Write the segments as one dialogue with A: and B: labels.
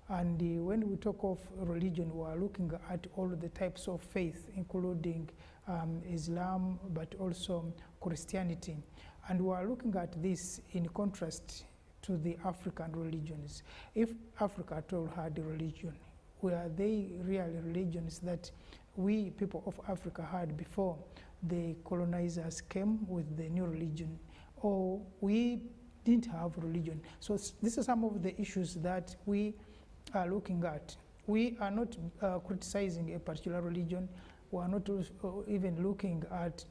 A: And when we talk of religion, we are looking at all the types of faith, including Islam, but also Christianity. And we are looking at this in contrast to the African religions. If Africa at all had a religion, were they really religions that we people of Africa had before the colonizers came with the new religion, or we didn't have religion? So these are some of the issues that we are looking at. We are not criticizing a particular religion. We are not even looking at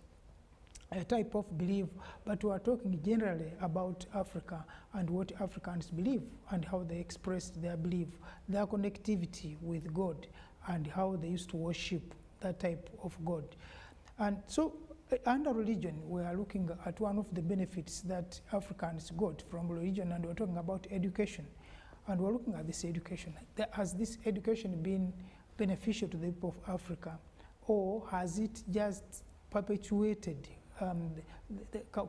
A: a type of belief, but we are talking generally about Africa and what Africans believe and how they expressed their belief, their connectivity with God, and how they used to worship that type of God. And so under religion, we are looking at one of the benefits that Africans got from religion, and we're talking about education. And we're looking at this education. Has this education been beneficial to the people of Africa, or has it just perpetuated,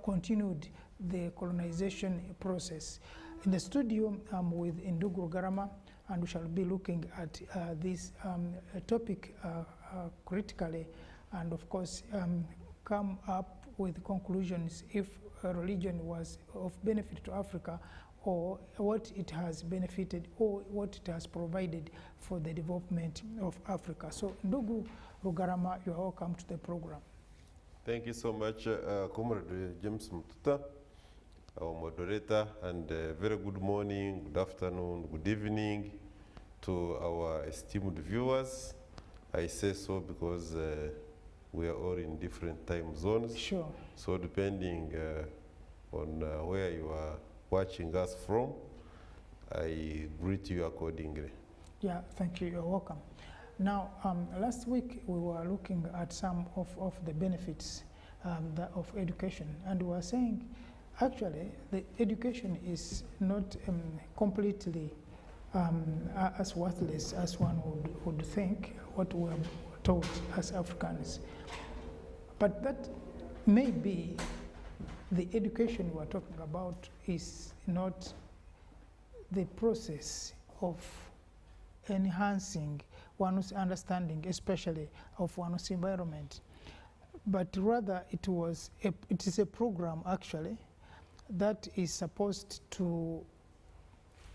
A: continued the colonization process? In the studio, I'm with Ndugu Rugarama, and we shall be looking at this topic critically, and of course come up with conclusions if religion was of benefit to Africa, or what it has benefited, or what it has provided for the development of Africa. So Ndugu Rugarama, you are welcome to the program.
B: Thank you so much, Comrade James Mututa, our moderator, and very good morning, good afternoon, good evening to our esteemed viewers. I say so because we are all in different time zones.
A: Sure.
B: So depending on where you are watching us from, I greet you accordingly.
A: Yeah, thank you, you're welcome. Now, last week we were looking at some of the benefits of education, and we were saying actually the education is not completely as worthless as one would think, what we are taught as Africans. But that may be the education we're talking about is not the process of enhancing one's understanding, especially of one's environment, but rather it is a program actually that is supposed to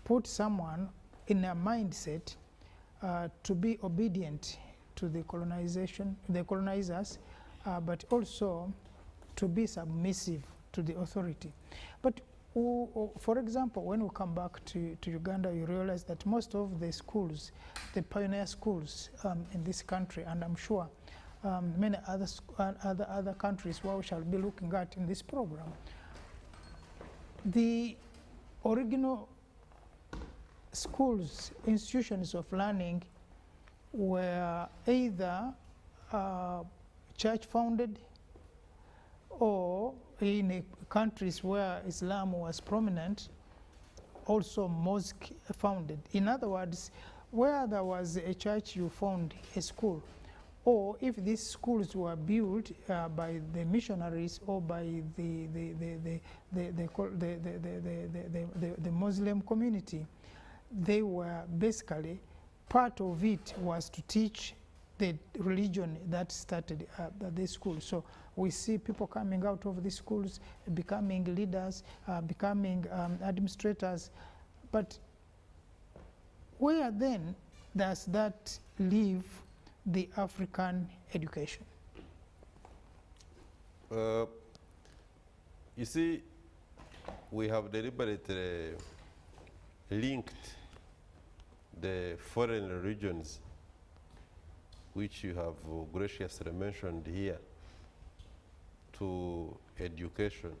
A: put someone in a mindset to be obedient to the colonizers, but also to be submissive to the authority. But for example, when we come back to Uganda, you realize that most of the schools, the pioneer schools in this country, and I'm sure many other countries where we shall be looking at in this program, the original schools, institutions of learning, were either church-founded or in countries where Islam was prominent, also mosque-founded. In other words, where there was a church, you found a school. Or if these schools were built by the missionaries or by the Muslim community, they were basically, part of it was to teach the religion that started at the school. So we see people coming out of these schools, becoming leaders, becoming administrators. But where then does that leave the African education?
B: You see, we have deliberately linked the foreign religions, which you have graciously mentioned here, to education.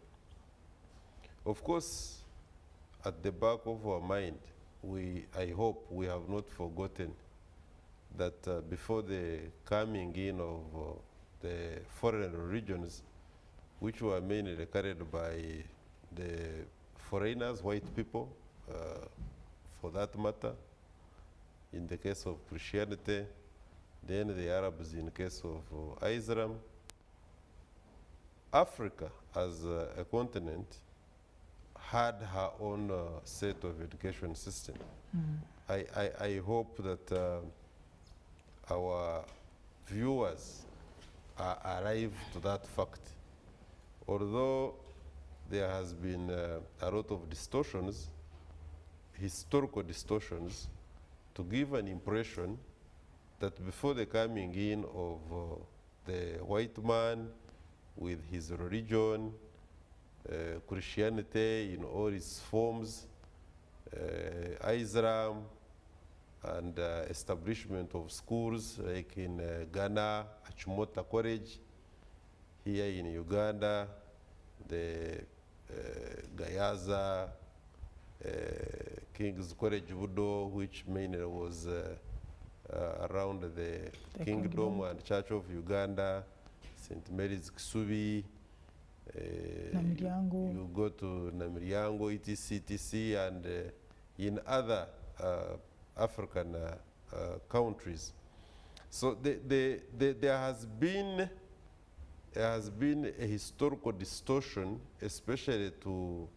B: Of course, at the back of our mind, I hope we have not forgotten that before the coming in of the foreign religions, which were mainly carried by the foreigners, white people, for that matter, in the case of Christianity, then the Arabs in the case of Islam. Africa as a continent had her own set of education system. I hope that our viewers arrive to that fact. Although there has been a lot of distortions, historical distortions, to give an impression that before the coming in of the white man with his religion, Christianity in all its forms, Islam, and establishment of schools like in Ghana, Achimota College, here in Uganda, the Gayaza, King's College Budo, which mainly was around the Kingdom and Church of Uganda, St. Mary's Kisubi, you go to Namiryango, etc., and in other African countries. So there has been a historical distortion, especially to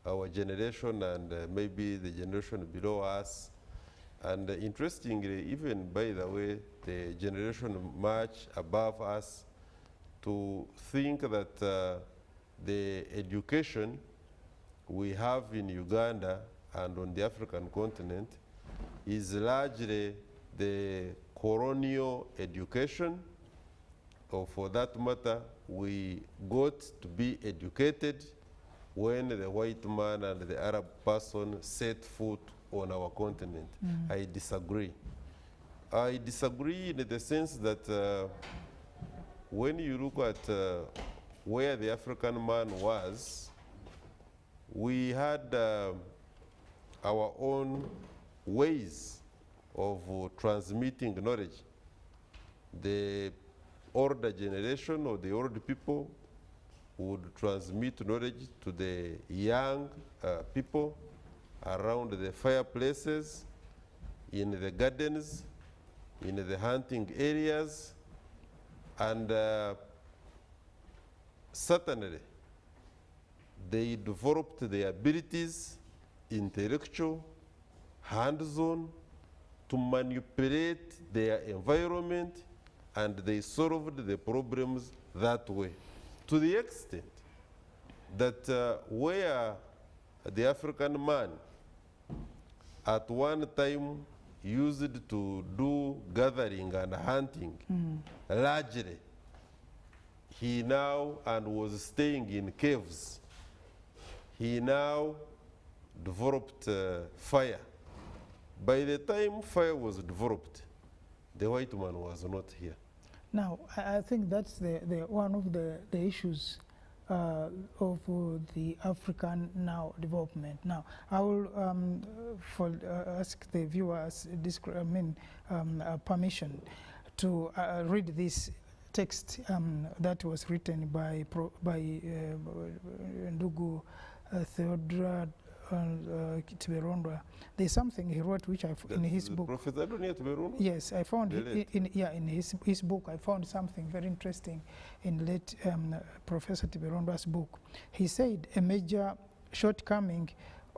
B: our generation and maybe the generation below us. And interestingly, even by the way, the generation much above us, to think that the education we have in Uganda and on the African continent is largely the colonial education, or for that matter, we got to be educated when the white man and the Arab person set foot on our continent. I disagree. I disagree in the sense that when you look at where the African man was, we had our own ways of transmitting knowledge. The older generation or the old people would transmit knowledge to the young people around the fireplaces, in the gardens, in the hunting areas, and certainly they developed their abilities, intellectual, hands-on, to manipulate their environment, and they solved the problems that way. To the extent that where the African man at one time used to do gathering and hunting largely, he now, and was staying in caves, he now developed fire. By the time fire was developed, the white man was not here.
A: Now, I think that's one of the issues of the African now development. Now, I will ask the viewers permission to read this text that was written by Ndugu Theodora Tiberondwa. There's something he wrote which in his book.
B: Professor Adonia Tiberondwa?
A: Yes, I found in his book. I found something very interesting in late Professor Tiberondwa's book. He said a major shortcoming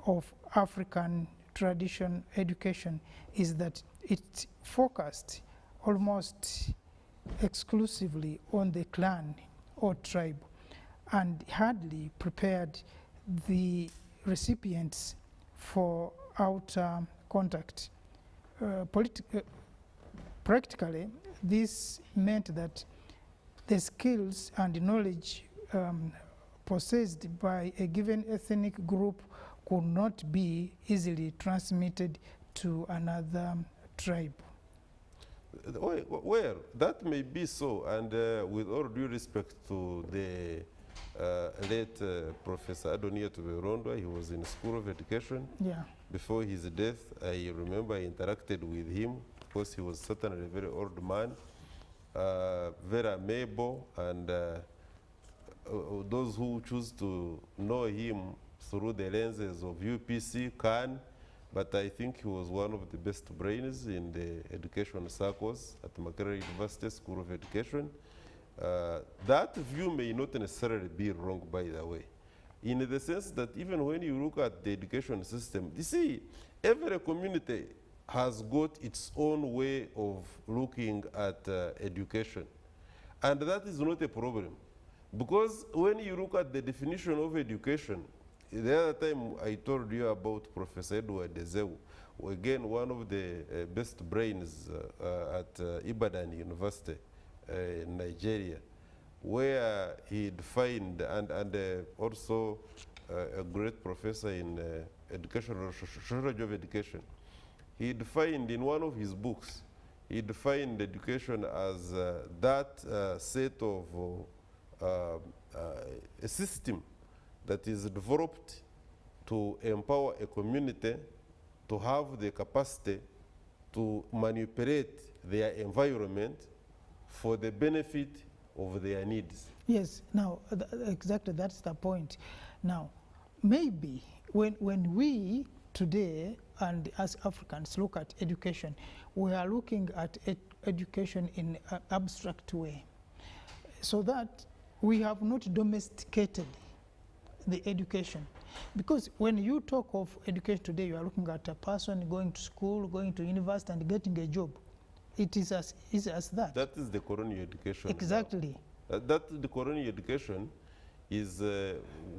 A: of African tradition education is that it focused almost exclusively on the clan or tribe, and hardly prepared the recipients for outer contact. Practically, this meant that the skills and knowledge possessed by a given ethnic group could not be easily transmitted to another tribe.
B: Well, that may be so, and with all due respect to the late Professor Adonia Tiberondwa, he was in School of Education.
A: Yeah. Before
B: his death, I remember I interacted with him, because he was certainly a very old man, very amiable, and those who choose to know him through the lenses of UPC can, but I think he was one of the best brains in the education circles at Makerere University School of Education. That view may not necessarily be wrong, by the way, in the sense that even when you look at the education system, you see, every community has got its own way of looking at education. And that is not a problem. Because when you look at the definition of education, the other time I told you about Professor Edward Ezeu, again, one of the best brains at Ibadan University in Nigeria, where he defined, and also a great professor in education, sociology of education, he defined in one of his books, he defined education as that set of a system that is developed to empower a community to have the capacity to manipulate their environment for the benefit of their needs.
A: Yes, now, exactly, that's the point. Now, maybe when we today, and as Africans, look at education, we are looking at education in an abstract way, so that we have not domesticated the education. Because when you talk of education today, you are looking at a person going to school, going to university, and getting a job. It is as easy as that.
B: That is the colonial education.
A: Exactly.
B: That the colonial education is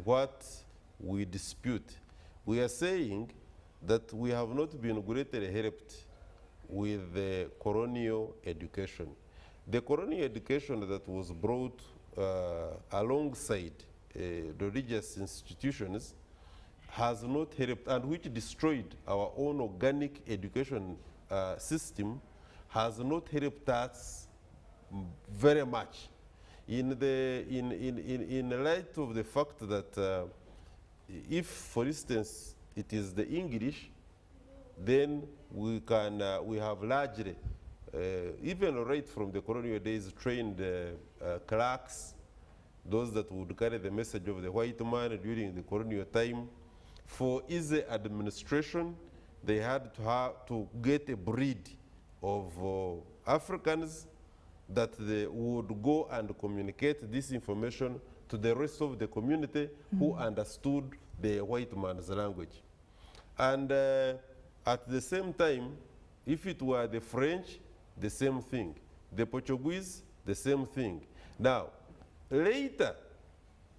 B: what we dispute. We are saying that we have not been greatly helped with the colonial education. The colonial education that was brought alongside religious institutions has not helped, and which destroyed our own organic education system, has not helped us very much. In light of the fact that if, for instance, it is the English, then we have largely, even right from the colonial days, trained clerks, those that would carry the message of the white man during the colonial time. For easy administration, they had to get a breed of Africans that they would go and communicate this information to the rest of the community who understood the white man's language. And at the same time, if it were the French, the same thing. The Portuguese, the same thing. Now, later,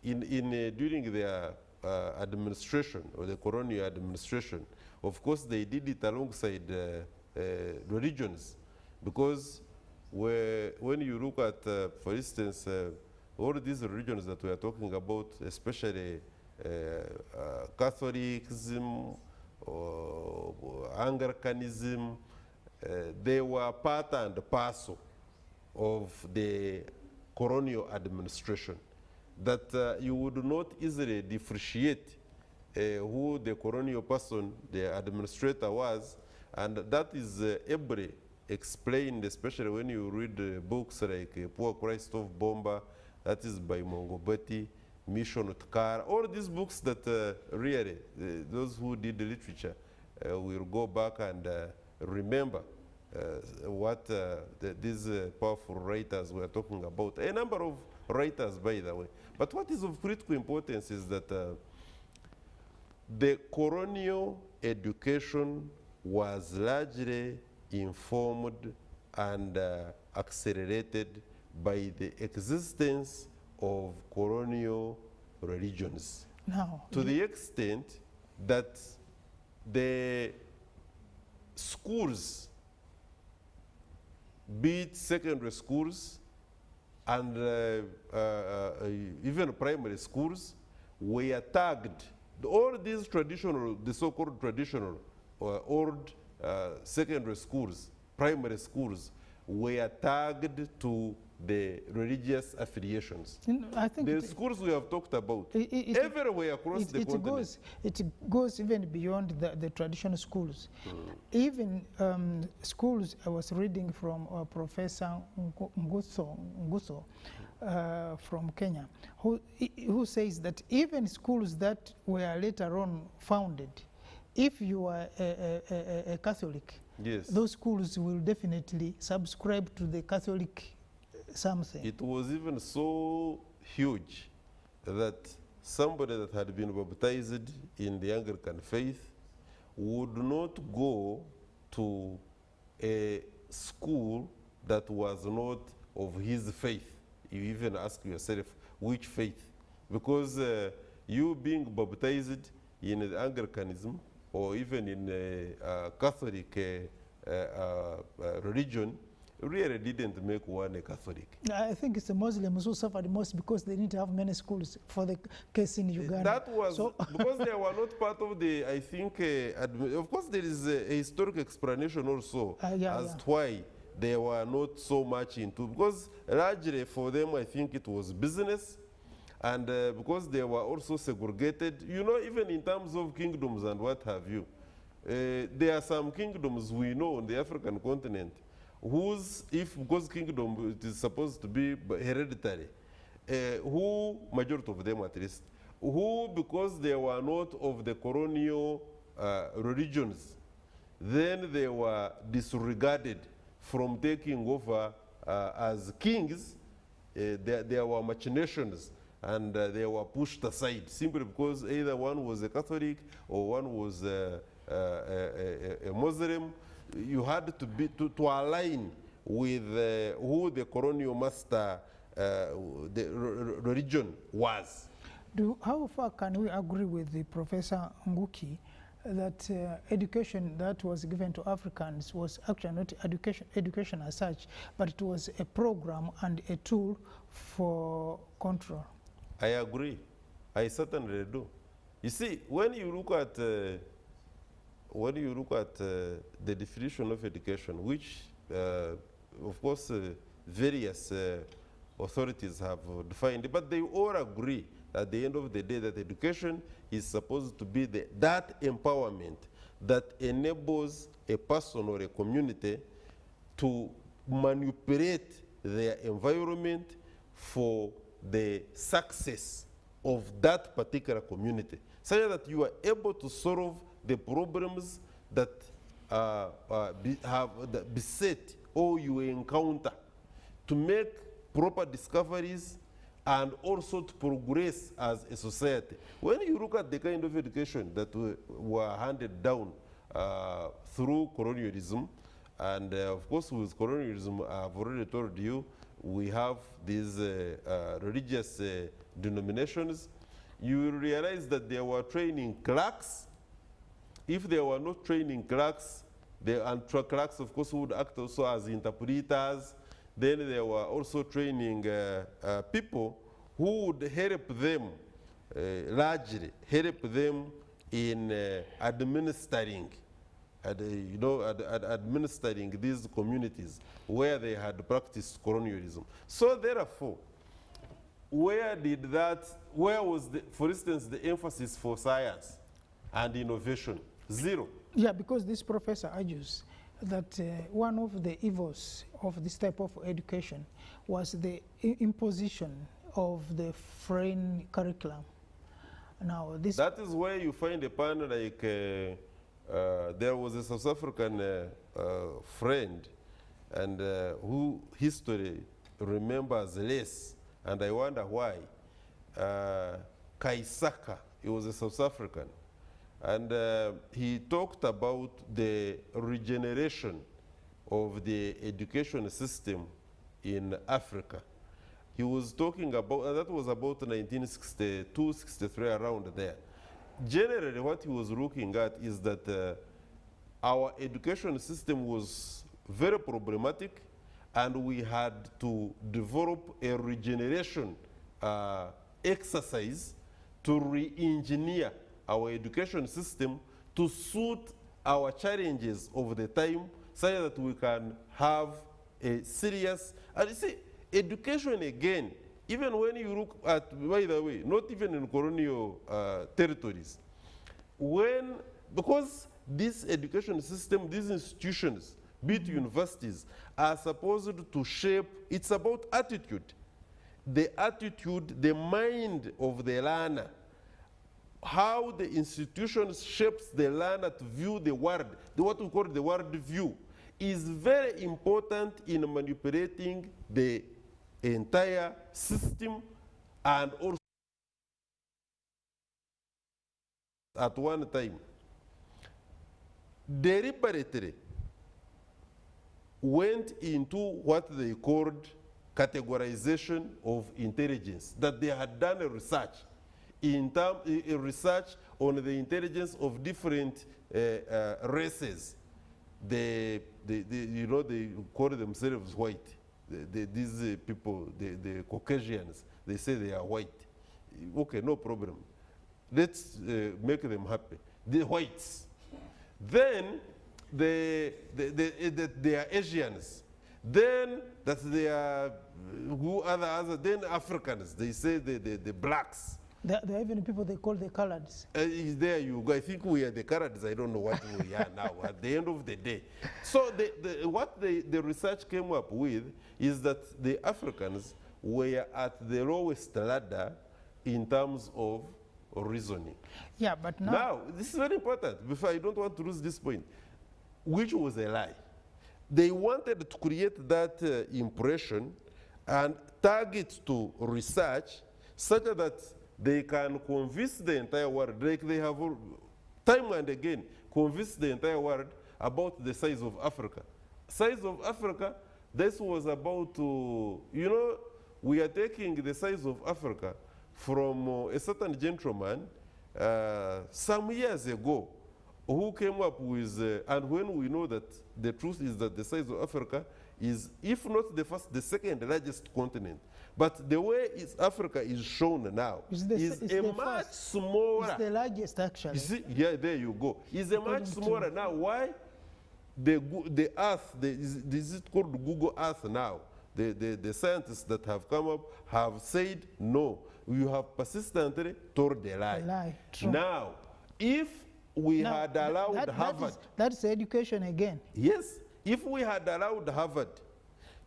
B: during their administration, or the colonial administration, of course they did it alongside religions, because when you look at, for instance, all these religions that we are talking about, especially Catholicism or Anglicanism, they were part and parcel of the colonial administration, that you would not easily differentiate who the colonial person, the administrator was, and that is ably explained, especially when you read books like Poor Christ of Bomba, that is by Mongobati, Mission Tkar, all these books that really, those who did the literature will go back and remember what these powerful writers were talking about. A number of writers, by the way. But what is of critical importance is that the colonial education was largely informed and accelerated by the existence of colonial religions.
A: Now,
B: to the extent that the schools, be it secondary schools and even primary schools, were tagged. All these traditional, the so-called traditional old secondary schools, primary schools, were tagged to the religious affiliations.
A: I think
B: the schools we have talked about, everywhere across the continent.
A: It goes even beyond the traditional schools. Even schools, I was reading from Professor Nguso from Kenya, who says that even schools that were later on founded, if you are a Catholic,
B: yes,
A: those schools will definitely subscribe to the Catholic something.
B: It was even so huge that somebody that had been baptized in the Anglican faith would not go to a school that was not of his faith. You even ask yourself, which faith? Because you being baptized in Anglicanism or even in a Catholic religion really didn't make one a Catholic.
A: I think it's the Muslims who suffered most because they didn't have many schools for the case in Uganda.
B: That was because they were not part of the, I think, of course there is a historic explanation also as to why they were not so much into, because largely for them I think it was business, and because they were also segregated, you know, even in terms of kingdoms and what have you. There are some kingdoms we know on the African continent whose, because kingdom it is supposed to be hereditary, who, majority of them at least, who, because they were not of the colonial religions, then they were disregarded from taking over as kings. There were machinations and they were pushed aside simply because either one was a Catholic or one was a Muslim. You had to be to align with who the colonial master, the religion was.
A: How far can we agree with the Professor Nguki that education that was given to Africans was actually not education as such, but it was a program and a tool for control?
B: I agree. I certainly do. You see, when you look at the definition of education, which of course various authorities have defined, but they all agree at the end of the day that education is supposed to be that empowerment that enables a person or a community to manipulate their environment for the success of that particular community, such that you are able to solve the problems that beset or you encounter, to make proper discoveries and also to progress as a society. When you look at the kind of education that were handed down through colonialism, and of course with colonialism, I've already told you, we have these religious denominations, you will realize that there were training clerks. If there were not training clerks, and clerks of course would act also as interpreters. Then there were also training people who would help them, largely help them in administering, administering these communities where they had practiced colonialism. So therefore, where was for instance, the emphasis for science and innovation? Zero.
A: Yeah, because this professor argues that one of the evils of this type of education was the imposition of the foreign curriculum. Now, that
B: is where you find a pan like there was a South African friend, and who history remembers less, and I wonder why. Kaisaka, he was a South African. And he talked about the regeneration of the education system in Africa. He was talking about, that was about 1962, 63, around there. Generally, what he was looking at is that our education system was very problematic, and we had to develop a regeneration exercise to re-engineer our education system to suit our challenges of the time, so that we can have a serious, and you see, education again, even when you look at, by the way, not even in colonial territories, because this education system, these institutions, be it universities, are supposed to shape, it's about attitude. The attitude, the mind of the learner, how the institution shapes the learner to view the world, what we call the world view, is very important in manipulating the entire system and also at one time deliberately went into what they called categorization of intelligence, that they had done a research research on the intelligence of different races. They call themselves white. These people, the Caucasians, they say they are white. Okay, no problem. Let's make them happy. The whites. Then they are Asians. Then that they are then Africans. They say the blacks.
A: There are even people they call the coloreds.
B: There you go. I think we are the coloreds. I don't know what we are now at the end of the day. So what the research came up with is that the Africans were at the lowest ladder in terms of reasoning.
A: Yeah, but
B: Now, this is very important. Before, I don't want to lose this point, which was a lie. They wanted to create that impression and target to research such that they can convince the entire world, like they have time and again convinced the entire world about the size of Africa. Size of Africa, this was about, we are taking the size of Africa from a certain gentleman some years ago who came up with, and when we know that the truth is that the size of Africa is, if not the first, the second largest continent. But the way Africa is shown now is a much smaller.
A: It's the largest, actually.
B: You see, yeah, there you go. It's a much smaller now. Why? The Earth, is it called Google Earth now? The scientists that have come up have said, no, you have persistently told a lie.
A: A lie, true.
B: Now, if we had allowed Harvard.
A: That's education again.
B: Yes, if we had allowed Harvard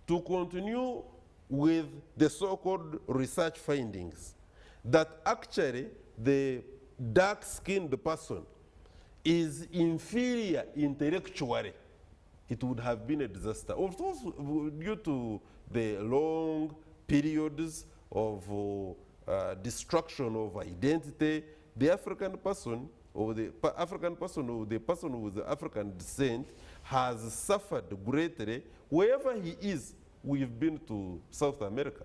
B: to continue with the so-called research findings, that actually the dark-skinned person is inferior intellectually, it would have been a disaster. Of course, due to the long periods of destruction of identity, the African person, or the person with African descent, has suffered greatly. Wherever he is, we've been to South America,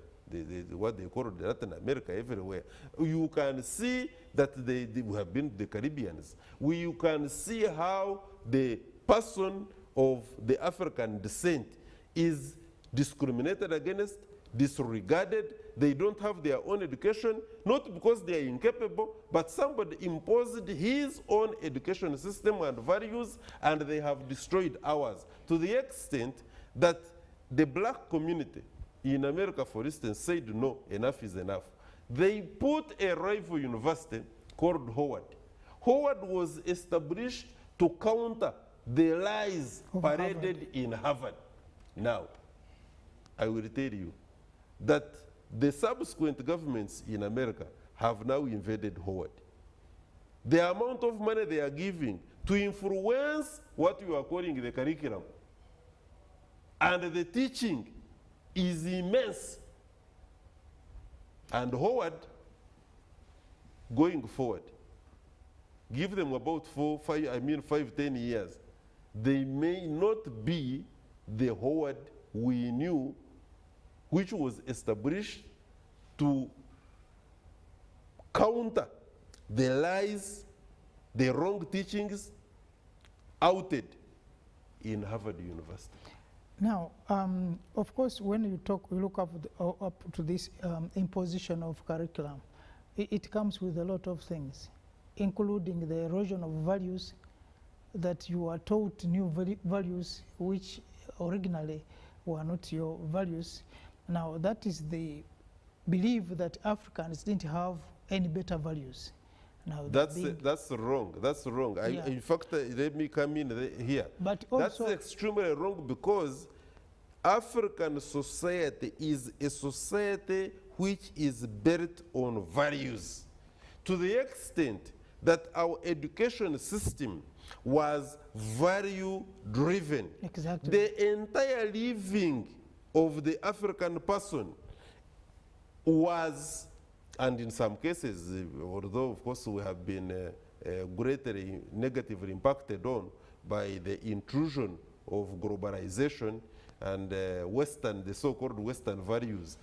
B: what they call Latin America, everywhere. You can see that we have been the Caribbeans. You can see how the person of the African descent is discriminated against, disregarded. They don't have their own education, not because they are incapable, but somebody imposed his own education system and values, and they have destroyed ours, to the extent that the black community in America, for instance, said no, enough is enough. They put a rival university called Howard. Howard was established to counter the lies paraded in Harvard. Now, I will tell you that the subsequent governments in America have now invaded Howard. The amount of money they are giving to influence what you are calling the curriculum and the teaching is immense. And Howard, going forward, give them about 5, 10 years, they may not be the Howard we knew, which was established to counter the lies, the wrong teachings outed in Harvard University.
A: Now, of course, when you look up to this imposition of curriculum, it comes with a lot of things, including the erosion of values, that you are taught new values which originally were not your values. Now, that is the belief that Africans didn't have any better values. Now,
B: that's wrong. That's wrong. Yeah. In fact, let me come in here.
A: But also,
B: that's extremely wrong, because African society is a society which is built on values, to the extent that our education system was value-driven.
A: Exactly.
B: The entire living of the African person was, and in some cases, although of course we have been greatly negatively impacted on by the intrusion of globalization and the so-called Western values.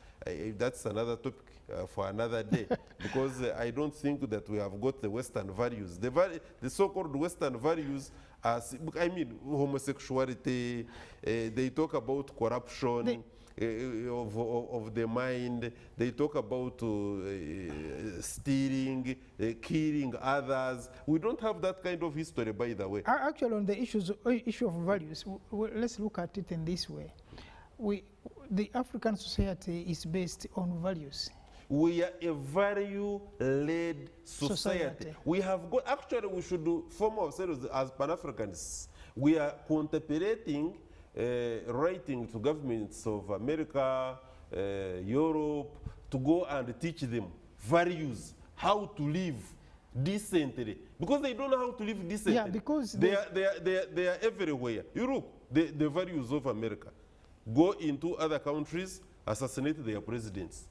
B: That's another topic for another day, because I don't think that we have got the Western values. The so-called Western values are, I mean, homosexuality, they talk about corruption, of the mind. They talk about stealing, killing others. We don't have that kind of history, by the way.
A: Actually, on the issue of values, let's look at it in this way. The African society is based on values.
B: We are a value-led society. We have got, actually, we should form ourselves as Pan-Africanists. We are contemplating writing to governments of America, Europe, to go and teach them values, how to live decently, because they don't know how to live decently.
A: Yeah, because
B: they are everywhere. You look, the values of America: go into other countries, assassinate their presidents,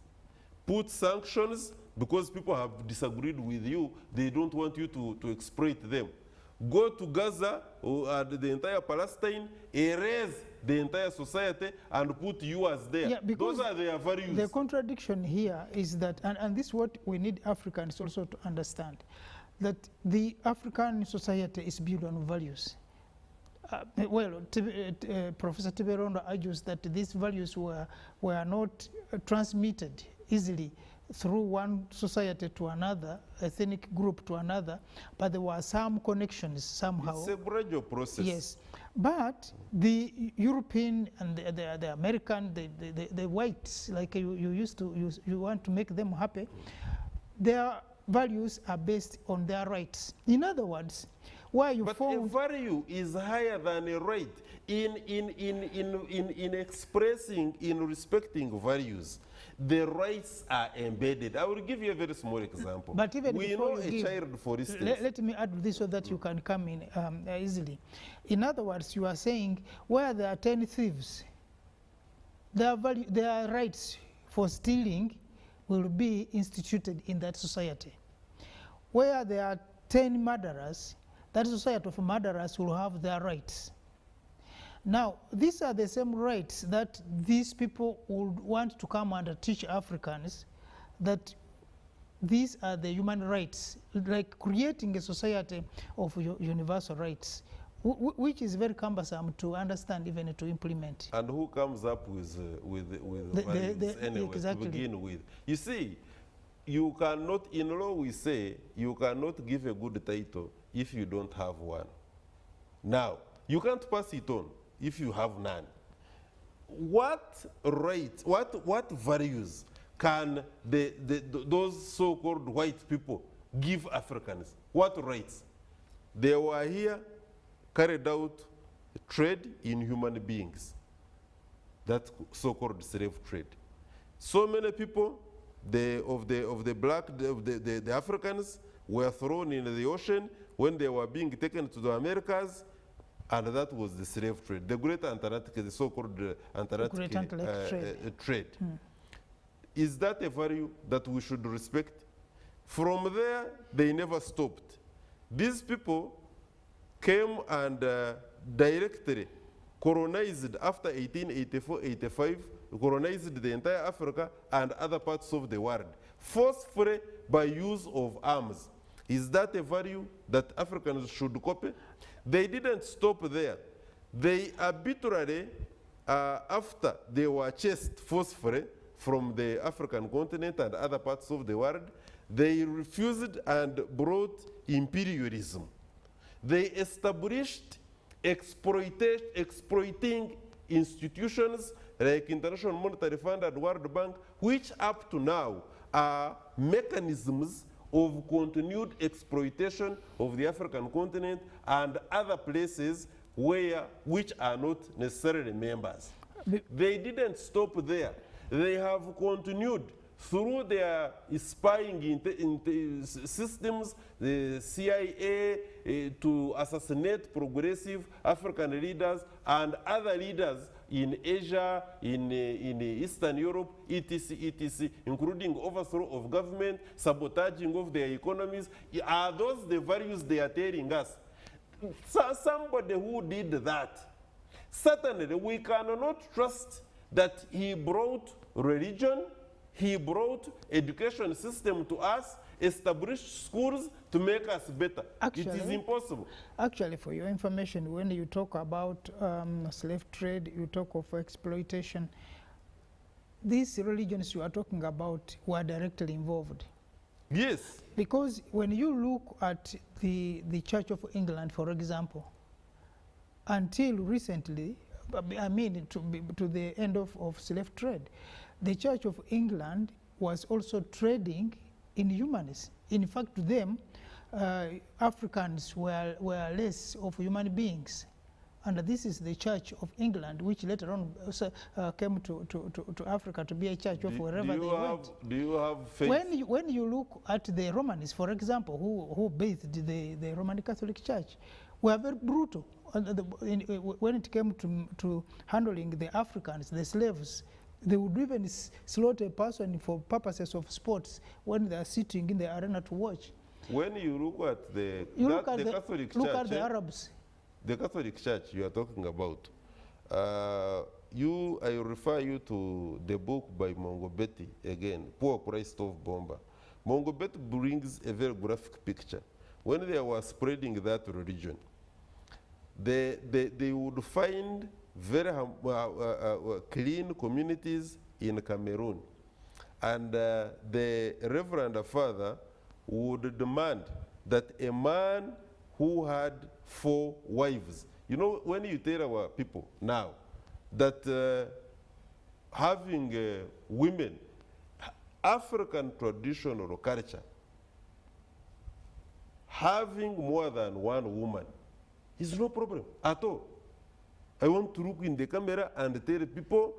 B: put sanctions because people have disagreed with you. They don't want you to exploit them. Go to Gaza or the entire Palestine, erase the entire society and put yours there.
A: Yeah, because
B: those are their values.
A: The contradiction here is that, and this is what we need Africans also to understand, that the African society is built on values. Professor Tiberondo argues that these values were not transmitted easily through one society to another, ethnic group to another, but there were some connections somehow.
B: It's a gradual process.
A: Yes, but the European and the American, the whites, like you want to make them happy, their values are based on their rights. In other words, where you
B: but
A: found...
B: a value is higher than a right in expressing, in respecting values. The rights are embedded. I will give you a very small example.
A: But even
B: we know a child, for instance.
A: Let me add this so that you can come in easily. In other words, you are saying where there are 10 thieves, their rights for stealing will be instituted in that society. Where there are 10 murderers, that society of murderers will have their rights. Now, these are the same rights that these people would want to come and teach Africans, that these are the human rights, like creating a society of universal rights, which is very cumbersome to understand, even to implement.
B: And who comes up with values anyway,
A: exactly.
B: to begin with? You see, you cannot, in law we say, you cannot give a good title if you don't have one. Now, you can't pass it on if you have none. What rights, what values can those so-called white people give Africans? What rights? They were here, carried out trade in human beings, that so-called slave trade. So many people, the Africans were thrown in the ocean when they were being taken to the Americas, and that was the slave trade, the Great Antarctic, the so-called Antarctic trade. Is that a value that we should respect? From there, they never stopped. These people came and directly colonized after 1884-85, colonized the entire Africa and other parts of the world, forcefully by use of arms. Is that a value that Africans should copy? They didn't stop there. They arbitrarily, after they were chased forcefully from the African continent and other parts of the world, they refused and brought imperialism. They established exploiting institutions like International Monetary Fund and World Bank, which up to now are mechanisms of continued exploitation of the African continent and other places which are not necessarily members. They didn't stop there. They have continued through their spying systems, the CIA, to assassinate progressive African leaders and other leaders in Asia, in Eastern Europe, etc., etc., including overthrow of government, sabotaging of their economies. Are those the values they are telling us? So somebody who did that, certainly we cannot trust that he brought religion, he brought education system to us, established schools to make us better. Actually, it is impossible.
A: Actually, for your information, when you talk about slave trade, you talk of exploitation, these religions you are talking about were directly involved.
B: Yes.
A: Because when you look at the Church of England, for example, until recently, I mean to the end of slave trade, the Church of England was also trading in humanities. In fact, to them, Africans were less of human beings. And this is the Church of England, which later on came to Africa to be a church of wherever they went.
B: Do you have faith?
A: When you look at the Romans, for example, who bathed the Roman Catholic Church, were very brutal. When it came to handling the Africans, the slaves, they would even slaughter a person for purposes of sports when they are sitting in the arena to watch.
B: When you look at the Catholic Church,
A: look at the Arabs.
B: The Catholic Church you are talking about, I refer you to the book by Mongobeti, again, Poor Christ of Bomba. Mongobeti brings a very graphic picture. When they were spreading that religion, they would find very clean communities in Cameroon. And the Reverend Father would demand that a man who had 4 wives, you know, when you tell our people now that having women, African traditional culture, having more than 1 woman is no problem at all. I want to look in the camera and tell people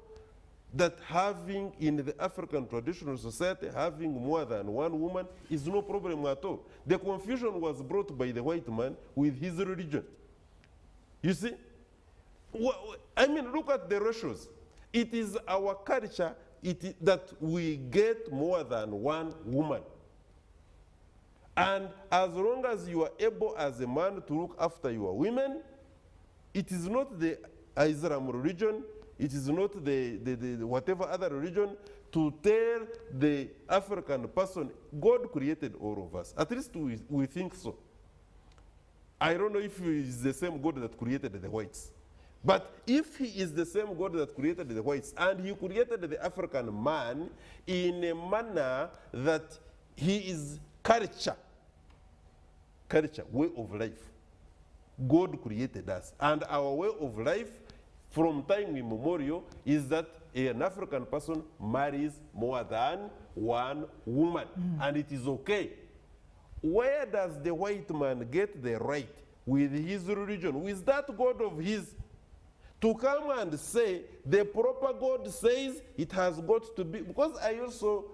B: that having in the African traditional society, having more than 1 woman is no problem at all. The confusion was brought by the white man with his religion. You see? I mean, look at the ratios. It is our culture that we get more than 1 woman. And as long as you are able as a man to look after your women, it is not the Islam religion, it is not the whatever other religion to tell the African person, God created all of us. At least we think so. I don't know if he is the same God that created the whites. But if he is the same God that created the whites, and he created the African man in a manner that he is culture, way of life. God created us. And our way of life from time immemorial is that an African person marries more than 1 woman. And it is okay. Where does the white man get the right with his religion, with that God of his, to come and say the proper God says it has got to be? Because I also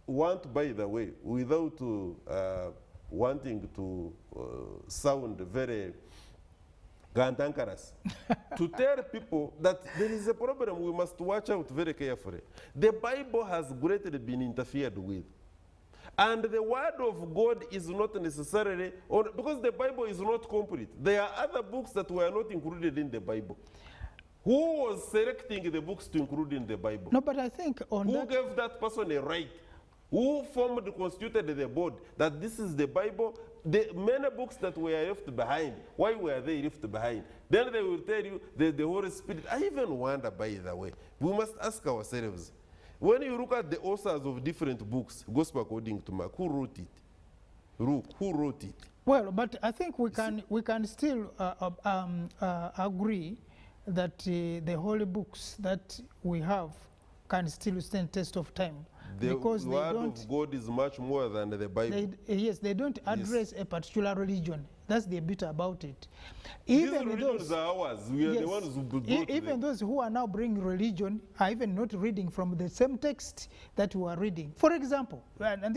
B: want, by the way, without wanting to sound very gandankaras, to tell people that there is a problem we must watch out very carefully. The Bible has greatly been interfered with. And the word of God is not necessarily, because the Bible is not complete. There are other books that were not included in the Bible. Who was selecting the books to include in the Bible?
A: No, but I think on
B: Who gave that person a right? Who constituted the board that this is the Bible? The many books that were left behind, why were they left behind? Then they will tell you the Holy Spirit. I even wonder, by the way, we must ask ourselves, when you look at the authors of different books, Gospel according to Mark, who wrote it? Who wrote it?
A: Well, but I think we can still agree that the holy books that we have can still stand test of time. Because
B: the word of God is much more than the Bible.
A: Yes, they don't address a particular religion. That's the beauty about it.
B: These
A: Even
B: religions
A: those,
B: are ours. We are the
A: yes,
B: ones who brought
A: even
B: them.
A: those who are now bringing religion are even not reading from the same text that we are reading. For example, and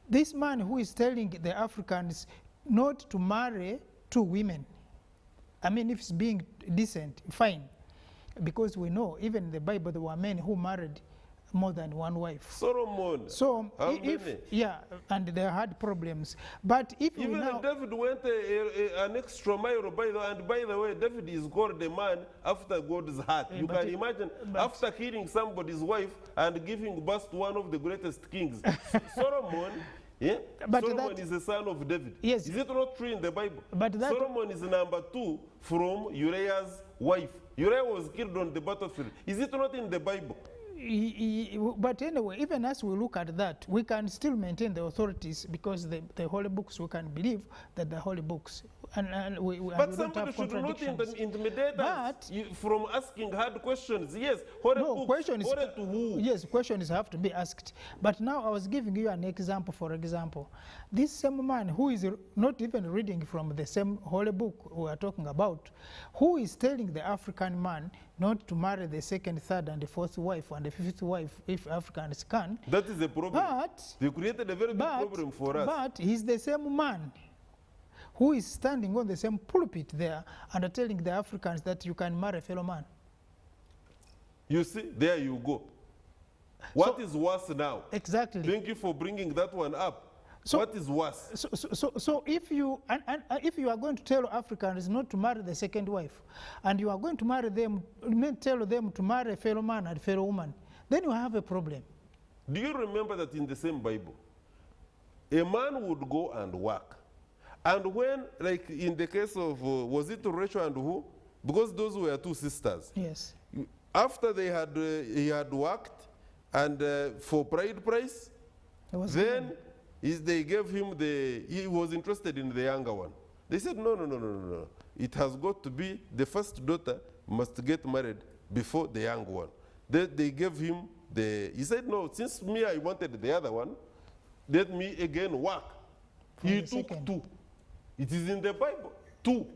A: this man who is telling the Africans not to marry two women. I mean, if it's being decent, fine. Because we know, even in the Bible, there were men who married more than one wife.
B: Solomon.
A: So,
B: How
A: if,
B: many?
A: yeah, and they had problems. But if we
B: Even
A: now...
B: David went an extra mile, and by the way, David is called a man after God's heart. You
A: but
B: can imagine, after killing somebody's wife and giving birth to one of the greatest kings, Solomon, yeah?
A: But
B: Solomon is the son of David.
A: Yes.
B: Is it not true in the Bible?
A: But that...
B: Solomon is number 2 from Uriah's wife. Uriah was killed on the battlefield. Is it not in the Bible?
A: But anyway, even as we look at that, we can still maintain the authorities because the holy books, we can believe that the holy books, and we
B: but
A: we don't
B: somebody
A: have
B: should not
A: contradictions.
B: intimidate us
A: But-
B: from asking hard questions. Yes, holy
A: No,
B: books,
A: questions.
B: holy to who?
A: Yes, questions have to be asked. But now I was giving you an example. For example, this same man who is not even reading from the same holy book we are talking about, who is telling the African man not to marry the second, third, and the fourth wife and the fifth wife if Africans can.
B: That is a problem.
A: But
B: They created a very big problem for us.
A: But he's the same man who is standing on the same pulpit there and telling the Africans that you can marry a fellow man.
B: You see, there you go. What is worse now?
A: Exactly.
B: Thank you for bringing that one up.
A: So-
B: What is worse?
A: So if you if you are going to tell Africans not to marry the second wife, and you are going to marry them, tell them to marry a fellow man and fellow woman, then you have a problem.
B: Do you remember that in the same Bible, a man would go and work, and when, like in the case of, was it Rachel and who? Because those were two sisters.
A: Yes.
B: After he had worked, and for bride price,
A: It was
B: then they gave him he was interested in the younger one. They said, no. It has got to be the first daughter must get married before the young one. They gave him he said, no, since me, I wanted the other one, let me again work.
A: For
B: He
A: the
B: took
A: second.
B: 2. It is in the Bible, 2.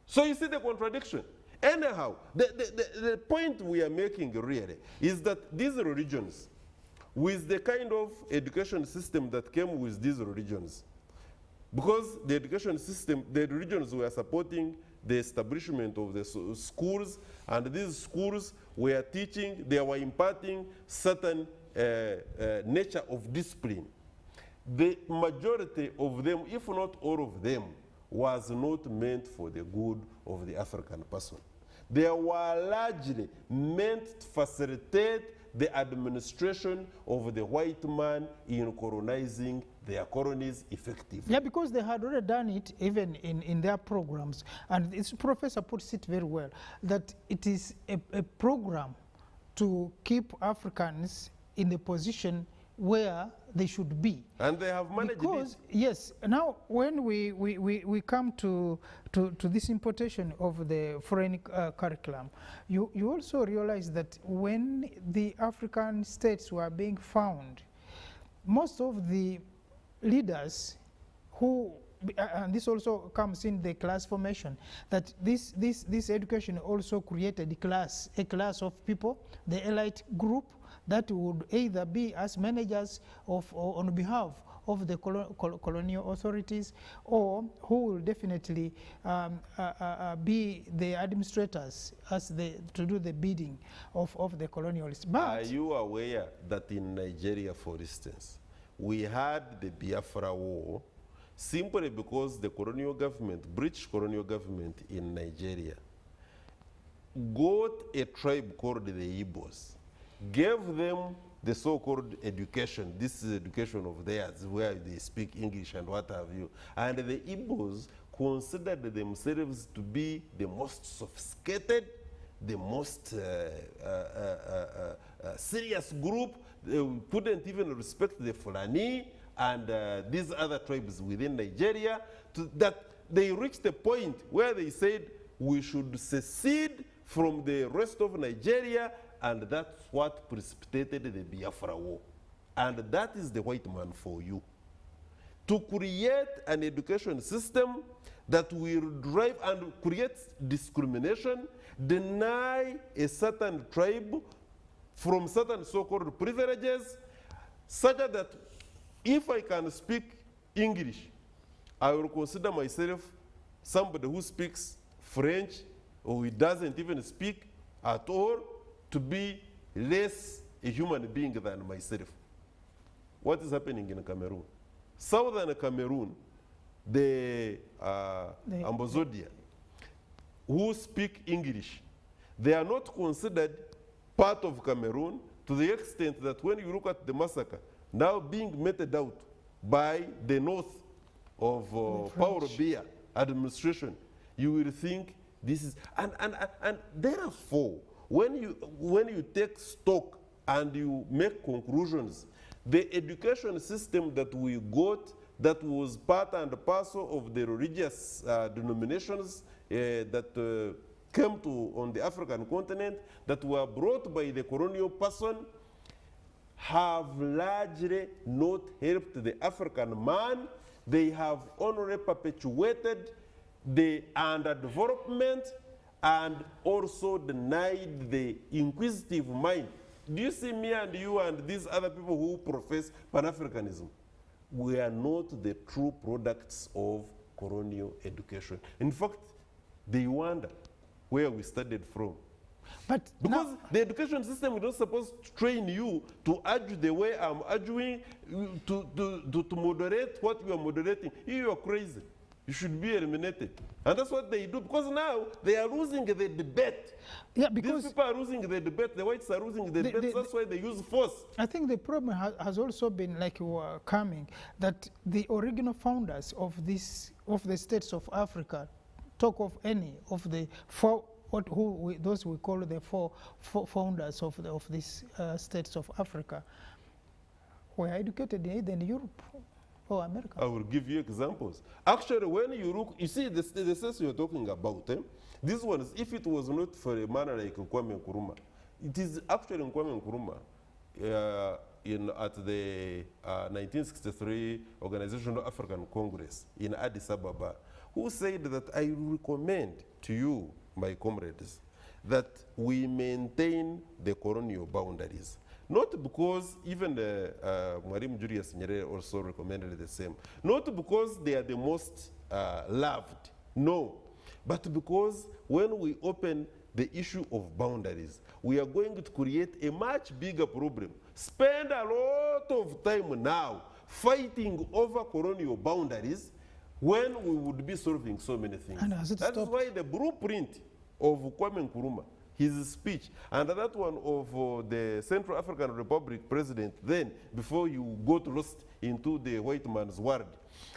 B: So you see the contradiction. Anyhow, the point we are making really is that these religions, with the kind of education system that came with these religions, because the education system, the religions were supporting the establishment of the schools, and these schools were teaching, they were imparting certain nature of discipline. The majority of them, if not all of them, was not meant for the good of the African person. They were largely meant to facilitate the administration of the white man in colonizing their colonies effectively.
A: Yeah, because they had already done it even in their programs. And this professor puts it very well, that it is a program to keep Africans in the position where they should be.
B: And they have managed
A: Because,
B: it.
A: yes, now when we come to this importation of the foreign curriculum, you also realize that when the African states were being found, most of the leaders who, and this also comes in the class formation, that this education also created a class of people, the elite group, that would either be as managers or on behalf of the colonial authorities, or who will definitely be the administrators to do the bidding of the colonialists. But
B: Are you aware that in Nigeria, for instance, we had the Biafra War simply because the colonial government, British colonial government in Nigeria, got a tribe called the Igbos, gave them the so-called education. This is education of theirs, where they speak English and what have you. And the Igbos considered themselves to be the most sophisticated, the most serious group. They couldn't even respect the Fulani and these other tribes within Nigeria, that they reached a point where they said we should secede from the rest of Nigeria, and that's what precipitated the Biafra War. And that is the white man for you. to create an education system that will drive and create discrimination, deny a certain tribe from certain so-called privileges, such that if I can speak English, I will consider myself somebody who speaks French or who doesn't even speak at all to be less a human being than myself. What is happening in Cameroon? Southern Cameroon, the Ambazodia, who speak English, they are not considered part of Cameroon to the extent that when you look at the massacre now being meted out by the north of Paul Biya administration, you will think this is, and therefore, when you take stock and you make conclusions, the education system that we got that was part and parcel of the religious denominations that came to on the African continent, that were brought by the colonial person, have largely not helped the African man. They have only perpetuated the underdevelopment and also denied the inquisitive mind. Do you see me and you and these other people who profess Pan-Africanism? We are not the true products of colonial education. In fact, they wonder where we started from.
A: But
B: because the education system is not supposed to train you to argue the way I'm arguing, to moderate what you are moderating. You are crazy. You should be eliminated. And that's what they do, because now they are losing the debate.
A: Yeah, because
B: these people are losing the debate, the whites are losing the debate, that's why they use force.
A: I think the problem has also been, like you were coming, that the original founders of the states of Africa talk of any of the four, those we call the four founders of these states of Africa were educated either in Europe or America.
B: I will give you examples. Actually, when you look, you see the states you're talking about, these ones, if it was not for a man like Kwame Nkrumah, it is actually Kwame Nkrumah at the 1963 Organizational African Congress in Addis Ababa, who said that I recommend to you, my comrades, that we maintain the colonial boundaries. Not because even Mwalimu Julius Nyerere also recommended the same. Not because they are the most loved, no. But because when we open the issue of boundaries, we are going to create a much bigger problem. Spend a lot of time now fighting over colonial boundaries when we would be solving so many things.
A: And has it
B: That's
A: stopped?
B: why the blueprint of Kwame Nkrumah, his speech, and that one of the Central African Republic president, then, before you got lost into the white man's world,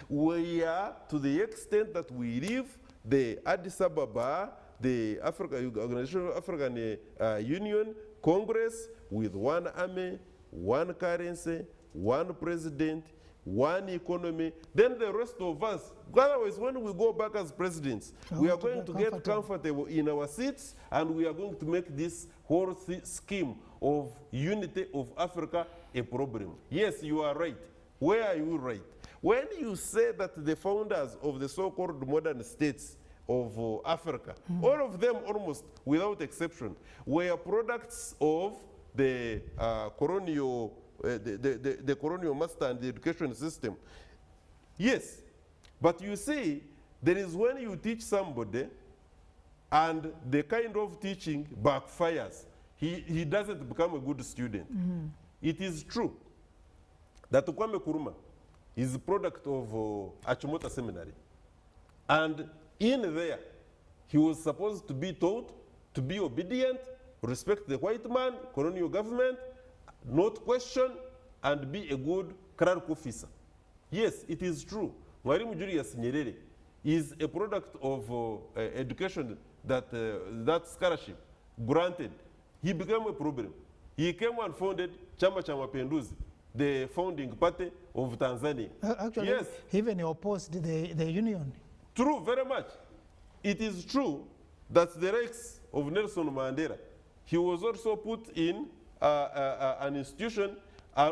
B: we are to the extent that we leave the Addis Ababa, the Organization of African Union, Congress, with one army, one currency, one president, one economy, then the rest of us, otherwise when we go back as presidents, we are going to get comfortable in our seats, and we are going to make this whole scheme of unity of Africa a problem. Yes, you are right. Where are you right? When you say that the founders of the so-called modern states of Africa, all of them almost without exception, were products of the colonial the colonial master and the education system. Yes, but you see, there is when you teach somebody and the kind of teaching backfires, he doesn't become a good student. It is true that Kwame Nkrumah is a product of Achimota Seminary. And in there, he was supposed to be taught to be obedient, respect the white man, colonial government, not question, and be a good cleric officer. Yes, it is true. Mwalimu Julius Nyerere is a product of education that scholarship granted. He became a problem. He came and founded Chama cha Mapinduzi, the founding party of Tanzania.
A: Actually,
B: yes.
A: He even opposed the union.
B: True, very much. It is true that the likes of Nelson Mandela, he was also put in an institution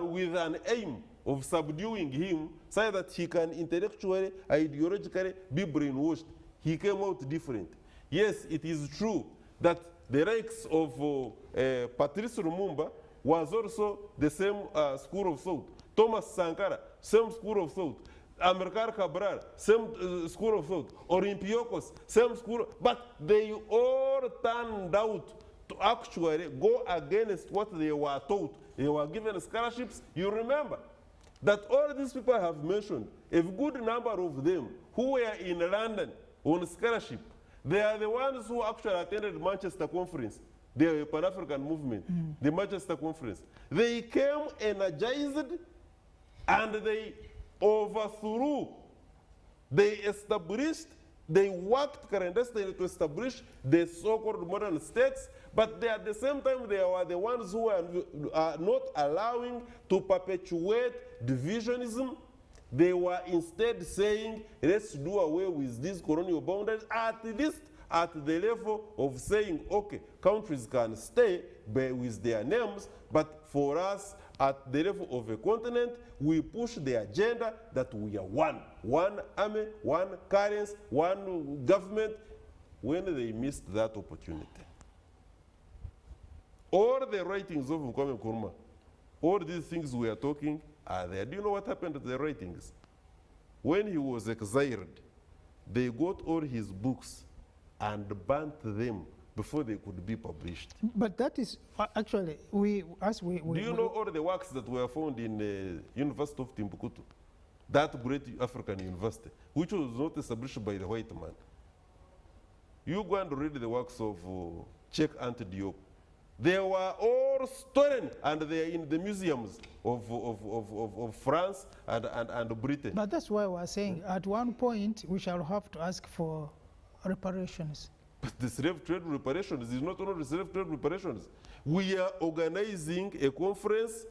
B: with an aim of subduing him so that he can intellectually, ideologically be brainwashed. He came out different. Yes, it is true that the likes of Patrice Lumumba was also the same school of thought. Thomas Sankara, same school of thought. Amilcar Cabral, same school of thought. Olympiakos, same school, but they all turned out to actually go against what they were taught. They were given scholarships. You remember that all these people I have mentioned, a good number of them who were in London on scholarship, they are the ones who actually attended the Manchester Conference, the Pan-African movement, the Manchester Conference. They came energized and they overthrew. They established, they worked clandestinely to establish the so-called modern states, but they, at the same time, they were the ones who are not allowing to perpetuate divisionism. They were instead saying, let's do away with these colonial boundaries, at least at the level of saying, okay, countries can stay with their names, but for us, at the level of a continent, we push the agenda that we are one. One army, one currency, one government. When they missed that opportunity. All the writings of Kwame Nkrumah, all these things we are talking are there. Do you know what happened to the writings? When he was exiled, they got all his books and burnt them before they could be published.
A: But that is actually, do
B: you know all the works that were found in the University of Timbuktu? That great African university, which was not established by the white man. You go and read the works of Cheikh Anta Diop. They were all stolen and they are in the museums of France and Britain.
A: But that's why we're saying at one point we shall have to ask for reparations.
B: But the slave trade reparations is not only slave trade reparations. We are organizing a conference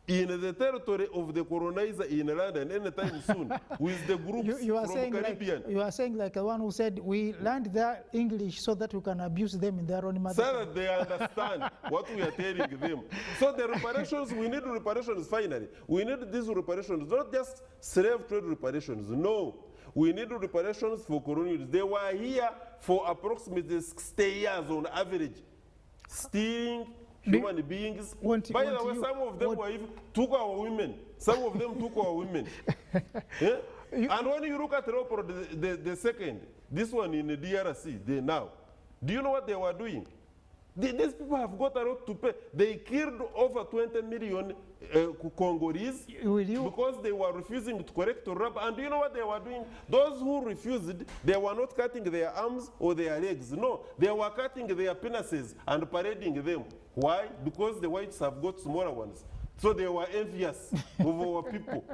B: in the territory of the colonizer in London anytime soon with the groups from Caribbean.
A: You are saying like the one who said we learned their English so that we can abuse them in their own mother tongue.
B: So that they understand what we are telling them. So the reparations, we need reparations finally. We need these reparations, not just slave trade reparations, no. We need reparations for colonials. They were here for approximately 60 years on average, stealing human beings. By the way, some of them were even took our women. Some of them took our women. Yeah? And when you look at Leopold the second, this one in the DRC, they now, do you know what they were doing? These people have got a lot to pay. They killed over 20 million Congolese because they were refusing to correct rubber. And do you know what they were doing? Those who refused, they were not cutting their arms or their legs. No, they were cutting their penises and parading them. Why? Because the whites have got smaller ones. So they were envious of our people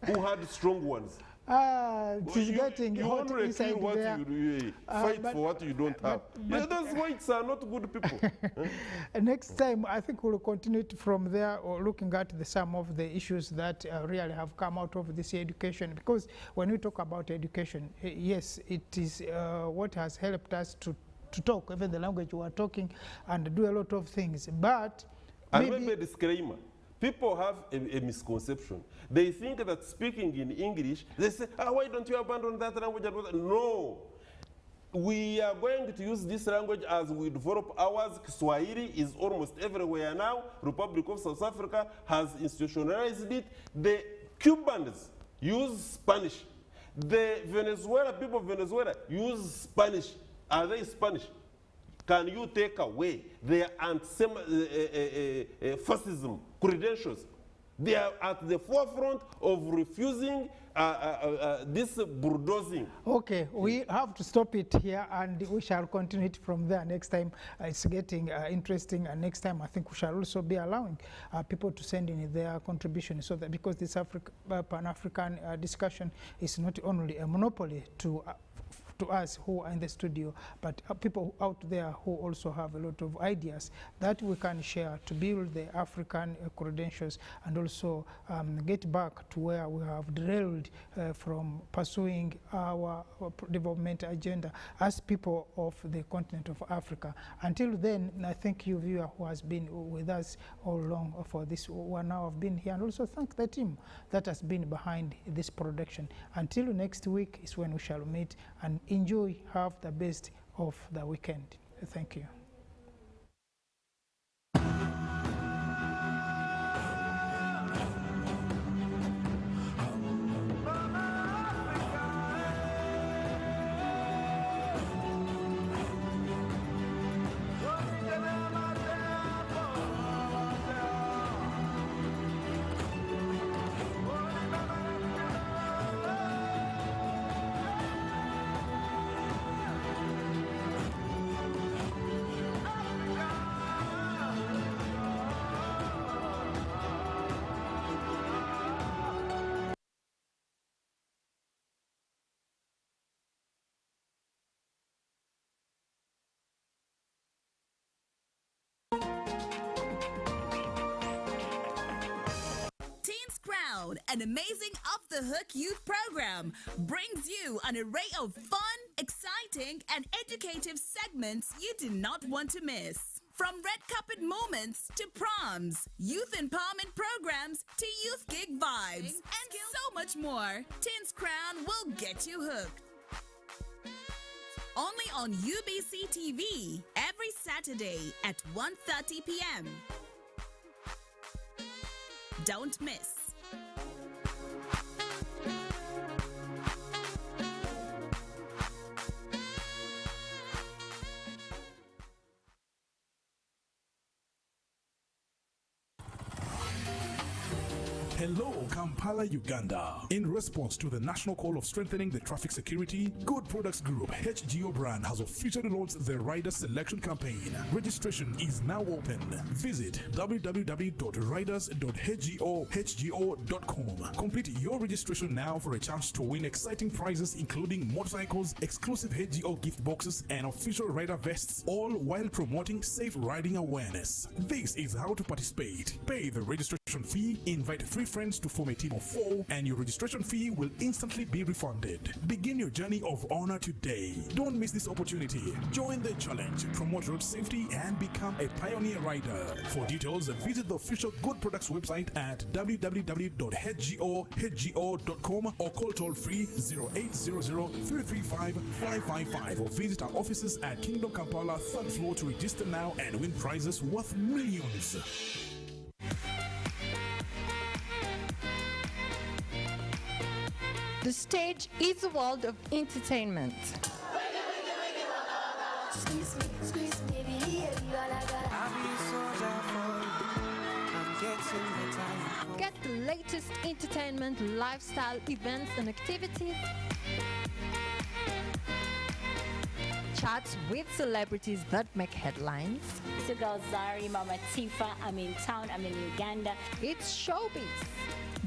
B: who had strong ones.
A: It is getting hot inside there.
B: You fight for what you don't have. Those whites are not good people.
A: Next time, I think we'll continue from there, or looking at some of the issues that really have come out of this education. Because when we talk about education, yes, it is what has helped us to talk, even the language we are talking, and do a lot of things. But
B: maybe a disclaimer. People have a misconception. They think that speaking in English, they say, why don't you abandon that language? No. We are going to use this language as we develop ours. Swahili is almost everywhere now. Republic of South Africa has institutionalized it. The Cubans use Spanish. The people of Venezuela use Spanish. Are they Spanish? Can you take away their anti-fascism credentials? They are at the forefront of refusing this bulldozing.
A: Okay, we have to stop it here and we shall continue it from there next time. It's getting interesting, and next time I think we shall also be allowing people to send in their contribution, so that because this Pan-African discussion is not only a monopoly to to us who are in the studio, but people out there who also have a lot of ideas that we can share to build the African credentials and also get back to where we have derailed from pursuing our development agenda as people of the continent of Africa. Until then, I thank you, viewer, who has been with us all along for this 1 hour of being here, and also thank the team that has been behind this production. Until next week is when we shall meet, and enjoy, have the best of the weekend. Thank you.
C: An amazing Off the Hook youth program brings you an array of fun, exciting, and educative segments you do not want to miss. From red carpet moments to proms, youth empowerment programs to youth gig vibes, and so much more, Teens Crown will get you hooked. Only on UBC TV every Saturday at 1:30 p.m. Don't miss.
D: Hello, Kampala, Uganda. In response to the national call of strengthening the traffic security, Good Products Group HGO brand has officially launched the Rider Selection Campaign. Registration is now open. Visit www.riders.hgo.com. Complete your registration now for a chance to win exciting prizes including motorcycles, exclusive HGO gift boxes, and official rider vests, all while promoting safe riding awareness. This is how to participate. Pay the registration fee, invite 3 friends to form a team of 4, and your registration fee will instantly be refunded. Begin your journey of honor today. Don't miss this opportunity. Join the challenge, promote road safety, and become a pioneer rider. For details, visit the official Good Products website at www.hgo.com or call toll free 0800-335-555 or visit our offices at Kingdom Kampala 3rd floor to register now and win prizes worth millions.
E: The stage is a world of entertainment. Get the latest entertainment, lifestyle, events, and activities. Chats with celebrities that make headlines.
F: It's your girl Zari, Mama Tifa. I'm in town, I'm in Uganda.
E: It's showbiz.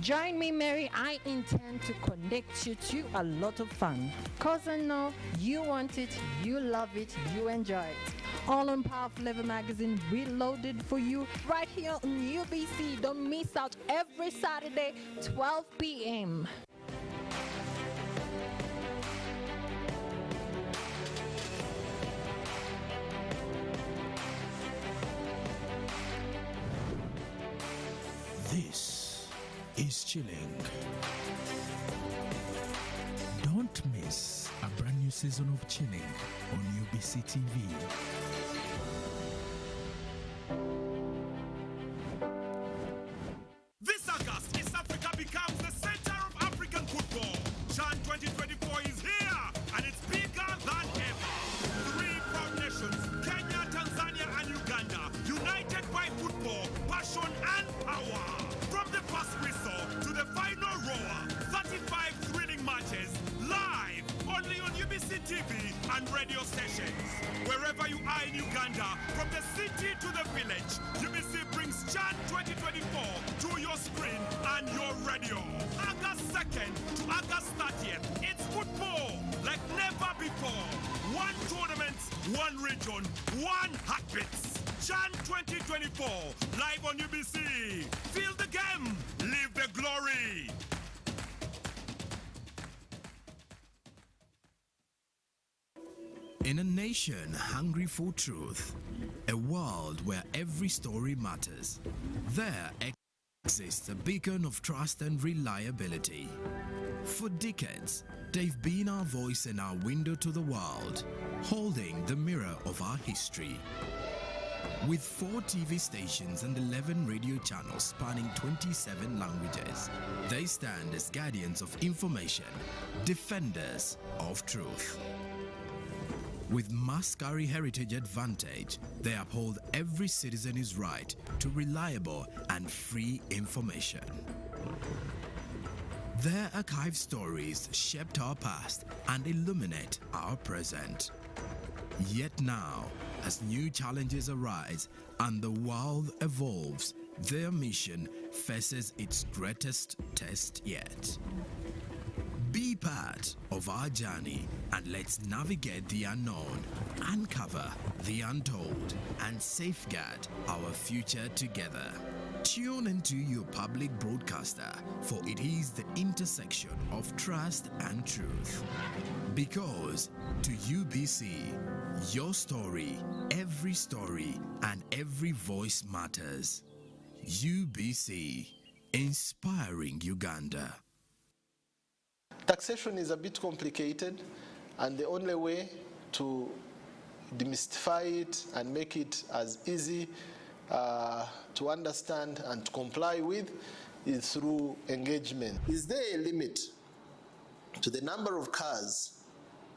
E: Join me, Mary. I intend to connect you to a lot of fun. Cause I know you want it, you love it, you enjoy it. All on Powerful Level Magazine, reloaded for you right here on UBC. Don't miss out every Saturday, 12 p.m.
G: This is Chilling. Don't miss a brand new season of Chilling on UBC TV.
H: This August, East Africa becomes the center of African football. CHAN 2024 is here, and it's bigger than ever. 3 proud nations, Kenya, Tanzania, and Uganda, united by football, passion, and power. From the first whistle to the final roar, 35 thrilling matches, live, only on UBC TV and radio stations. Wherever you are in Uganda, from the city to the village, UBC brings CHAN 2024 to your screen and your radio. August 2nd to August 30th, it's football like never Never before. One tournament, one region, one heartbeats. Chan 2024, live on UBC. Feel the game, live the glory.
G: In a nation hungry for truth, a world where every story matters, there exists a beacon of trust and reliability. For decades, they've been our voice and our window to the world, holding the mirror of our history. With 4 TV stations and 11 radio channels spanning 27 languages, they stand as guardians of information, defenders of truth. With Mascari Heritage Advantage, they uphold every citizen's right to reliable and free information. Their archive stories shaped our past and illuminate our present. Yet now, as new challenges arise and the world evolves, their mission faces its greatest test yet. Be part of our journey and let's navigate the unknown, uncover the untold, and safeguard our future together. Tune into your public broadcaster, for it is the intersection of trust and truth. Because to UBC, your story, and every voice matters. UBC, inspiring Uganda.
I: Taxation is a bit complicated, and the only way to demystify it and make it as easy to understand and to comply with is through engagement. Is there a limit to the number of cars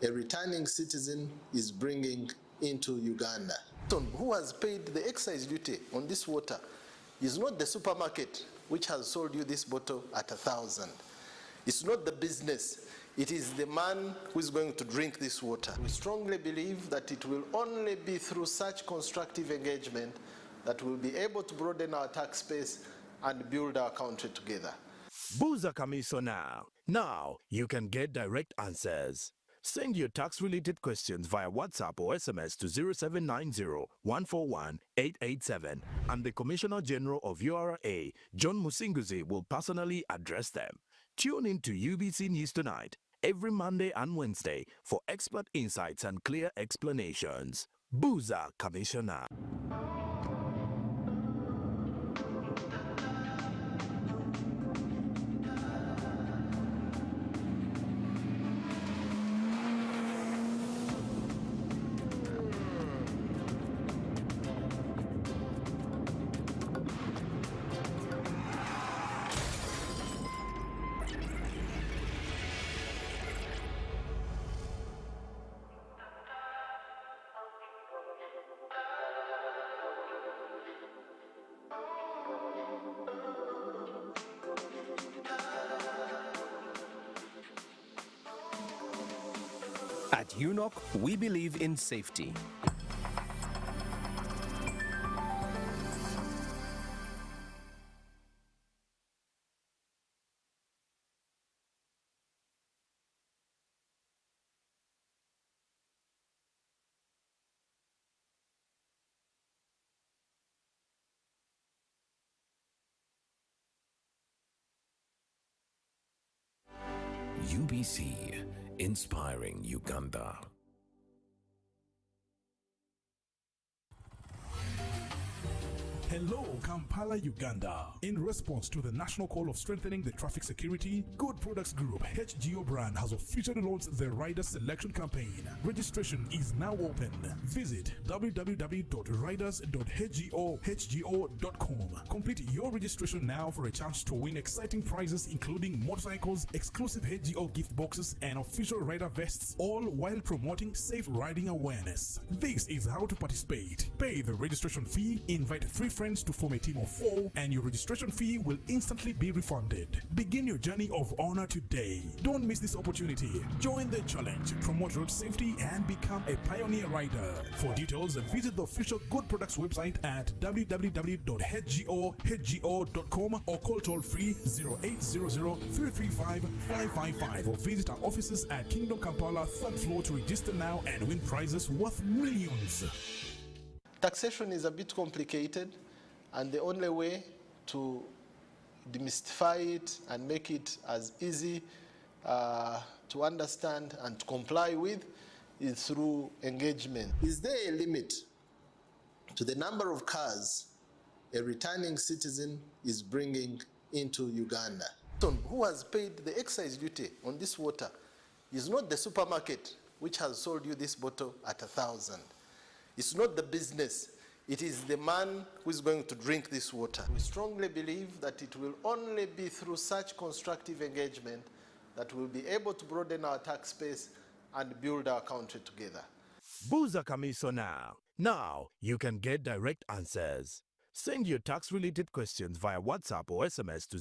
I: a returning citizen is bringing into Uganda? Who has paid the excise duty on this water is not the supermarket which has sold you this bottle at 1,000. It's not the business, it is the man who is going to drink this water. We strongly believe that it will only be through such constructive engagement that we'll be able to broaden our tax base and build our country together.
J: Buza Commissioner. Now you can get direct answers. Send your tax-related questions via WhatsApp or SMS to 0790-141-887, and the Commissioner General of URA, John Musinguzi, will personally address them. Tune in to UBC News Tonight every Monday and Wednesday for expert insights and clear explanations. Buza Commissioner.
K: At UNOC, we believe in safety. UBC, inspiring Uganda.
D: Hello, Kampala, Uganda. In response to the national call of strengthening the traffic security, Good Products Group HGO brand has officially launched the Rider Selection Campaign. Registration is now open. Visit www.riders.hgo.com. Complete your registration now for a chance to win exciting prizes including motorcycles, exclusive HGO gift boxes, and official rider vests, all while promoting safe riding awareness. This is how to participate. Pay the registration fee, invite 3 friends friends to form a team of 4, and your registration fee will instantly be refunded. Begin your journey of honor today. Don't miss this opportunity. Join the challenge, promote road safety, and become a pioneer rider. For details, visit the official Good Products website at www.hgo.com or call toll-free 0800-335-555 or visit our offices at Kingdom Kampala 3rd floor to register now and win prizes worth millions.
I: Taxation is a bit complicated, and the only way to demystify it and make it as easy to understand and to comply with is through engagement. Is there a limit to the number of cars a returning citizen is bringing into Uganda? Who has paid the excise duty on this water is not the supermarket which has sold you this bottle at 1,000. It's not the business. It is the man who is going to drink this water. We strongly believe that it will only be through such constructive engagement that we'll be able to broaden our tax base and build our country together.
J: Buza Kamiso now. Now you can get direct answers. Send your tax-related questions via WhatsApp or SMS to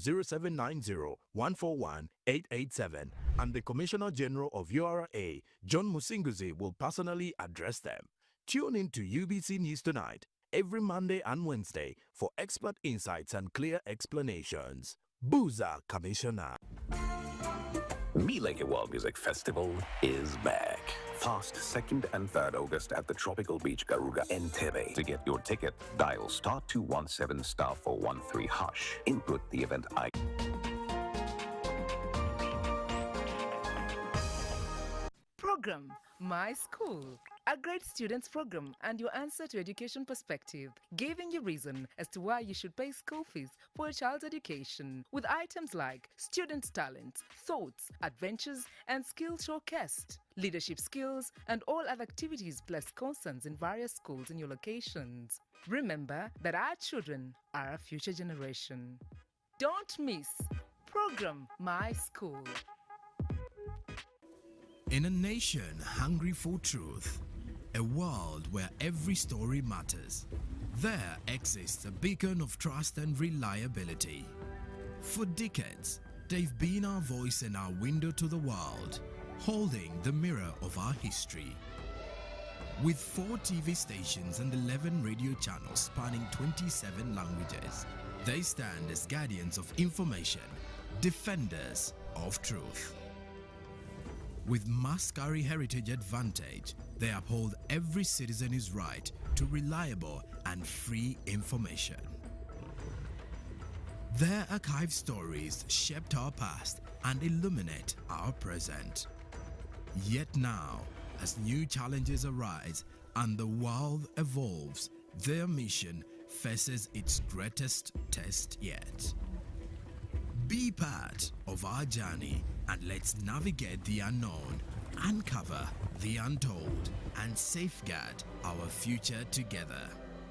J: 0790-141-887 and the Commissioner General of URA, John Musinguzi, will personally address them. Tune in to UBC News Tonight every Monday and Wednesday for expert insights and clear explanations. Buza Commissioner.
L: Mileke World Music Festival is back. Fast 2nd and 3rd August at the Tropical Beach Garuga Entebbe. To get your ticket, dial *217*413#. Input the event icon.
M: Program My School, a great students program and your answer to education perspective, giving you reason as to why you should pay school fees for a child's education with items like students' talents, thoughts, adventures, and skill showcased, leadership skills, and all other activities plus concerns in various schools in your locations. Remember that our children are our future generation. Don't miss Program My School.
G: In a nation hungry for truth, a world where every story matters, there exists a beacon of trust and reliability. For decades, they've been our voice and our window to the world, holding the mirror of our history. With 4 TV stations and 11 radio channels spanning 27 languages, they stand as guardians of information, defenders of truth. With Mascari Heritage Advantage, they uphold every citizen's right to reliable and free information. Their archived stories shaped our past and illuminate our present. Yet now, as new challenges arise and the world evolves, their mission faces its greatest test yet. Be part of our journey and let's navigate the unknown, uncover the untold, and safeguard our future together.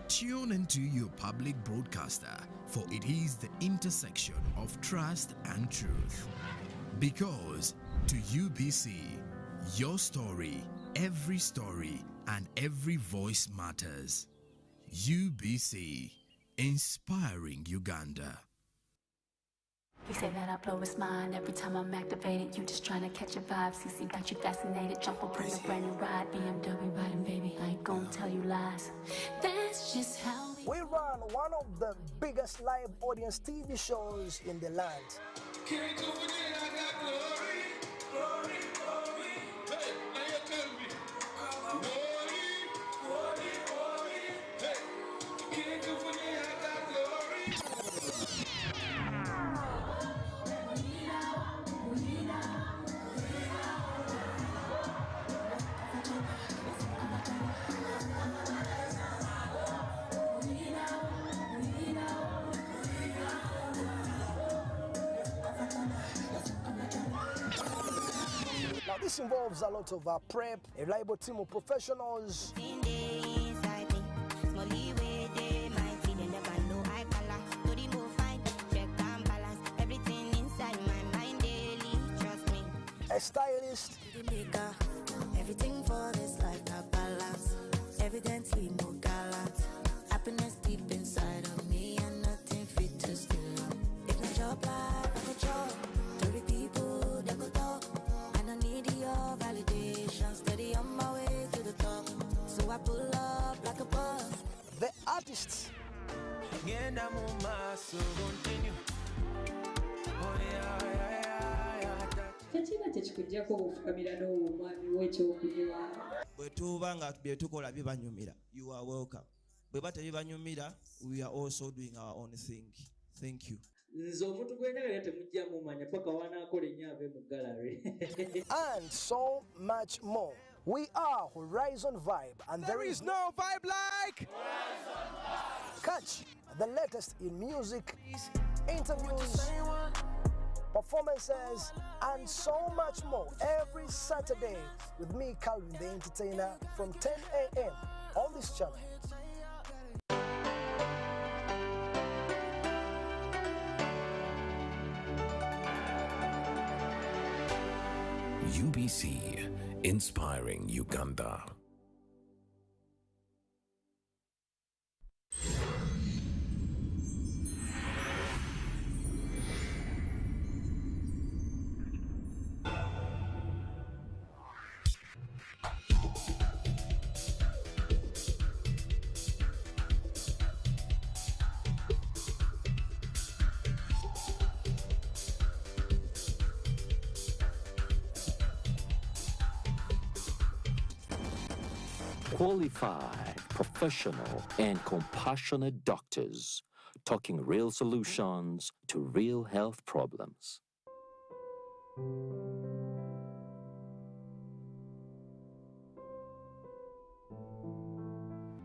G: Tune into your public broadcaster, for it is the intersection of trust and truth. Because to UBC, your story, and every voice matters. UBC, inspiring Uganda.
N: You say that I blow his mind every time I'm activated. You just trying to catch a vibe. CC got you fascinated. Jump up on a brand new ride. BMW riding, baby. I ain't gonna tell you lies. That's just how
O: we run one of the biggest live audience TV shows in the land.
H: Can't go with it, I got glory, glory, glory. Hey, now you tell me. Glory, glory, glory. Hey, can't go with it, I got glory.
O: Now this involves a lot of prep, a reliable team of professionals. A stylist.
P: Everything for this life, I balance. Evidently no gallant. Happiness deep inside of me.
O: artists.
Q: Tekina tekikujjako obufukamira n'omwami w'ekyokunywa.
R: Bwe tuba nga bye tukola bibanyumira, you are welcome. Bwe bata bibanyumira, we are also doing our own thing. Thank you.
Q: Nze omuntu gwenjagala temujja mumanya paka wanaakola ennyo ave mu gallery.
O: And so much more. We are Horizon Vibe, and there is no vibe like Horizon Vibe. Catch the latest in music, interviews, performances, and so much more every Saturday with me, Calvin the Entertainer, from 10 a.m. on this channel.
L: UBC, inspiring Uganda.
S: Qualified, professional, and compassionate doctors talking real solutions to real health problems.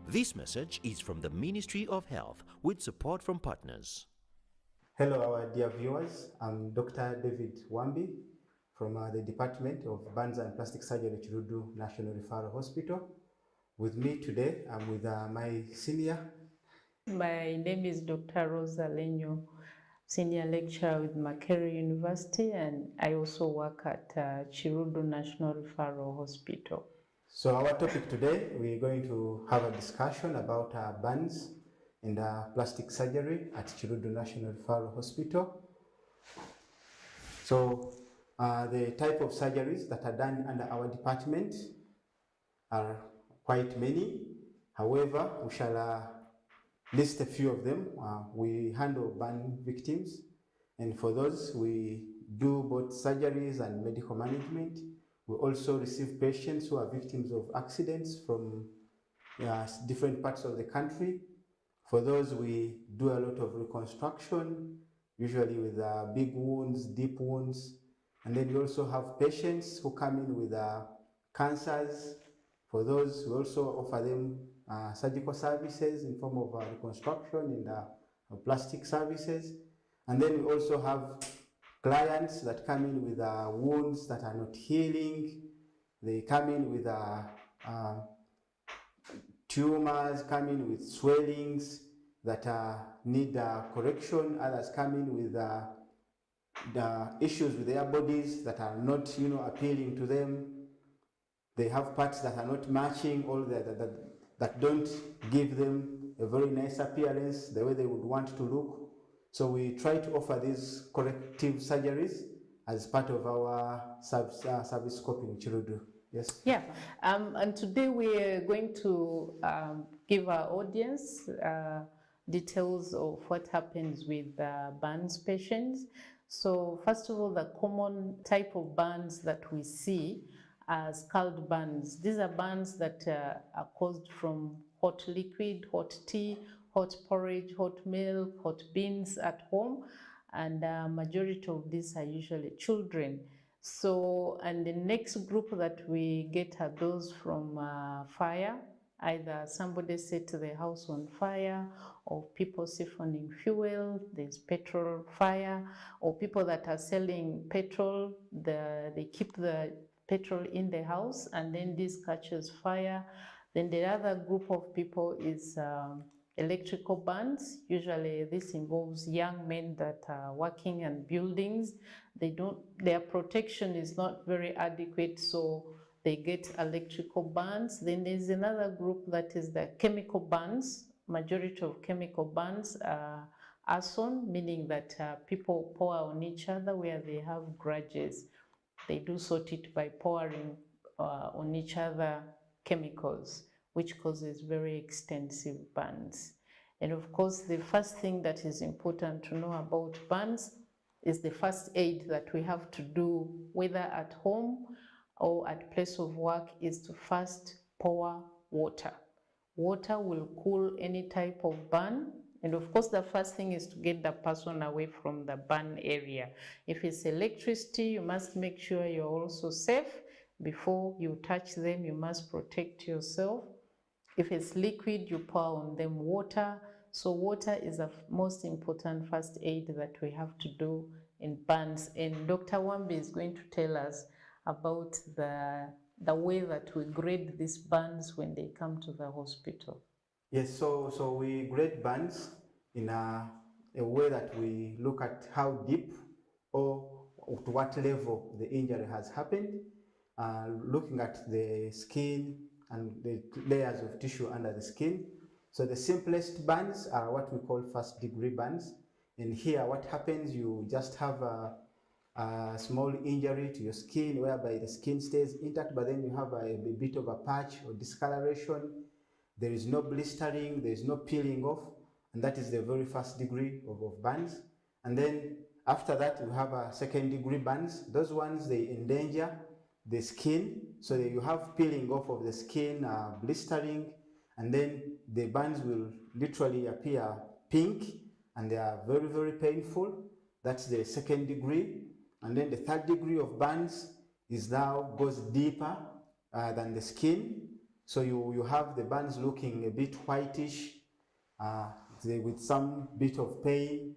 T: This message is from the Ministry of Health with support from partners.
U: Hello, our dear viewers. I'm Dr. David Wambi from the Department of Burns and Plastic Surgery at Chirudu National Referral Hospital. With me today, I'm with my senior.
V: My name is Dr. Rosa Lenyo, Senior Lecturer with Makerere University, and I also work at Chirudu National Referral Hospital.
U: So our topic today, we're going to have a discussion about burns and plastic surgery at Chirudu National Referral Hospital. So the type of surgeries that are done under our department are quite many. However, we shall list a few of them. We handle burn victims, and for those we do both surgeries and medical management. We also receive patients who are victims of accidents from different parts of the country. For those we do a lot of reconstruction, usually with big wounds, deep wounds, and then we also have patients who come in with cancers. For those, we also offer them surgical services in form of reconstruction and plastic services. And then we also have clients that come in with wounds that are not healing. They come in with tumors, come in with swellings that need correction. Others come in with the issues with their bodies that are not, appealing to them. They have parts that are not matching, all that don't give them a very nice appearance, the way they would want to look. So we try to offer these corrective surgeries as part of our service scope in Chirudu. Yes?
V: Yeah, and today we are going to give our audience details of what happens with burns patients. So first of all, the common type of burns that we see are scald burns. These are burns that are caused from hot liquid, hot tea, hot porridge, hot milk, hot beans at home, and majority of these are usually children. So, and the next group that we get are those from fire. Either somebody set the house on fire, or people siphoning fuel, there's petrol fire, or people that are selling petrol, they keep the petrol in the house and then this catches fire. Then the other group of people is electrical burns. Usually this involves young men that are working in buildings. Their protection is not very adequate, so they get electrical burns. Then there's another group that is the chemical burns. Majority of chemical burns are arson, meaning that people pour on each other where they have grudges. They do sort it by pouring on each other chemicals, which causes very extensive burns. And of course, the first thing that is important to know about burns is the first aid that we have to do, whether at home or at place of work, is to first pour water. Water will cool any type of burn. And of course, the first thing is to get the person away from the burn area. If it's electricity, you must make sure you're also safe. Before you touch them, you must protect yourself. If it's liquid, you pour on them water. So water is the most important first aid that we have to do in burns. And Dr. Wambi is going to tell us about the way that we grade these burns when they come to the hospital.
U: Yes, so we grade burns in a way that we look at how deep or to what level the injury has happened, looking at the skin and the layers of tissue under the skin. So the simplest burns are what we call first degree burns. And here what happens, you just have a small injury to your skin whereby the skin stays intact, but then you have a bit of a patch or discoloration. There is no blistering, there is no peeling off, and that is the very first degree of burns. And then after that, we have a second degree burns. Those ones, they endanger the skin, so that you have peeling off of the skin, blistering, and then the burns will literally appear pink, and they are very, very painful. That's the second degree. And then the third degree of burns is now goes deeper than the skin. So you have the burns looking a bit whitish, with some bit of pain.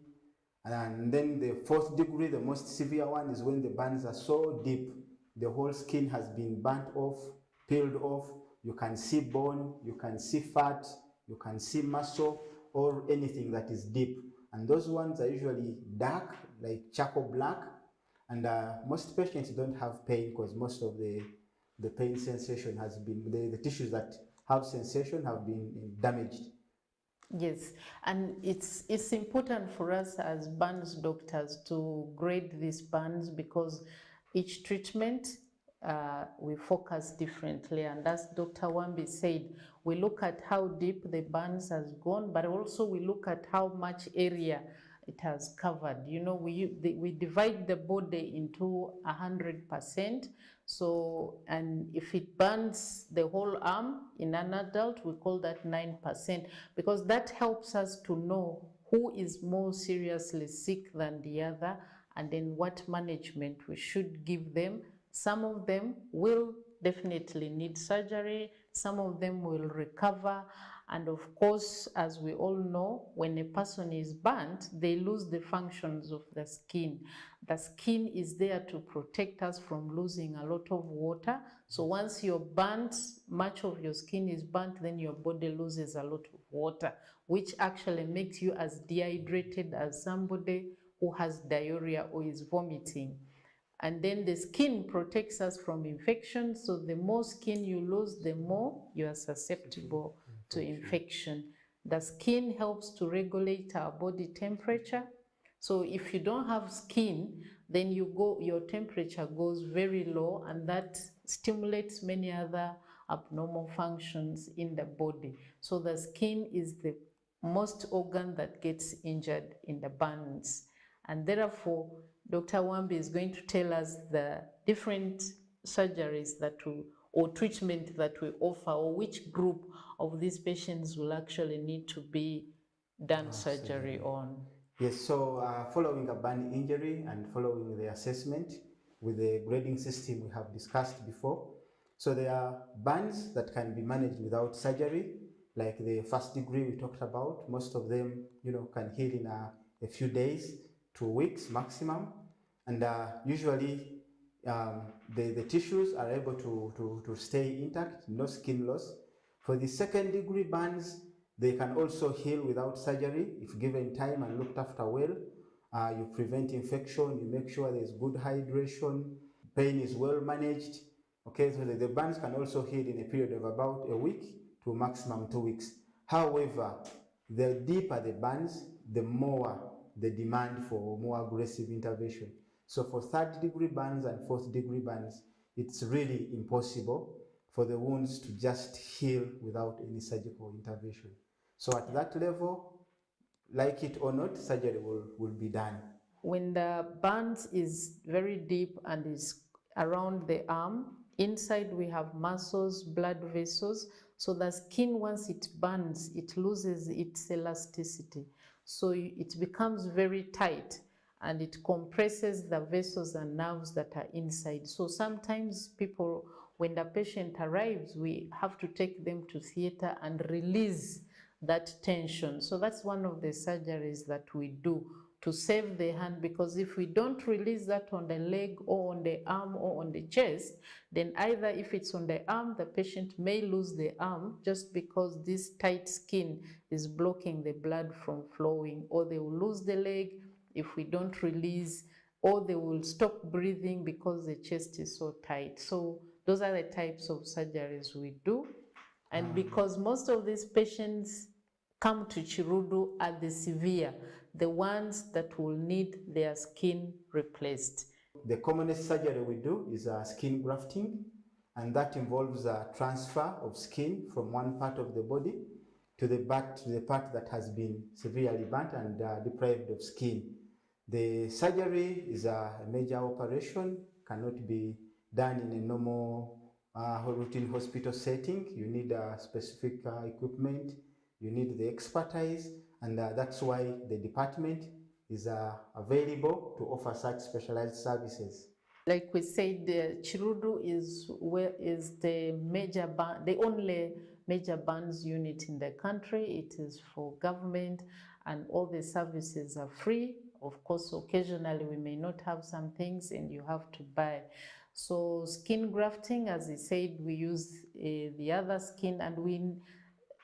U: And then the fourth degree, the most severe one, is when the burns are so deep, the whole skin has been burnt off, peeled off. You can see bone, you can see fat, you can see muscle, or anything that is deep. And those ones are usually dark, like charcoal black. And most patients don't have pain because most of the pain sensation has been, the tissues that have sensation have been damaged.
V: Yes, and it's important for us as burns doctors to grade these burns because each treatment we focus differently. And as Dr. Wambi said, we look at how deep the burns has gone, but also we look at how much area it has covered. You know, we divide the body into 100%. So, and if it burns the whole arm in an adult, we call that 9%, because that helps us to know who is more seriously sick than the other, and then what management we should give them. Some of them will definitely need surgery, some of them will recover, and of course, as we all know, when a person is burnt, they lose the functions of the skin. The skin is there to protect us from losing a lot of water. So once you're burnt, much of your skin is burnt, then your body loses a lot of water, which actually makes you as dehydrated as somebody who has diarrhea or is vomiting. And then the skin protects us from infection. So the more skin you lose, the more you are susceptible to infection. The skin helps to regulate our body temperature. So if you don't have skin, then your temperature goes very low, and that stimulates many other abnormal functions in the body. So the skin is the most organ that gets injured in the burns. And therefore, Dr. Wambi is going to tell us the different surgeries that or treatment that we offer, or which group of these patients will actually need to be done surgery on.
U: Yes, so following a burn injury and following the assessment with the grading system we have discussed before. So there are burns that can be managed without surgery, like the first degree we talked about. Most of them, can heal in a few days, 2 weeks maximum. And usually the tissues are able to stay intact, no skin loss. For the second degree burns, they can also heal without surgery if given time and looked after well. You prevent infection, you make sure there's good hydration, pain is well managed. Okay, so the burns can also heal in a period of about a week to maximum 2 weeks. However, the deeper the burns, the more the demand for more aggressive intervention. So for third degree burns and fourth degree burns, it's really impossible for the wounds to just heal without any surgical intervention. So at that level, like it or not, surgery will be done.
V: When the burns is very deep and is around the arm, inside we have muscles, blood vessels. So the skin, once it burns, it loses its elasticity. So it becomes very tight and it compresses the vessels and nerves that are inside. So sometimes people, when the patient arrives, we have to take them to theater and release that tension. So that's one of the surgeries that we do to save the hand, because if we don't release that on the leg or on the arm or on the chest, then either if it's on the arm, the patient may lose the arm just because this tight skin is blocking the blood from flowing, or they will lose the leg if we don't release, or they will stop breathing because the chest is so tight. So those are the types of surgeries we do. And because most of these patients come to Chirudu are the severe, the ones that will need their skin replaced.
U: The commonest surgery we do is skin grafting, and that involves a transfer of skin from one part of the body to the part that has been severely burnt and deprived of skin. The surgery is a major operation, cannot be done in a normal routine hospital setting. You need specific equipment, you need the expertise, and that's why the department is available to offer such specialized services.
V: Like we said, Chirudu is the only major burns unit in the country. It is for government and all the services are free. Of course, occasionally we may not have some things and you have to buy. So skin grafting, as I said, we use the other skin, and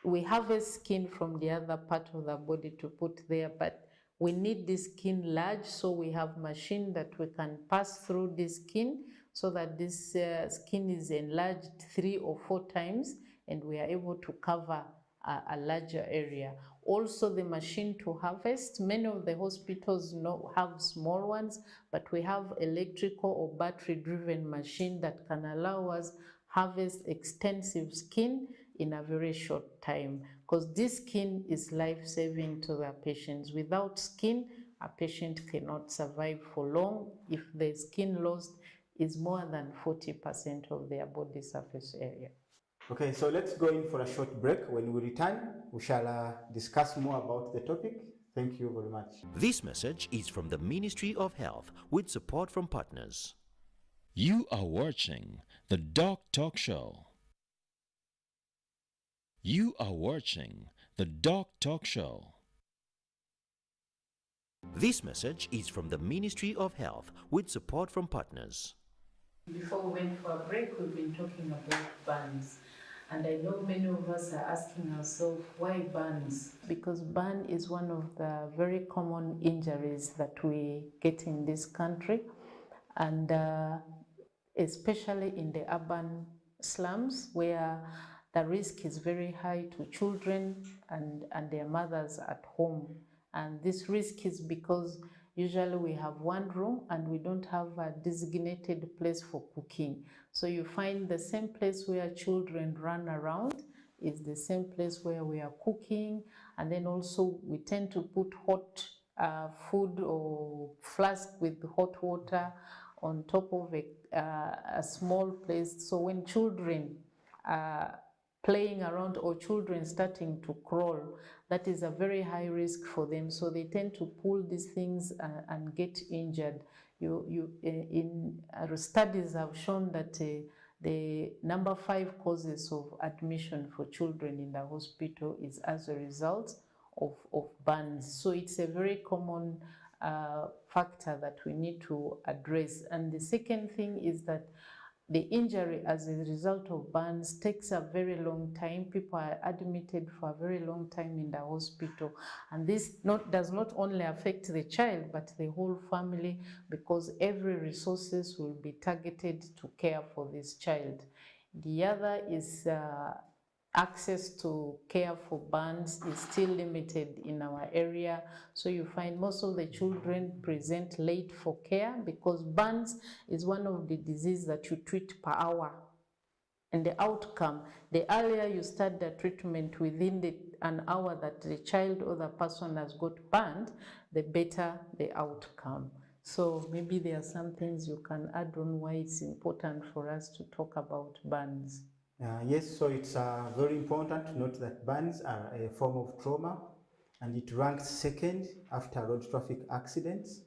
V: we harvest skin from the other part of the body to put there, but we need this skin large, so we have machine that we can pass through this skin so that this skin is enlarged 3 or 4 times and we are able to cover a larger area. Also the machine to harvest, many of the hospitals have small ones, but we have electrical or battery driven machine that can allow us harvest extensive skin in a very short time, because this skin is life-saving to the patients. Without skin, a patient cannot survive for long if the skin lost is more than 40% of their body surface area.
U: Okay, so let's go in for a short break. When we return, we shall discuss more about the topic. Thank you very much.
T: This message is from the Ministry of Health with support from partners.
A: You are watching the Doc Talk Show. You are watching the Doc Talk Show.
T: This message is from the Ministry of Health with support from partners.
V: Before we went for a break, we've been talking about burns. And I know many of us are asking ourselves, why burns? Because burn is one of the very common injuries that we get in this country. And especially in the urban slums where the risk is very high to children and their mothers at home. And this risk is because usually we have one room and we don't have a designated place for cooking. So you find the same place where children run around is the same place where we are cooking. And then also we tend to put hot food or flask with hot water on top of a small place. So when children are playing around or children starting to crawl, that is a very high risk for them. So they tend to pull these things and get injured. Studies have shown that the number 5 causes of admission for children in the hospital is as a result of burns. So it's a very common factor that we need to address. And the second thing is that the injury as a result of burns takes a very long time. People are admitted for a very long time in the hospital. And this does not only affect the child, but the whole family, because every resources will be targeted to care for this child. The other is access to care for burns is still limited in our area. So you find most of the children present late for care because burns is one of the diseases that you treat per hour. And the outcome, the earlier you start the treatment within the an hour that the child or the person has got burned, the better the outcome. So maybe there are some things you can add on why it's important for us to talk about burns.
U: Yes, so it's very important to note that burns are a form of trauma, and it ranks second after road traffic accidents,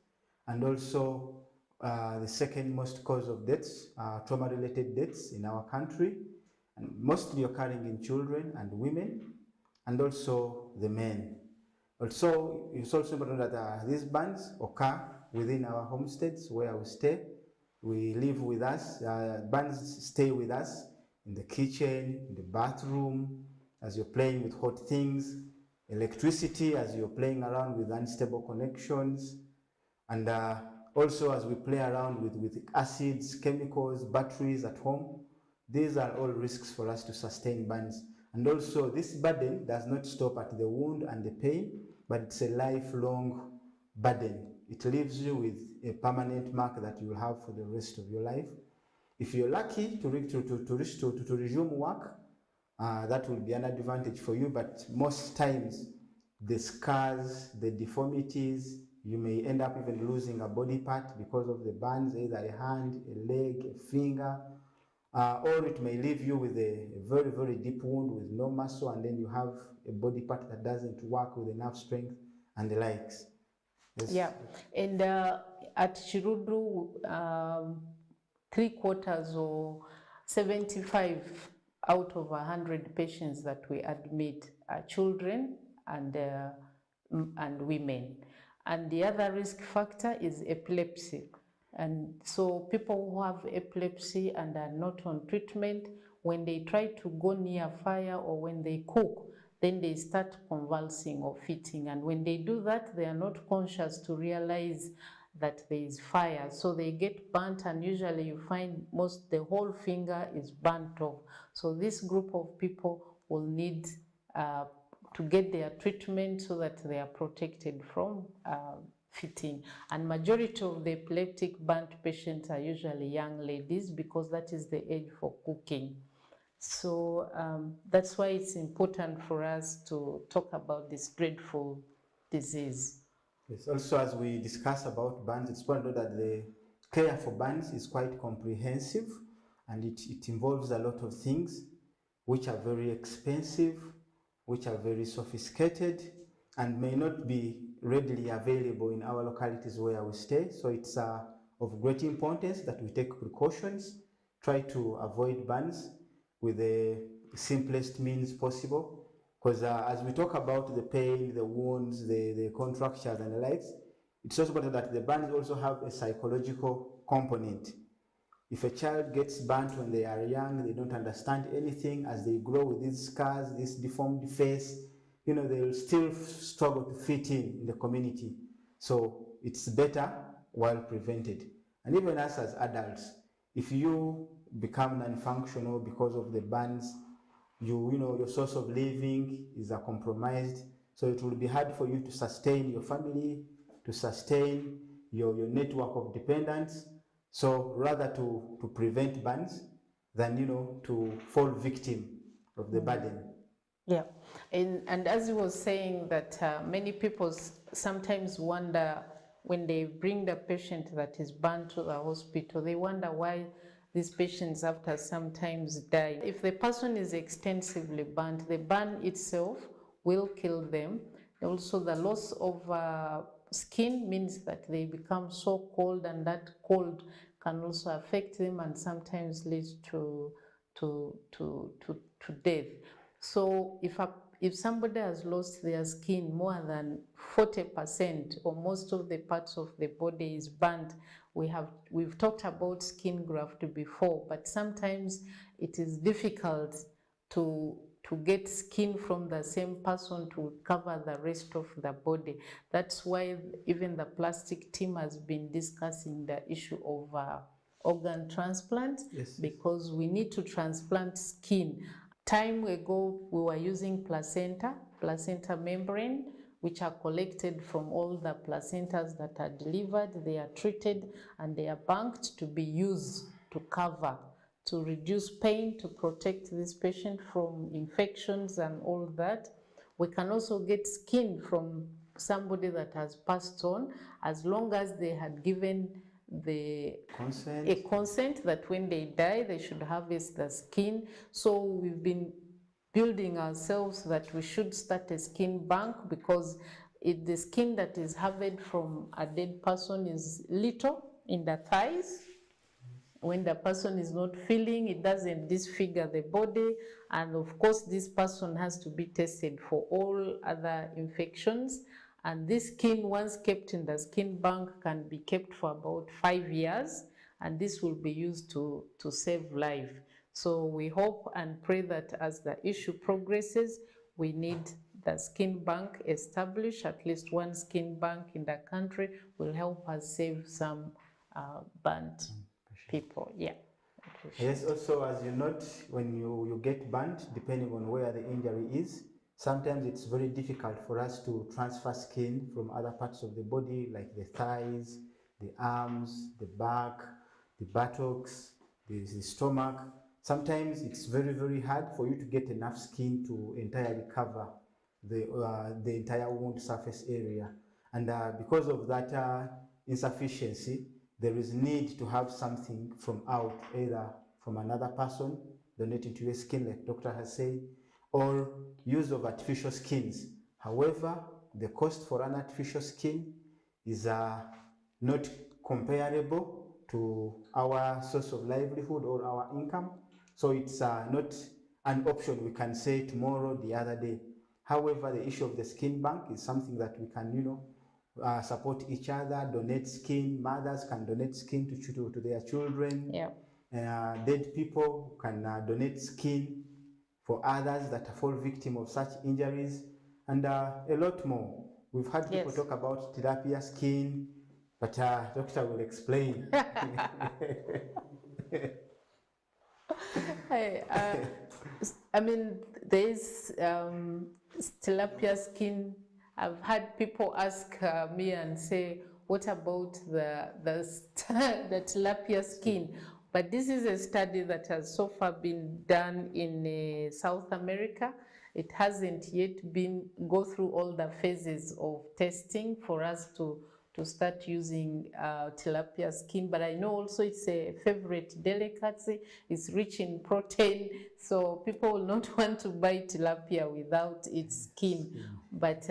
U: and also the second most cause of deaths, trauma-related deaths in our country, and mostly occurring in children and women, and also the men. Also, it's also important that these burns occur within our homesteads where we stay. We live with us, burns stay with us in the kitchen, in the bathroom, as you're playing with hot things, electricity as you're playing around with unstable connections, and also as we play around with acids, chemicals, batteries at home. These are all risks for us to sustain burns. And also this burden does not stop at the wound and the pain, but it's a lifelong burden. It leaves you with a permanent mark that you will have for the rest of your life. If you're lucky to resume work, that will be an advantage for you, but most times the scars, the deformities, you may end up even losing a body part because of the burns, either a hand, a leg, a finger, or it may leave you with a very, very deep wound with no muscle, and then you have a body part that doesn't work with enough strength and the likes. Yes.
V: Yeah, and at Chirudru, 3/4 or 75 out of 100 patients that we admit are children and women. And the other risk factor is epilepsy. And so people who have epilepsy and are not on treatment, when they try to go near fire or when they cook, then they start convulsing or fitting. And when they do that, they are not conscious to realize that there is fire. So they get burnt, and usually you find the whole finger is burnt off. So this group of people will need to get their treatment so that they are protected from fitting. And majority of the epileptic burnt patients are usually young ladies because that is the age for cooking. So that's why it's important for us to talk about this dreadful disease.
U: Yes, also as we discuss about burns, it's important that the care for burns is quite comprehensive, and it involves a lot of things which are very expensive, which are very sophisticated, and may not be readily available in our localities where we stay. So it's of great importance that we take precautions, try to avoid burns with the simplest means possible. Because as we talk about the pain, the wounds, the contractures and the likes, it's also important that the burns also have a psychological component. If a child gets burnt when they are young, they don't understand anything. As they grow with these scars, this deformed face, they will still struggle to fit in the community. So it's better while prevented. And even us as adults, if you become non-functional because of the burns, your source of living is compromised. So it will be hard for you to sustain your family, to sustain your network of dependents. So rather to prevent burns than, to fall victim of the burden.
V: Yeah, and as he was saying that many people sometimes wonder when they bring the patient that is burnt to the hospital, they wonder why these patients after sometimes die. If the person is extensively burnt, the burn itself will kill them. Also, the loss of skin means that they become so cold, and that cold can also affect them and sometimes leads to death. So if somebody has lost their skin more than 40% or most of the parts of the body is burnt, we've talked about skin graft before, but sometimes it is difficult to get skin from the same person to cover the rest of the body. That's why even the plastic team has been discussing the issue of organ transplant, because we need to transplant skin. Time ago, we were using placenta membrane, which are collected from all the placentas that are delivered. They are treated and they are banked to be used to cover, to reduce pain, to protect this patient from infections and all that. We can also get skin from somebody that has passed on, as long as they had given a consent that when they die, they should harvest the skin. So we've been building ourselves that we should start a skin bank, because the skin that is harvested from a dead person is little in the thighs. When the person is not feeling, it doesn't disfigure the body. And of course, this person has to be tested for all other infections. And this skin, once kept in the skin bank, can be kept for about 5 years. And this will be used to save life. So we hope and pray that as the issue progresses, we need the skin bank established. At least one skin bank in the country will help us save some burnt people. Yeah.
U: Yes, also as you note, when you get burnt, depending on where the injury is, sometimes it's very difficult for us to transfer skin from other parts of the body, like the thighs, the arms, the back, the buttocks, the stomach. Sometimes it's very, very hard for you to get enough skin to entirely cover the entire wound surface area. And because of that insufficiency, there is need to have something from out, either from another person, donating to your skin, like doctor has said, or use of artificial skins. However, the cost for an artificial skin is not comparable to our source of livelihood or our income. So it's not an option we can say tomorrow, the other day. However, the issue of the skin bank is something that we can, support each other, donate skin. Mothers can donate skin to their children.
V: Yeah.
U: Dead people can donate skin for others that fall victim of such injuries, and a lot more. We've had people talk about tilapia skin, but doctor will explain.
V: I mean, there is tilapia skin. I've had people ask me and say, what about the tilapia skin? But this is a study that has so far been done in South America. It hasn't yet go through all the phases of testing for us to start using tilapia skin. But I know also it's a favorite delicacy. It's rich in protein, so people will not want to buy tilapia without its skin. But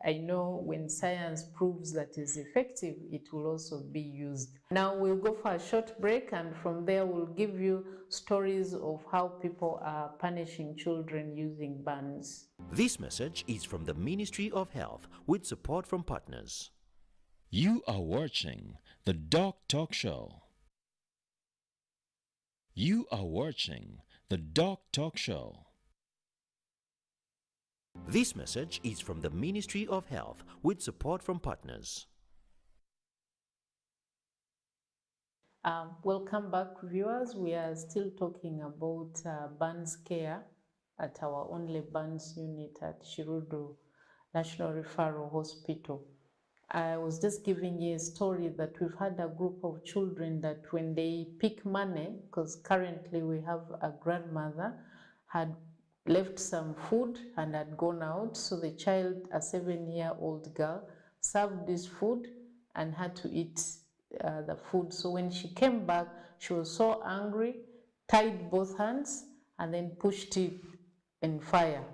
V: I know when science proves that it's effective, it will also be used. Now we'll go for a short break, and from there we'll give you stories of how people are punishing children using burns.
T: This message is from the Ministry of Health with support from partners.
A: You are watching the Doc Talk Show. You are watching the Doc Talk Show.
T: This message is from the Ministry of Health with support from partners.
V: Welcome back, viewers. We are still talking about burns care at our only burns unit at Shirudu National Referral Hospital. I was just giving you a story that we've had a group of children that when they pick money, because currently we have a grandmother, had left some food and had gone out. So the child, a 7-year-old girl, served this food and had to eat the food. So when she came back, she was so angry, tied both hands, and then pushed it in fire.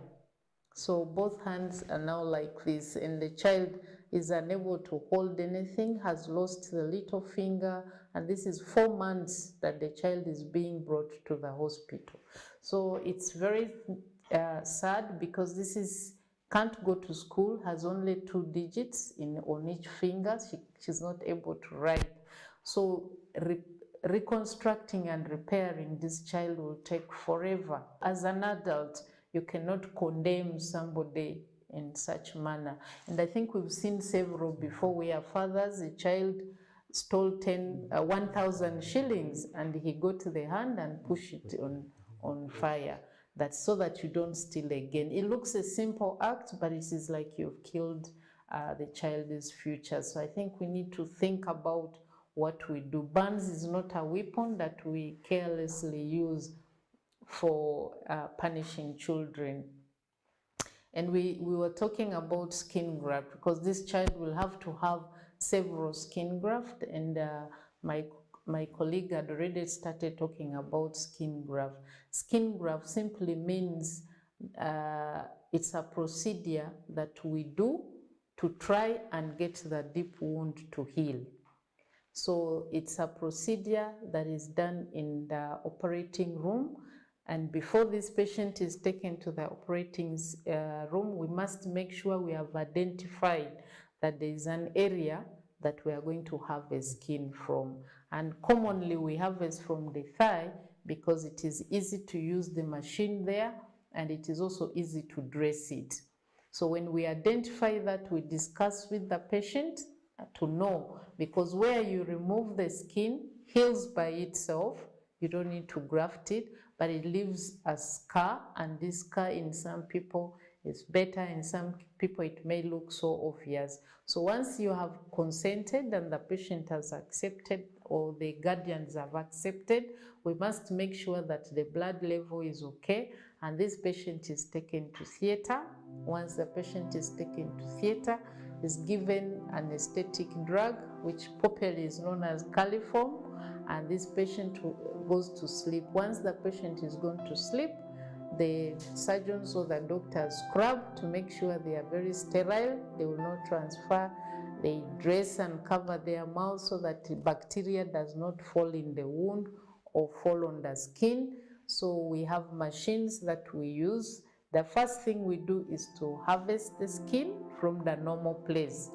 V: So both hands are now like this, and the child is unable to hold anything, has lost the little finger, and this is 4 months that the child is being brought to the hospital. So it's very sad, because this can't go to school, has only 2 digits on each finger. She's not able to write. So reconstructing and repairing this child will take forever. As an adult, you cannot condemn somebody in such manner. And I think we've seen several before where fathers, a child stole 1,000 shillings and he got to the hand and pushed it on fire. That's so that you don't steal again. It looks a simple act, but it is like you've killed the child's future. So I think we need to think about what we do. Burns is not a weapon that we carelessly use for punishing children. And we were talking about skin graft because this child will have to have several skin graft, and my colleague had already started talking about skin graft. Skin graft simply means it's a procedure that we do to try and get the deep wound to heal. So it's a procedure that is done in the operating room, and before this patient is taken to the operating room, we must make sure we have identified that there is an area that we are going to harvest skin from. And commonly we harvest from the thigh because it is easy to use the machine there, and it is also easy to dress it. So when we identify that, we discuss with the patient to know, because where you remove the skin heals by itself, you don't need to graft it, but it leaves a scar, and this scar in some people is better, in some people it may look so obvious. So once you have consented and the patient has accepted, or the guardians have accepted, we must make sure that the blood level is okay, and this patient is taken to theatre. Once the patient is taken to theatre, is given an anesthetic drug, which popularly is known as caliform, and this patient goes to sleep. Once the patient is going to sleep, the surgeons or the doctors scrub to make sure they are very sterile, they will not transfer. They dress and cover their mouth so that the bacteria does not fall in the wound or fall on the skin. So we have machines that we use. The first thing we do is to harvest the skin from the normal place.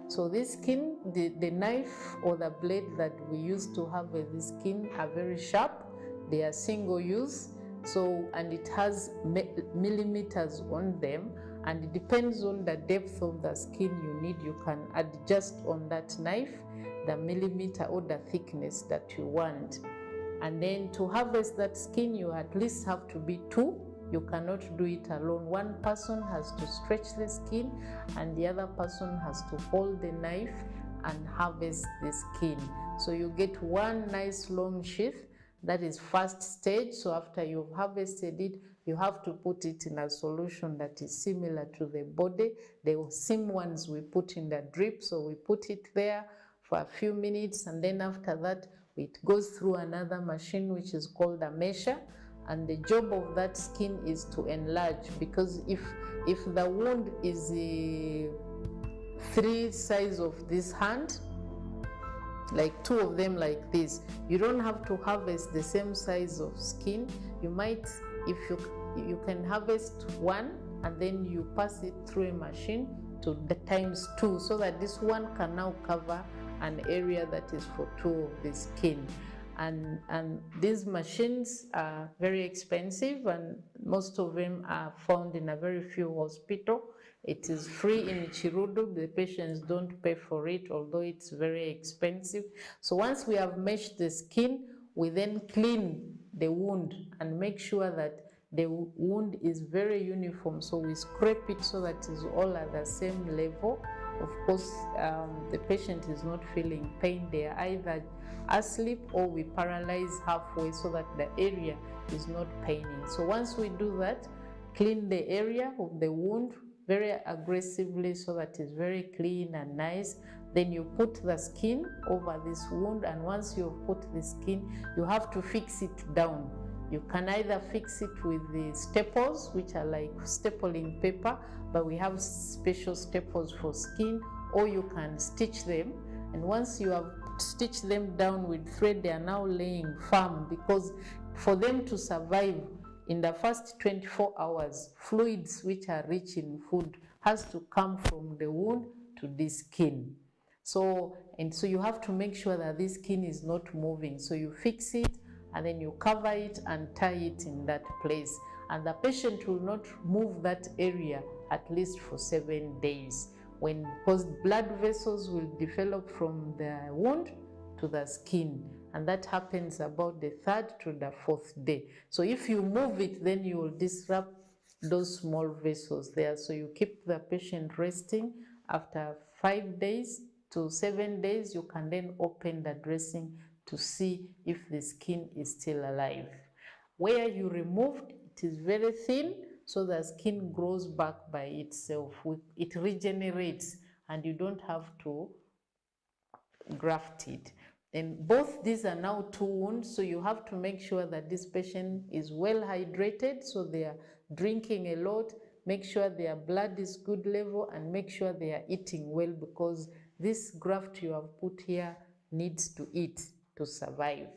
V: So this skin, the knife or the blade that we use to harvest the skin are very sharp. They are single use. So, and it has millimeters on them, and it depends on the depth of the skin you need. You can adjust on that knife the millimeter or the thickness that you want. And then to harvest that skin, you at least have to be two. You cannot do it alone. One person has to stretch the skin, and the other person has to hold the knife and harvest the skin. So you get one nice long sheath. That is first stage. So after you've harvested it, you have to put it in a solution that is similar to the body. The same ones we put in the drip, so we put it there for a few minutes, and then after that, it goes through another machine which is called a mesher, and the job of that skin is to enlarge, because if the wound is 3 size of this hand, like 2 of them like this, you don't have to harvest the same size of skin. You might, if you can harvest 1 and then you pass it through a machine to the times 2, so that this one can now cover an area that is for 2 of the skin. And these machines are very expensive, and most of them are found in a very few hospitals. It is free in Chirudu. The patients don't pay for it, although it's very expensive. So once we have meshed the skin, we then clean the wound and make sure that the wound is very uniform. So we scrape it so that it's all at the same level. Of course, the patient is not feeling pain. They are either asleep or we paralyze halfway so that the area is not paining. So once we do that, clean the area of the wound very aggressively so that it's very clean and nice. Then you put the skin over this wound, and once you've put the skin, you have to fix it down. You can either fix it with the staples, which are like stapling paper, but we have special staples for skin, or you can stitch them. And once you have stitched them down with thread, they are now laying firm, because for them to survive in the first 24 hours, fluids which are rich in food has to come from the wound to the skin. So you have to make sure that this skin is not moving. So you fix it, and then you cover it and tie it in that place. And the patient will not move that area at least for 7 days, because blood vessels will develop from the wound to the skin. And that happens about the 3rd to the 4th day. So if you move it, then you will disrupt those small vessels there. So you keep the patient resting. After 5 days to 7 days, you can then open the dressing to see if the skin is still alive. Where you removed, it is very thin, so the skin grows back by itself. It regenerates and you don't have to graft it. And both these are now 2 wounds, so you have to make sure that this patient is well hydrated, so they are drinking a lot, make sure their blood is good level, and make sure they are eating well, because this graft you have put here needs to eat to survive.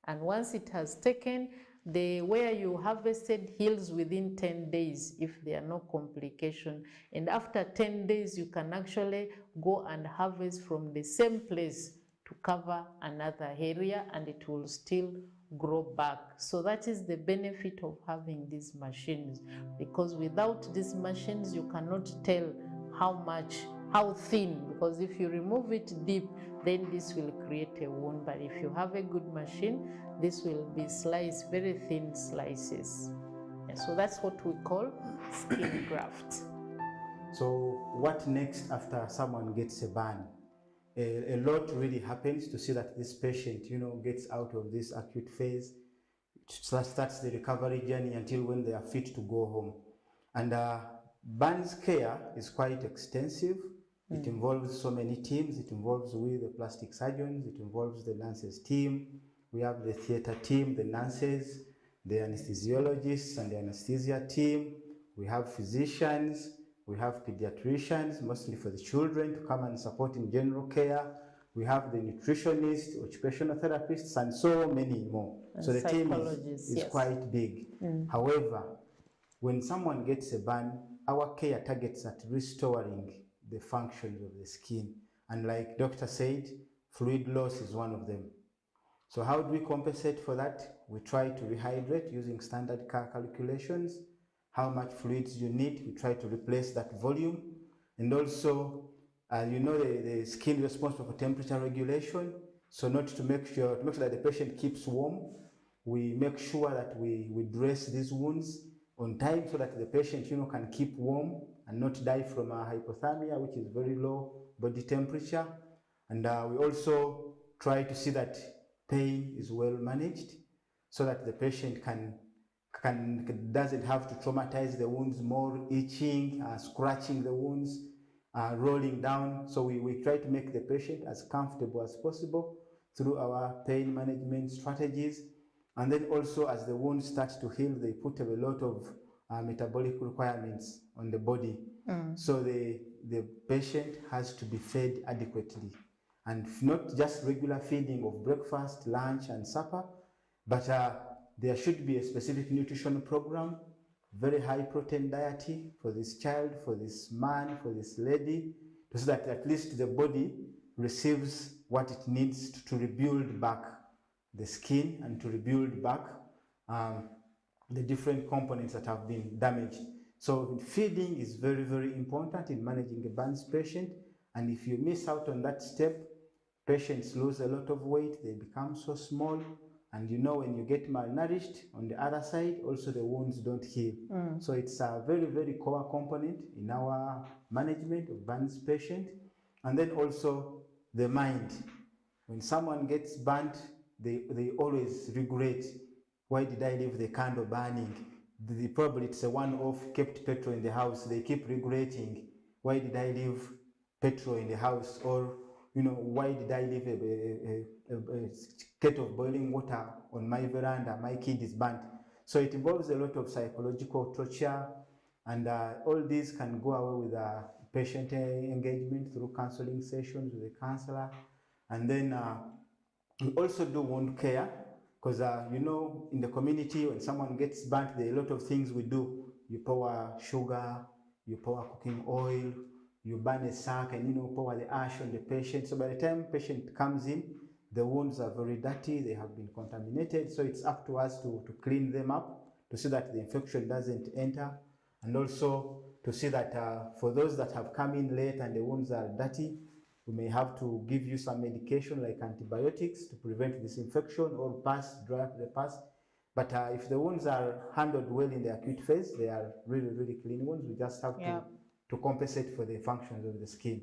V: And once it has taken, where you harvested heals within 10 days if there are no complications. And after 10 days, you can actually go and harvest from the same place to cover another area, and it will still grow back. So that is the benefit of having these machines, because without these machines, you cannot tell how thin, because if you remove it deep, then this will create a wound. But if you have a good machine, this will be sliced, very thin slices. And so that's what we call skin graft.
U: So what next after someone gets a burn? A lot really happens to see that this patient, gets out of this acute phase, starts the recovery journey until when they are fit to go home. And burns care is quite extensive. It involves so many teams. It involves the plastic surgeons. It involves the nurses team. We have the theater team, the nurses, the anesthesiologists and the anesthesia team. We have physicians. We have pediatricians, mostly for the children, to come and support in general care. We have the nutritionists, occupational therapists, and so many more. And so the team is quite big. However, when someone gets a burn, our care targets at restoring the functions of the skin. And like Dr. said, fluid loss is one of them. So how do we compensate for that? We try to rehydrate using standard calculations. How much fluids you need, we try to replace that volume. And also, the skin is responsible for temperature regulation. So to make sure that the patient keeps warm, we make sure that we dress these wounds on time so that the patient can keep warm and not die from hypothermia, which is very low body temperature. And we also try to see that pain is well managed so that the patient doesn't have to traumatize the wounds more, itching, scratching the wounds, rolling down. So we try to make the patient as comfortable as possible through our pain management strategies. And then also as the wounds start to heal, they put a lot of metabolic requirements on the body. So the patient has to be fed adequately. And not just regular feeding of breakfast, lunch, and supper, but there should be a specific nutrition program, very high protein diet for this child, for this man, for this lady, so that at least the body receives what it needs to rebuild back the skin and to rebuild back the different components that have been damaged. So feeding is very, very important in managing a burns patient. And if you miss out on that step, patients lose a lot of weight, they become so small. And when you get malnourished, on the other side, also the wounds don't heal. So it's a very, very core component in our management of burns patient. And then also the mind. When someone gets burnt, they always regret, why did I leave the candle burning? Probably it's a one-off, kept petrol in the house. They keep regretting, why did I leave petrol in the house? Or, why did I leave a kettle of boiling water on my veranda? My kid is burnt. So it involves a lot of psychological torture, and all these can go away with patient engagement through counseling sessions with a counselor. And then we also do wound care, because in the community, when someone gets burnt, there are a lot of things we do. You pour sugar, you pour cooking oil, you burn a sack and pour the ash on the patient. So by the time the patient comes in, the wounds are very dirty, they have been contaminated. So it's up to us to clean them up, to see that the infection doesn't enter, and also to see that for those that have come in late and the wounds are dirty, we may have to give you some medication like antibiotics to prevent this infection, or dry up the pus. But if the wounds are handled well in the acute phase, they are really, really clean wounds. We just have to compensate for the functions of the skin.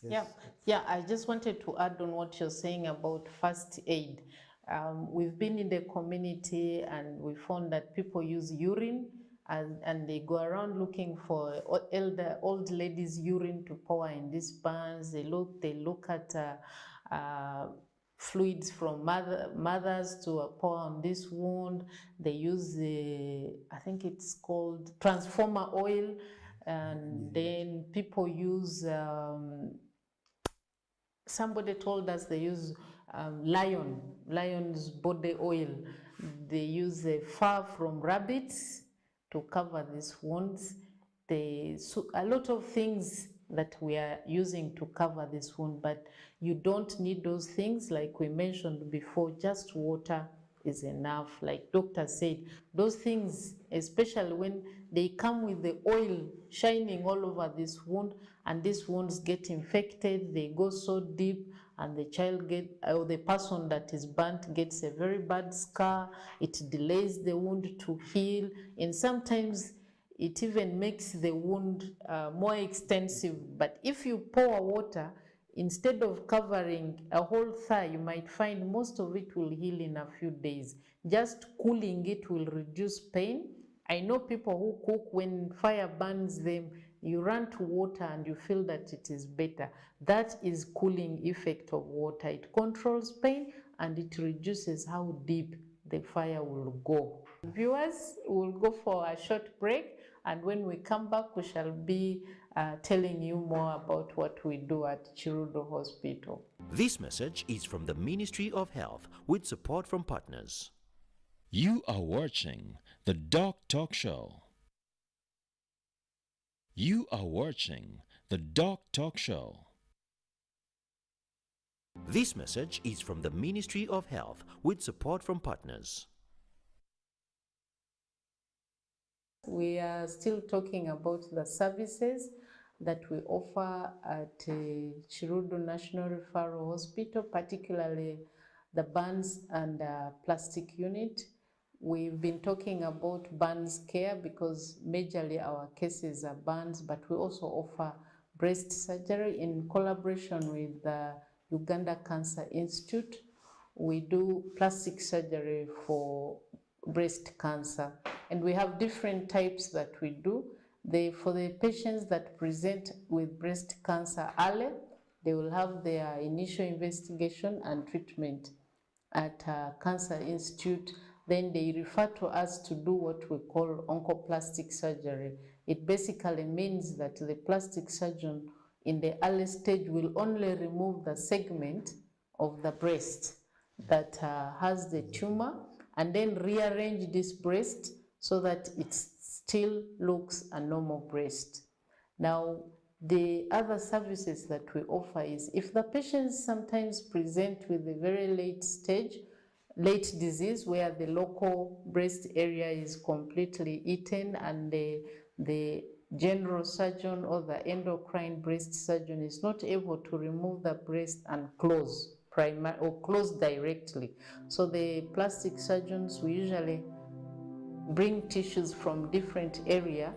U: Yes.
V: Yeah, I just wanted to add on what you're saying about first aid. We've been in the community and we found that people use urine and they go around looking for old ladies' urine to pour in these buns. They look at fluids from mothers to pour on this wound. They use I think it's called transformer oil, and then people use, somebody told us they use lion's body oil. They use fur from rabbits to cover these wounds. A lot of things that we are using to cover this wound, but you don't need those things like we mentioned before. Just water is enough. Like doctor said, those things, especially when they come with the oil shining all over this wound, and these wounds get infected, they go so deep, and the child or the person that is burnt gets a very bad scar. It delays the wound to heal, and sometimes it even makes the wound more extensive. But if you pour water, instead of covering a whole thigh, you might find most of it will heal in a few days. Just cooling it will reduce pain. I know people who cook, when fire burns them, you run to water and you feel that it is better. That is cooling effect of water. It controls pain and it reduces how deep the fire will go. Viewers, we'll go for a short break, and when we come back, we shall be telling you more about what we do at Chirudo Hospital.
T: This message is from the Ministry of Health with support from partners.
A: You are watching the Doc Talk Show. You are watching the Doc Talk Show.
T: This message is from the Ministry of Health with support from partners.
V: We are still talking about the services that we offer at Chirudo National Referral Hospital, particularly the burns and plastic unit. We've been talking about burns care because majorly our cases are burns, but we also offer breast surgery in collaboration with the Uganda Cancer Institute. We do plastic surgery for breast cancer, and we have different types that we do. For the patients that present with breast cancer early, they will have their initial investigation and treatment at Cancer Institute. Then they refer to us to do what we call oncoplastic surgery. It basically means that the plastic surgeon in the early stage will only remove the segment of the breast that has the tumor, and then rearrange this breast so that it still looks a normal breast. Now, the other services that we offer is if the patients sometimes present with a very late disease where the local breast area is completely eaten, and the general surgeon or the endocrine breast surgeon is not able to remove the breast and close directly. So the plastic surgeons, we usually bring tissues from different area.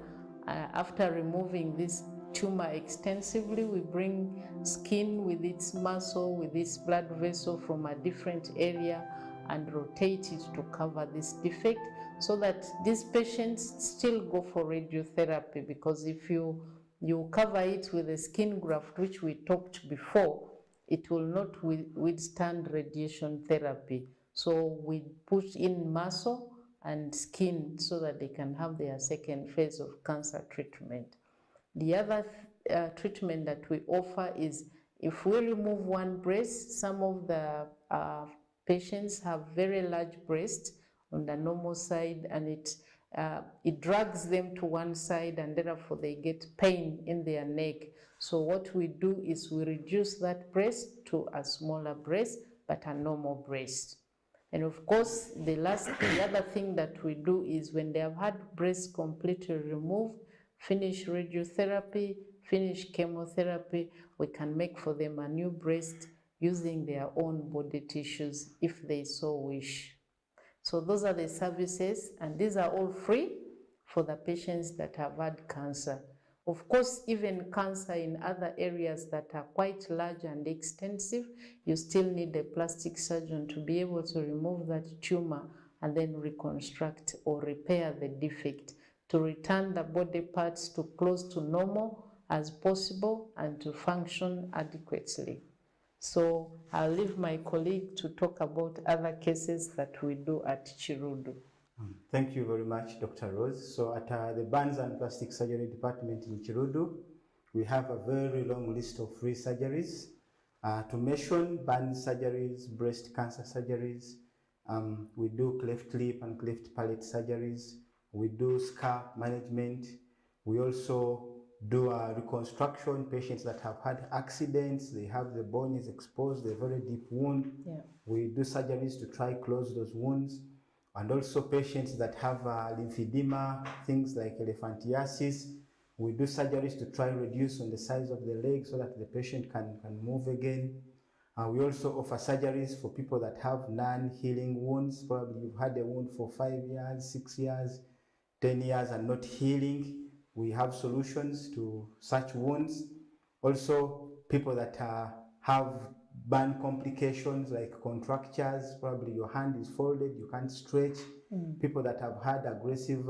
V: After removing this tumor extensively, we bring skin with its muscle, with its blood vessel from a different area, and rotate it to cover this defect, so that these patients still go for radiotherapy, because if you cover it with a skin graft, which we talked before, it will not withstand radiation therapy. So we put in muscle and skin so that they can have their second phase of cancer treatment. The other treatment that we offer is if we remove one breast, some of the patients have very large breasts on the normal side, and it drags them to one side, and therefore they get pain in their neck. So what we do is we reduce that breast to a smaller breast, but a normal breast. And of course, the other thing that we do is when they have had breasts completely removed, finish radiotherapy, finish chemotherapy, we can make for them a new breast using their own body tissues if they so wish. So those are the services, and these are all free for the patients that have had cancer. Of course, even cancer in other areas that are quite large and extensive, you still need a plastic surgeon to be able to remove that tumor and then reconstruct or repair the defect. to return the body parts to close to normal as possible and to function adequately. So I'll leave my colleague to talk about other cases that we do at Chirudu.
U: Thank you very much, Dr. Rose. So at the Burns and Plastic Surgery Department in Chirudu, we have a very long list of free surgeries. To mention burn surgeries, breast cancer surgeries, we do cleft lip and cleft palate surgeries, we do scar management, we also do reconstruction, patients that have had accidents, they have the bone is exposed, a very deep wound.
V: Yeah.
U: We do surgeries to try close those wounds. And also patients that have lymphedema, things like elephantiasis, we do surgeries to try reduce on the size of the leg so that the patient can move again. We also offer surgeries for people that have non-healing wounds. Probably you've had a wound for 5 years, 6 years, 10 years and not healing. We have solutions to such wounds. Also, people that have burn complications like contractures, probably your hand is folded, you can't stretch. People that have had aggressive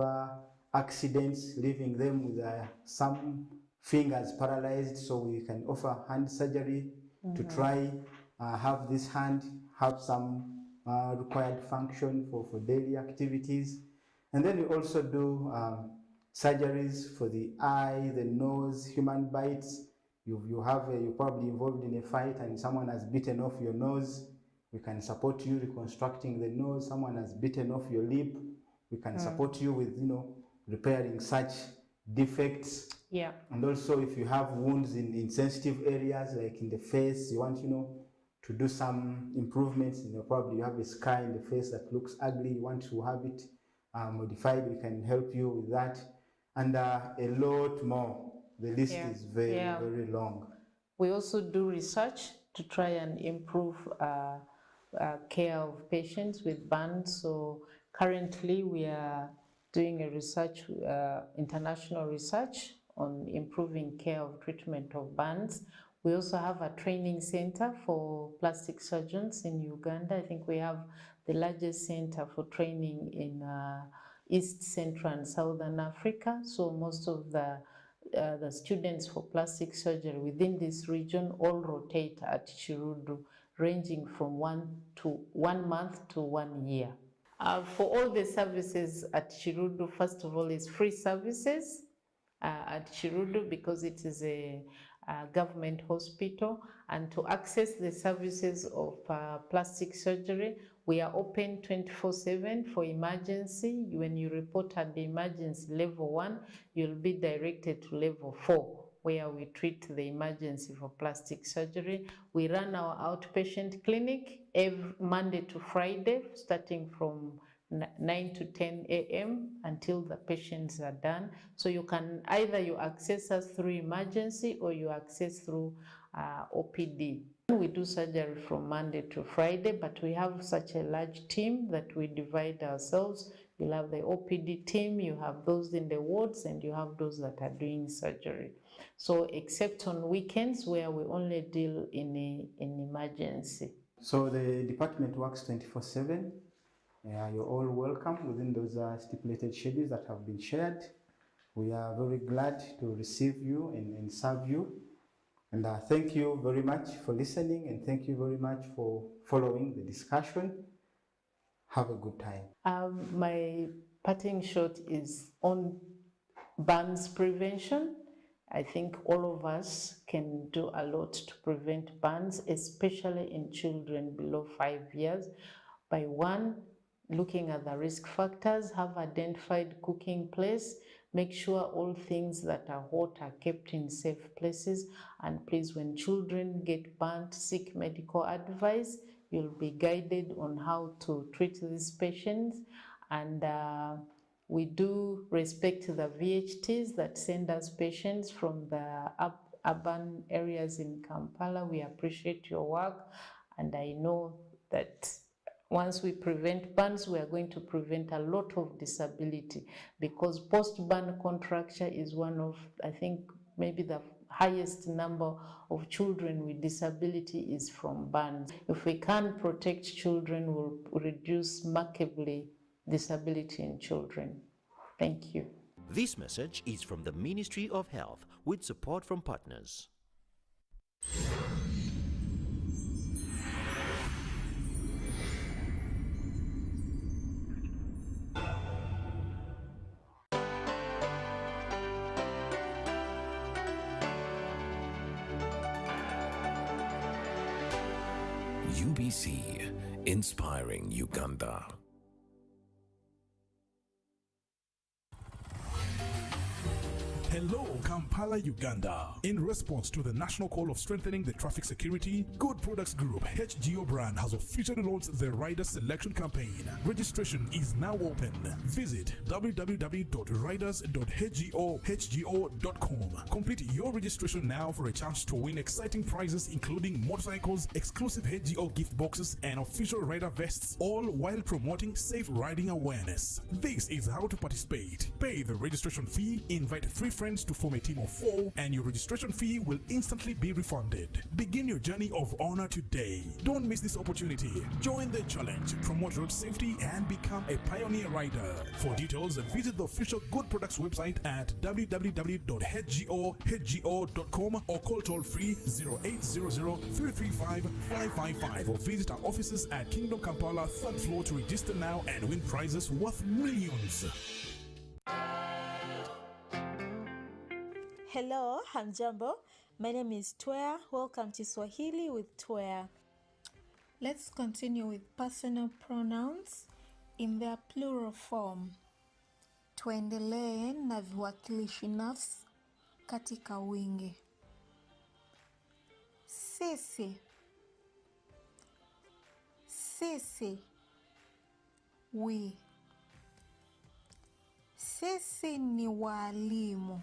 U: accidents, leaving them with some fingers paralyzed, so we can offer hand surgery to try have this hand have some required function for daily activities. And then we also do surgeries for the eye, the nose, human bites. You're probably involved in a fight and someone has bitten off your nose. We can support you reconstructing the nose. Someone has bitten off your lip. We can support you with, repairing such defects.
V: Yeah.
U: And also if you have wounds in sensitive areas like in the face, you want, to do some improvements. Probably you have a scar in the face that looks ugly. You want to have it modified. We can help you with that. And a lot more. The list is very, very long.
V: We also do research to try and improve care of patients with burns. So currently we are doing a research, international research on improving care of treatment of burns. We also have a training center for plastic surgeons in Uganda. I think we have the largest center for training in East, Central and Southern Africa. So most of the students for plastic surgery within this region all rotate at Chirudu, ranging from 1 month to 1 year. For all the services at Chirudu, first of all, is free services at Chirudu because it is a government hospital. And to access the services of plastic surgery, we are open 24/7 for emergency. When you report at the emergency level 1, you'll be directed to level 4, where we treat the emergency for plastic surgery. We run our outpatient clinic every Monday to Friday, starting from 9 to 10 a.m. until the patients are done. So you can either you access us through emergency or you access through OPD. We do surgery from Monday to Friday, but we have such a large team that we divide ourselves. You'll have the OPD team, you have those in the wards, and you have those that are doing surgery. So except on weekends where we only deal in emergency.
U: So the department works 24/7. You're all welcome within those stipulated schedules that have been shared. We are very glad to receive you and serve you. And thank you very much for listening, and thank you very much for following the discussion. Have a good time.
V: My parting shot is on burns prevention. I think all of us can do a lot to prevent burns, especially in children below 5 years, by one, looking at the risk factors, have identified cooking place, make sure all things that are hot are kept in safe places, and please, when children get burnt, seek medical advice. You'll be guided on how to treat these patients, and we do respect the VHTs that send us patients from the urban areas in Kampala. We appreciate your work, and I know that once we prevent burns, we are going to prevent a lot of disability, because post-burn contracture is one of, I think, maybe the highest number of children with disability is from burns. If we can protect children, we'll reduce markedly disability in children. Thank you.
T: This message is from the Ministry of Health with support from partners.
L: UBC, inspiring Uganda.
D: Hello, Kampala, Uganda. In response to the national call of strengthening the traffic security, Good Products Group HGO brand has officially launched the Rider Selection Campaign. Registration is now open. Visit www.riders.hgo.com. Complete your registration now for a chance to win exciting prizes including motorcycles, exclusive HGO gift boxes, and official rider vests, all while promoting safe riding awareness. This is how to participate. Pay the registration fee, invite 3 friends to form a team of 4, and your registration fee will instantly be refunded. Begin your journey of honor today. Don't miss this opportunity. Join the challenge, promote road safety, and become a pioneer rider. For details, visit the official Good Products website at www.hgo.com or call toll free 0800-335-555 or visit our offices at Kingdom Kampala 3rd floor to register now and win prizes worth millions.
B: Hello, hamjambo. My name is Twea. Welcome to Swahili with Twea.
E: Let's continue with personal pronouns in their plural form. Tuendelee na viwakilishi nafsi katika wingi. Sisi. Sisi. We. Sisi ni walimu.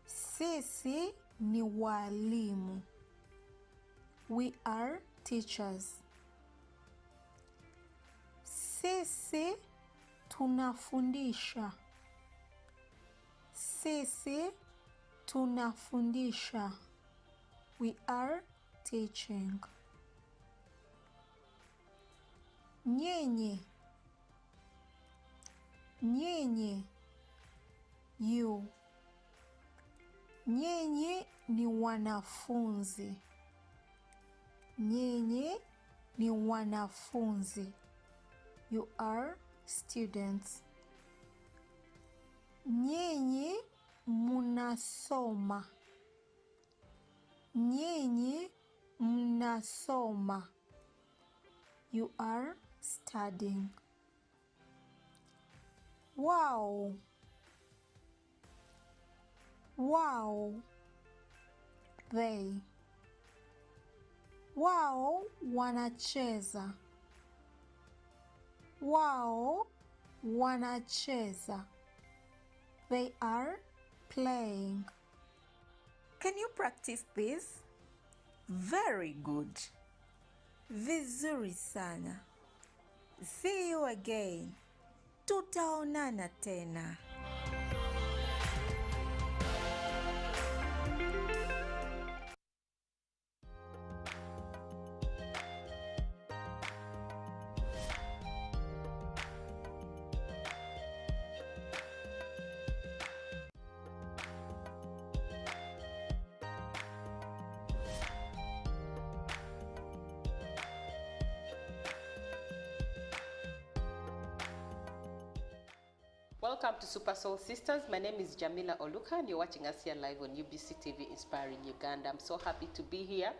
E: Sisi ni walimu. We are teachers. Sisi tunafundisha. Sisi tunafundisha. We are teaching. Nyinyi. Nyinyi. You. Nyinyi ni wanafunzi. Nyinyi ni wanafunzi. You are students. Nyinyi mnasoma. Nyinyi mnasoma. You are studying. Wow. Wow. They. Wao wanacheza. Wao wanacheza. They are playing.
B: Can you practice this? Very good. Vizuri sana. See you again. Tutaonana tena.
C: Welcome to Super Soul Sisters. My name is Jamila Oluka and you're watching us here live on UBC TV Inspiring Uganda. I'm so happy to be here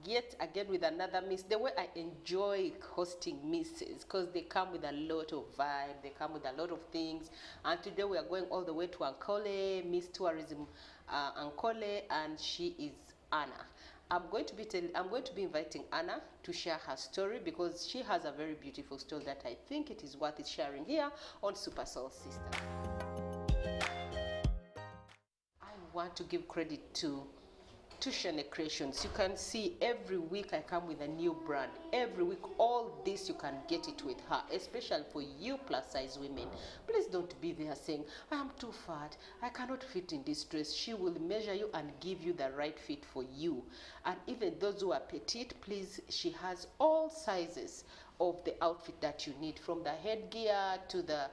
C: yet again with another miss. The way I enjoy hosting misses because they come with a lot of vibe, they come with a lot of things. And today we are going all the way to Ankole, Miss Tourism Ankole, and she is Anna. I'm going to be inviting Anna to share her story because she has a very beautiful story that I think it is worth sharing here on Super Soul Sister. I want to give credit to Tushane Creations. You can see every week I come with a new brand. Every week, all this you can get it with her, especially for you plus size women. Please don't be there saying, I am too fat, I cannot fit in this dress. She will measure you and give you the right fit for you. And even those who are petite, please, she has all sizes of the outfit that you need, from the headgear to the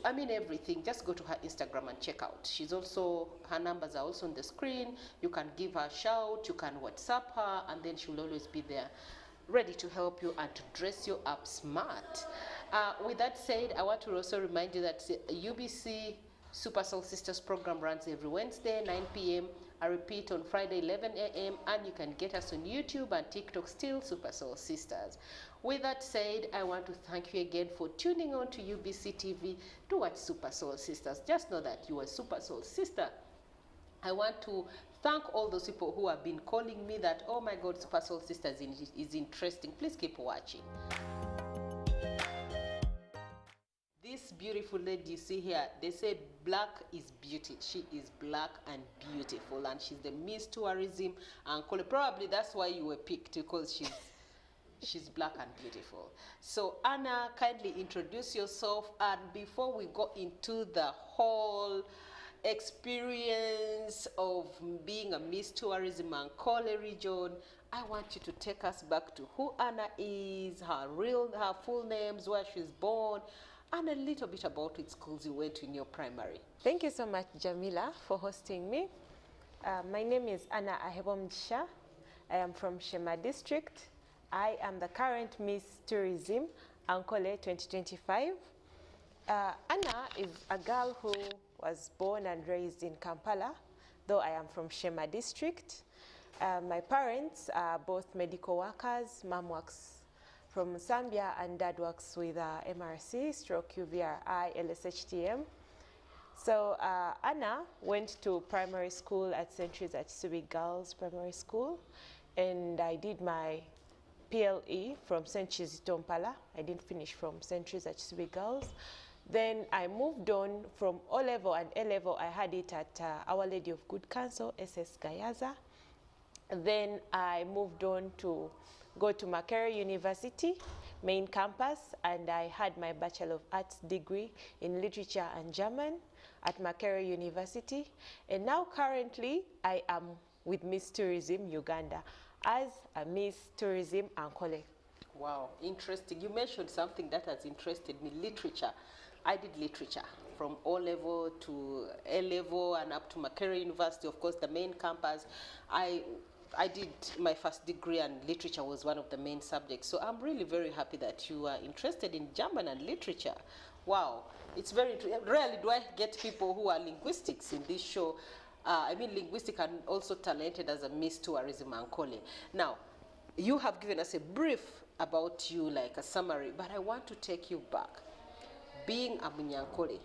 C: I mean everything, just go to her Instagram and check out. She's also, her numbers are also on the screen. You can give her a shout, you can WhatsApp her, and then she'll always be there, ready to help you and to dress you up smart. With that said, I want to also remind you that UBC Super Soul Sisters program runs every Wednesday, 9 p.m. I repeat on Friday, 11 a.m. And you can get us on YouTube and TikTok still, Super Soul Sisters. With that said, I want to thank you again for tuning on to UBC TV to watch Super Soul Sisters. Just know that you are a Super Soul Sister. I want to thank all those people who have been calling me that, oh my God, Super Soul Sisters is interesting. Please keep watching. This beautiful lady you see here, they say black is beauty. She is black and beautiful, and she's the Miss Tourism Ankole. Probably that's why you were picked, because she's black and beautiful. So Anna, kindly introduce yourself, and before we go into the whole experience of being a Miss Tourism Ankole region, I want you to take us back to who Anna is, her full names, where she's born, and a little bit about which schools you went to in your primary.
F: Thank you so much, Jamila, for hosting me. My name is Anna Ahebomjisha. I am from Shema District. I am the current Miss Tourism Ankole 2025. Anna is a girl who was born and raised in Kampala, though I am from Shema District. My parents are both medical workers. Mom works from Zambia and dad works with MRC/UVRI LSHTM. So Anna went to primary school at St. Teresa Chisubi Girls Primary School, and I did my PLE from St. Kizito Mpala. I didn't finish from St. Teresa Chisubi Girls. Then I moved on from O-level and A-level. I had it at Our Lady of Good Counsel, SS Gayaza. Then I moved on to go to Makerere University, main campus, and I had my Bachelor of Arts degree in Literature and German at Makerere University. And now currently I am with Miss Tourism Uganda as a Miss Tourism Ankole.
C: Wow, interesting. You mentioned something that has interested me, literature. I did literature from O-level to A-level and up to Makerere University, of course, the main campus. I did my first degree, and literature was one of the main subjects. So I'm really very happy that you are interested in German and literature. Wow, it's very rarely do I get people who are linguistics in this show. I mean, linguistic and also talented as a Miss Tourism Ankole. Now, you have given us a brief about you, like a summary, but I want to take you back. Being a Munyankole,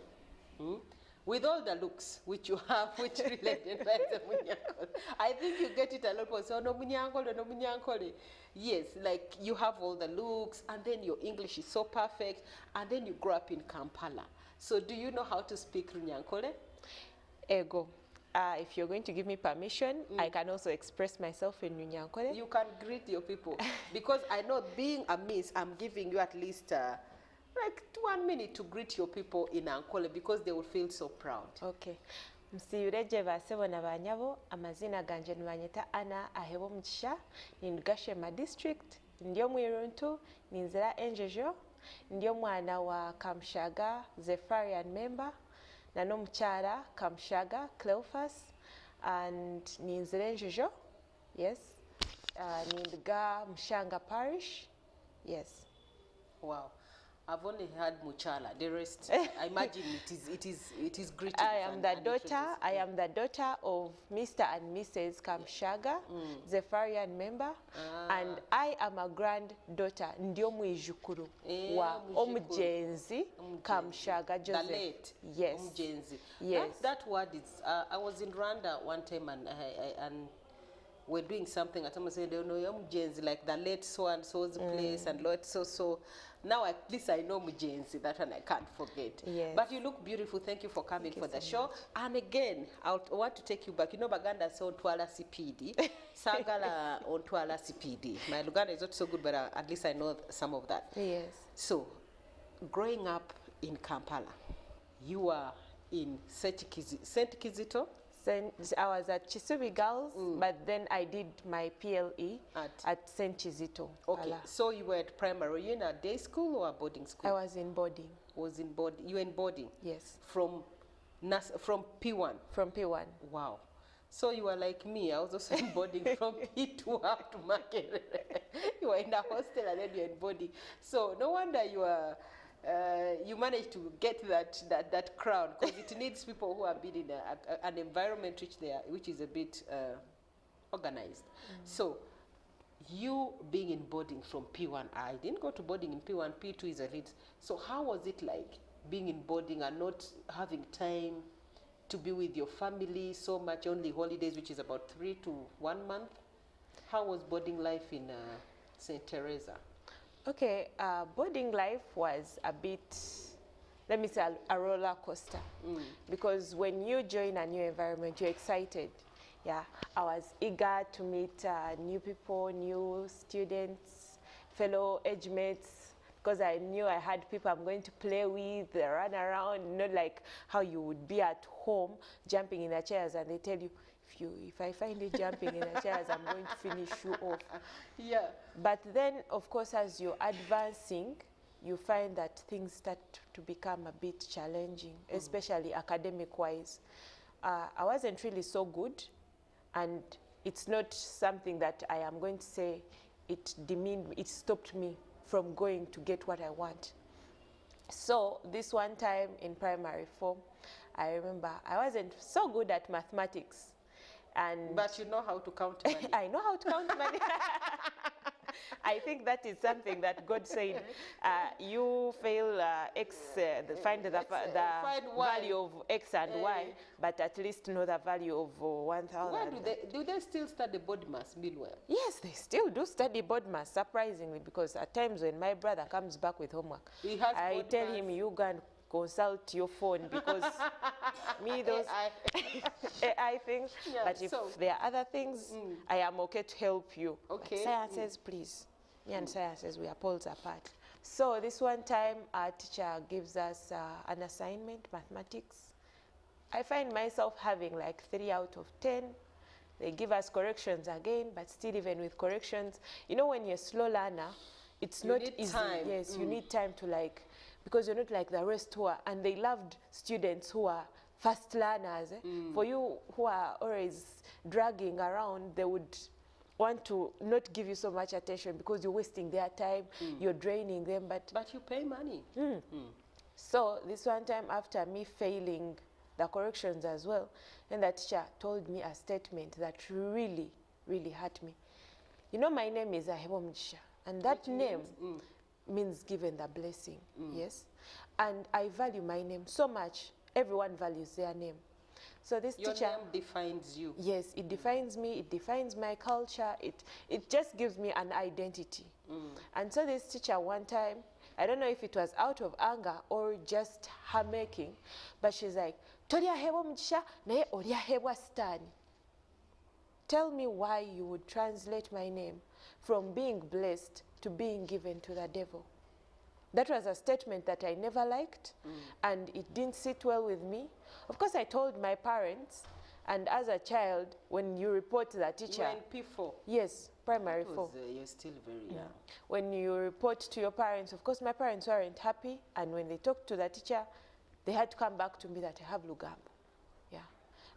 C: with all the looks which you have, which related by the Munyankole, I think you get it a lot more. So no Munyankole, no Munyankole. Yes, like you have all the looks, and then your English is so perfect, and then you grew up in Kampala. So do you know how to speak Runyankole?
F: Ego. If you're going to give me permission, I can also express myself in Runyankole.
C: You can greet your people, because I know being a miss, I'm giving you at least like 1 minute to greet your people in Ankole, because they will feel so proud.
F: Okay. Msiyureje basebo na banyabo, amazina ganje nibanyeta Anna Ahebomjisha, ninduga Shema District, ndiyo mwiruntu, ninzira Enjejo, ndiyo mwana wa Kamshaga Zepharian member, na nomukyala Kamshaga Cleophas, and ninzira Enjejo, yes. Ninduga Mshanga Parish, yes.
C: Wow. I've only heard Muchala. The rest, I imagine it is greeting.
F: I am the daughter of Mr. and Mrs. Kamshaga, Zepharian member, and I am a granddaughter ndio mwijukuru wa Omujenzi Kamshaga Joseph.
C: The late.
F: Yes.
C: Omujenzi.
F: Yes.
C: That word is. I was in Rwanda one time, and we're doing something. At times saying, Mujenzi, like the late so and so's place, and Lord so. Now at least I know Mujenzi, that one I can't forget.
F: Yes.
C: But you look beautiful. Thank you for coming for the show. And again, I want to take you back. You know, Baganda so Ontwala CPD, Sagala Ontwala CPD. My Luganda is not so good, but at least I know some of that.
F: Yes.
C: So, growing up in Kampala, you were in St. Kizito.
F: I was at Chisubi Girls, but then I did my PLE at St. Kizito.
C: Okay, so you were at primary. Were you in a day school or a boarding school?
F: I was in boarding.
C: was in boarding. You were in boarding.
F: Yes.
C: From P1.
F: From P1.
C: Wow. So you were like me. I was also in boarding from P2 up to Makerere. You were in a hostel and then you were in boarding. So no wonder you are. You managed to get that crown, because it needs people who have been in an environment which is a bit organized. So you being in boarding from P1, I didn't go to boarding in P1, P2 is elite. So how was it like being in boarding and not having time to be with your family so much, only holidays, which is about 3 to 1 month? How was boarding life in St. Teresa?
F: Okay, boarding life was a bit, let me say, a roller coaster. Because when you join a new environment, you're excited. Yeah, I was eager to meet new people, new students, fellow age mates, because I knew I had people I'm going to play with, run around, not like how you would be at home jumping in the chairs and they tell you, if I find you jumping in the chairs, I'm going to finish you off.
C: Yeah.
F: But then, of course, as you're advancing, you find that things start to become a bit challenging, especially academic-wise. I wasn't really so good, and it's not something that I am going to say it stopped me from going to get what I want. So this one time in primary 4, I remember I wasn't so good at mathematics.
C: But you know how to count money.
F: I know how to count money. I think that is something that God said, you fail X, find the value of X and Y, but at least know the value of 1,000.
C: Why do they still study board maths meanwhile?
F: Yes, they still do study board maths, surprisingly, because at times when my brother comes back with homework, I tell him, you go and consult your phone, because me, those AI things, yeah, but if there are other things, I am okay to help you.
C: Okay.
F: Sciences, please. Me and sciences, we are poles apart. So this one time, our teacher gives us an assignment, mathematics. I find myself having like 3 out of 10. They give us corrections again, but still even with corrections, you know, when you're a slow learner, it's not easy. Time. Yes, you need time to like, because you're not like the rest who are, and they loved students who are fast learners. For you who are always dragging around, they would want to not give you so much attention because you're wasting their time, you're draining them.
C: But you pay money.
F: So this one time, after me failing the corrections as well, and the teacher told me a statement that really, really hurt me. You know, my name is Ahebomjisha, and that name means given the blessing, yes? And I value my name so much. Everyone values their name. So this
C: Your
F: teacher...
C: name defines you.
F: Yes, it defines me, it defines my culture, it just gives me an identity. And so this teacher one time, I don't know if it was out of anger or just her making, but she's like, Toria hebo mjisha, nae oria hebwa stani. Tell me why you would translate my name from being blessed to being given to the devil. That was a statement that I never liked, and it didn't sit well with me. Of course, I told my parents, and as a child, when you report to the teacher...
C: You were in P4?
F: Yes, primary 4.
C: You're still very young.
F: When you report to your parents, of course, my parents weren't happy, and when they talked to the teacher, they had to come back to me that I have Lugambo.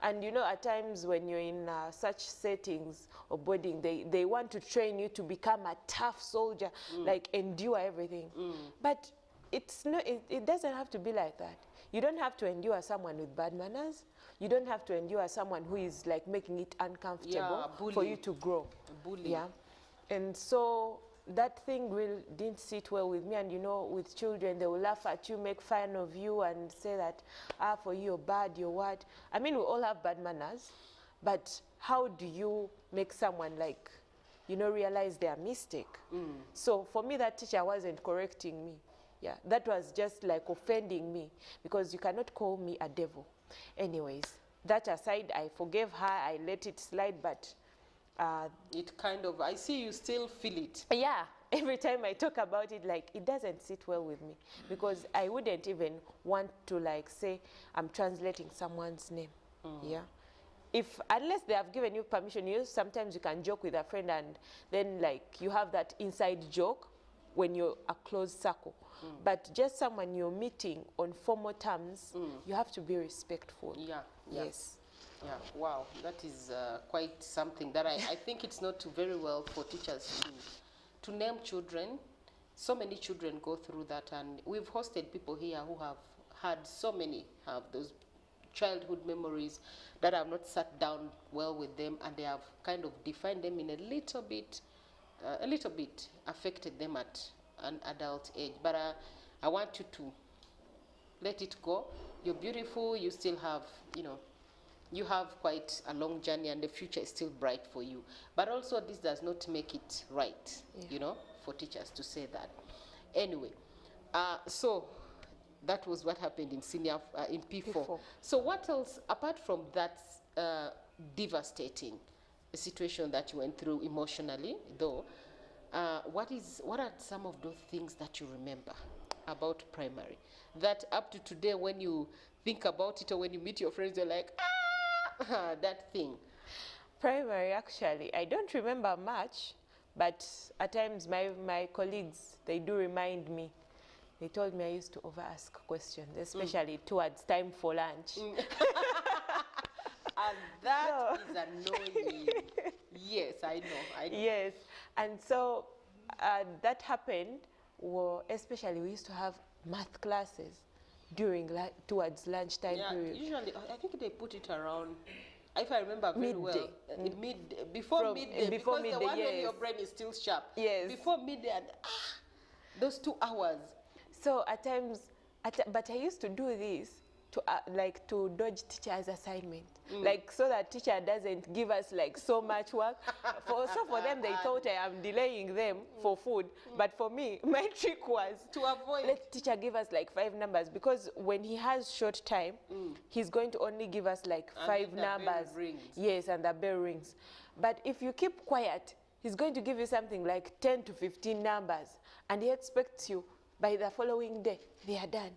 F: And you know, at times when you're in such settings or boarding, they want to train you to become a tough soldier, like endure everything. But it's not, it doesn't have to be like that. You don't have to endure someone with bad manners. You don't have to endure someone who is like making it uncomfortable for you to grow. Yeah. And so that thing really didn't sit well with me. And you know, with children, they will laugh at you, make fun of you, and say that, for you, you're bad, you're what. I mean, we all have bad manners, but how do you make someone like, you know, realize their mistake? So for me, that teacher wasn't correcting me. Yeah, that was just like offending me, because you cannot call me a devil. Anyways, that aside, I forgave her, I let it slide, but
C: it kind of, I see you still feel it.
F: Yeah, every time I talk about it, like, it doesn't sit well with me, because I wouldn't even want to like say I'm translating someone's name. Yeah, unless they have given you permission, sometimes you can joke with a friend and then like you have that inside joke, when you're a closed circle. But just someone you're meeting on formal terms, you have to be respectful.
C: Yeah.
F: Yes.
C: Yeah, wow, that is quite something that I think it's not very well for teachers to name children. So many children go through that, and we've hosted people here who have had so many have those childhood memories that have not sat down well with them, and they have kind of defined them in a little bit affected them at an adult age. But I want you to let it go. You're beautiful. You still have, you have quite a long journey, and the future is still bright for you. But also, this does not make it right, for teachers to say that. Anyway, so that was what happened in senior, in P4. So what else, apart from that devastating situation that you went through emotionally, though, what are some of those things that you remember about primary? That up to today, when you think about it or when you meet your friends, you're like, that thing.
F: Primary, actually, I don't remember much, but at times my colleagues, they do remind me. They told me I used to over-ask questions, especially towards time for lunch.
C: And that is annoying. Yes, I know.
F: Yes, and so that happened, especially we used to have math classes towards lunchtime period.
C: Usually, I think they put it around, if I remember very well, before midday, because the one when your brain is still sharp.
F: Yes.
C: Before midday, and those 2 hours.
F: So at times, but I used to do this to dodge teacher's assignment, so that teacher doesn't give us so much work. For them, they thought I am delaying them for food, but for me, my trick was
C: to avoid.
F: Let teacher give us 5 numbers, because when he has short time, he's going to only give us 5 numbers. Yes, and the bell rings. But if you keep quiet, he's going to give you something like 10 to 15 numbers, and he expects you by the following day, they are done.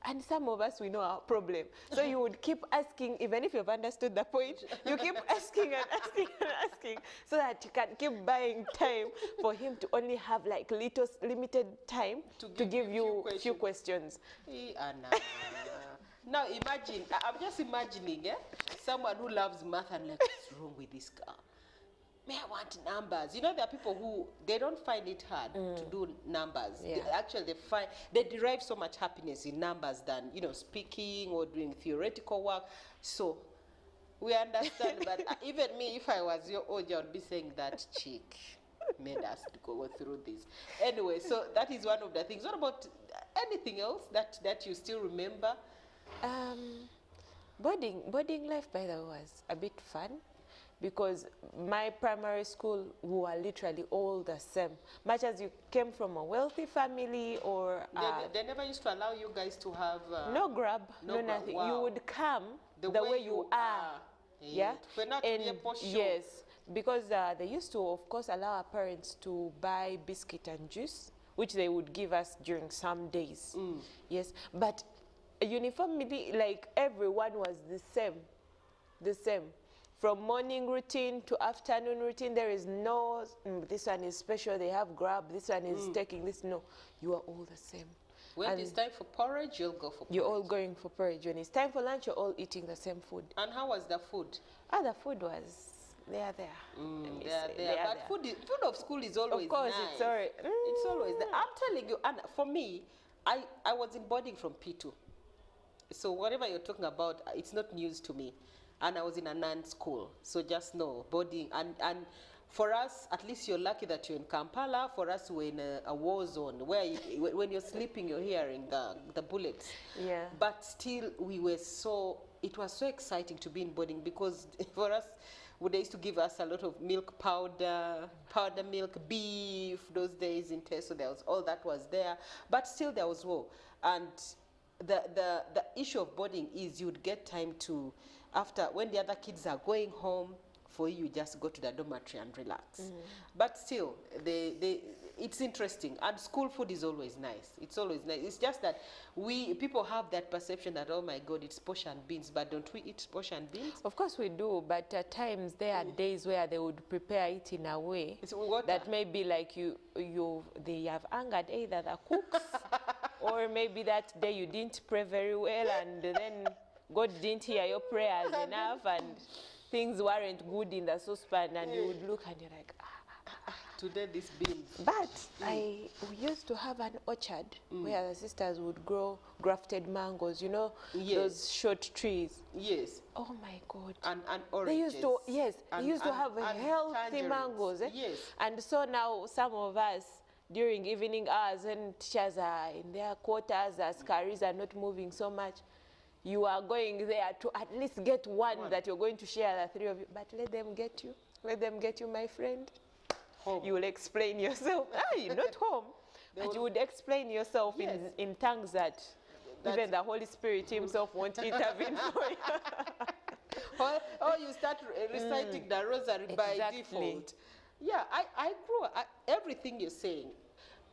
F: And some of us, we know our problem. So you would keep asking, even if you've understood the point, you keep asking and asking and asking, so that you can keep buying time for him to only have limited time to give you a few questions.
C: Now imagine, I'm just imagining someone who loves math and what's wrong with this girl? I want numbers. There are people who, they don't find it hard to do numbers.
F: Yeah.
C: They derive so much happiness in numbers than, speaking or doing theoretical work. So we understand, but even me, if I was your age, I would be saying that chick made us to go through this. Anyway, so that is one of the things. What about anything else that you still remember?
F: Boarding life, by the way, was a bit fun, because my primary school, we were literally all the same. Much as you came from a wealthy family or...
C: They never used to allow you guys to have...
F: no grab, no nothing. Wow. You would come the way you are. Yeah? Yes, because they used to, of course, allow our parents to buy biscuit and juice, which they would give us during some days. Yes, but uniformity, everyone was the same. From morning routine to afternoon routine, there is no, this one is special, they have grab, this one is taking this. No, you are all the same.
C: When it's time for porridge, you'll go for porridge.
F: You're all going for porridge. When it's time for lunch, you're all eating the same food.
C: And how was the food?
F: The food was there.
C: But food of school is always
F: of course,
C: nice.
F: It's
C: always there. I'm telling you, and for me, I was in boarding from P2. So whatever you're talking about, it's not news to me. And I was in a non school, so just know boarding. And for us, at least you're lucky that you're in Kampala. For us, we're in a war zone where when you're sleeping, you're hearing the bullets.
F: Yeah.
C: But still, it was so exciting to be in boarding, because for us, they used to give us a lot of milk powder milk, beef. Those days in Teso, all that was there. But still, there was war. And the issue of boarding is you'd get time to, when the other kids are going home, for you just go to the dormitory and relax. But still, it's interesting, and school food is always nice. It's always nice. It's just that people have that perception that, oh my God, it's pork and beans, but don't we eat pork and beans?
F: Of course we do, but at times there are days where they would prepare it in a way that maybe like they have angered either the cooks or maybe that day you didn't pray very well and then God didn't hear your prayers enough and things weren't good in the saucepan, and you would look and you're like,
C: today this beans.
F: But we used to have an orchard where the sisters would grow grafted mangoes, you know, those short trees.
C: Yes.
F: Oh my God.
C: And oranges.
F: They used to have healthy mangoes.
C: Yes.
F: And so now some of us, during evening hours when teachers are in their quarters, as careers are not moving so much, you are going there to at least get one that you're going to share, the three of you. But let them get you. Let them get you, my friend.
C: Home.
F: You will explain yourself. You're not home. But you would explain yourself in tongues that even the Holy Spirit himself won't intervene for you.
C: Or you start reciting the rosary by default. Yeah, I grew everything you're saying.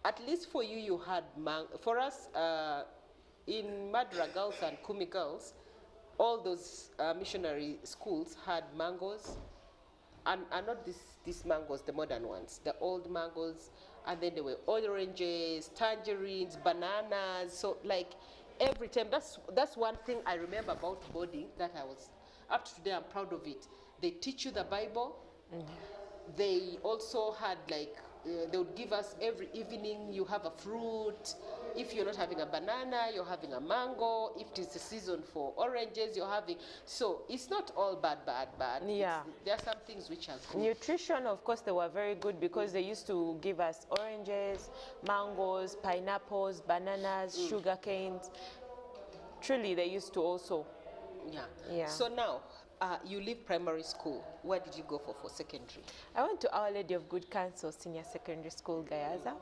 C: At least for you, you had for us, in Madra Girls and Kumi Girls, all those missionary schools had mangoes, and not these mangoes, the modern ones, the old mangoes, and then there were oranges, tangerines, bananas. So like every time, that's one thing I remember about boarding that I was, up to today I'm proud of it. They teach you the Bible. They also had like, they would give us every evening, you have a fruit. If you're not having a banana, you're having a mango. If it is the season for oranges, you're having. So it's not all bad.
F: Yeah.
C: There are some things which are good.
F: Nutrition, of course, they were very good because they used to give us oranges, mangoes, pineapples, bananas, sugar canes. Truly, they used to also.
C: Yeah. So now, you leave primary school. Where did you go for secondary?
F: I went to Our Lady of Good Counsel Senior Secondary School, Gayaza.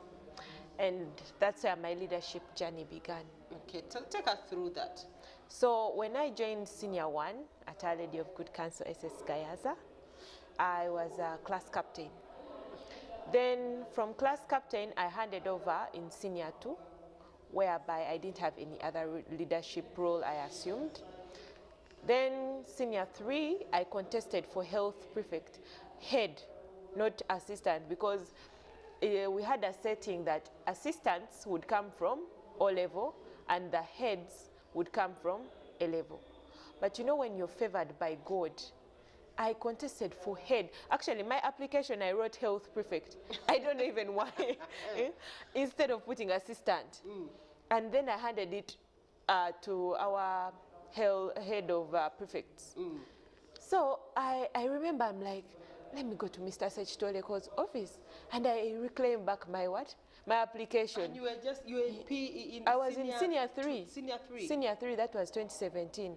F: And that's where my leadership journey began.
C: Okay, take us through that.
F: So when I joined Senior 1 at Our Lady of Good Counsel SS Gayaza, I was a class captain. Then from class captain, I handed over in Senior 2, whereby I didn't have any other leadership role I assumed. Then Senior 3, I contested for health prefect, head, not assistant, because we had a setting that assistants would come from O level and the heads would come from A level. But you know, when you're favored by God, I contested for head. Actually, my application, I wrote health prefect. I don't know even why, instead of putting assistant. And then I handed it to our head of prefects. So I remember I'm like, let me go to Mr. Sechitoleko's office, and I reclaim back my what? My application.
C: And you were just UNP in
F: I was in Senior 3.
C: Senior 3.
F: Senior 3, that was 2017.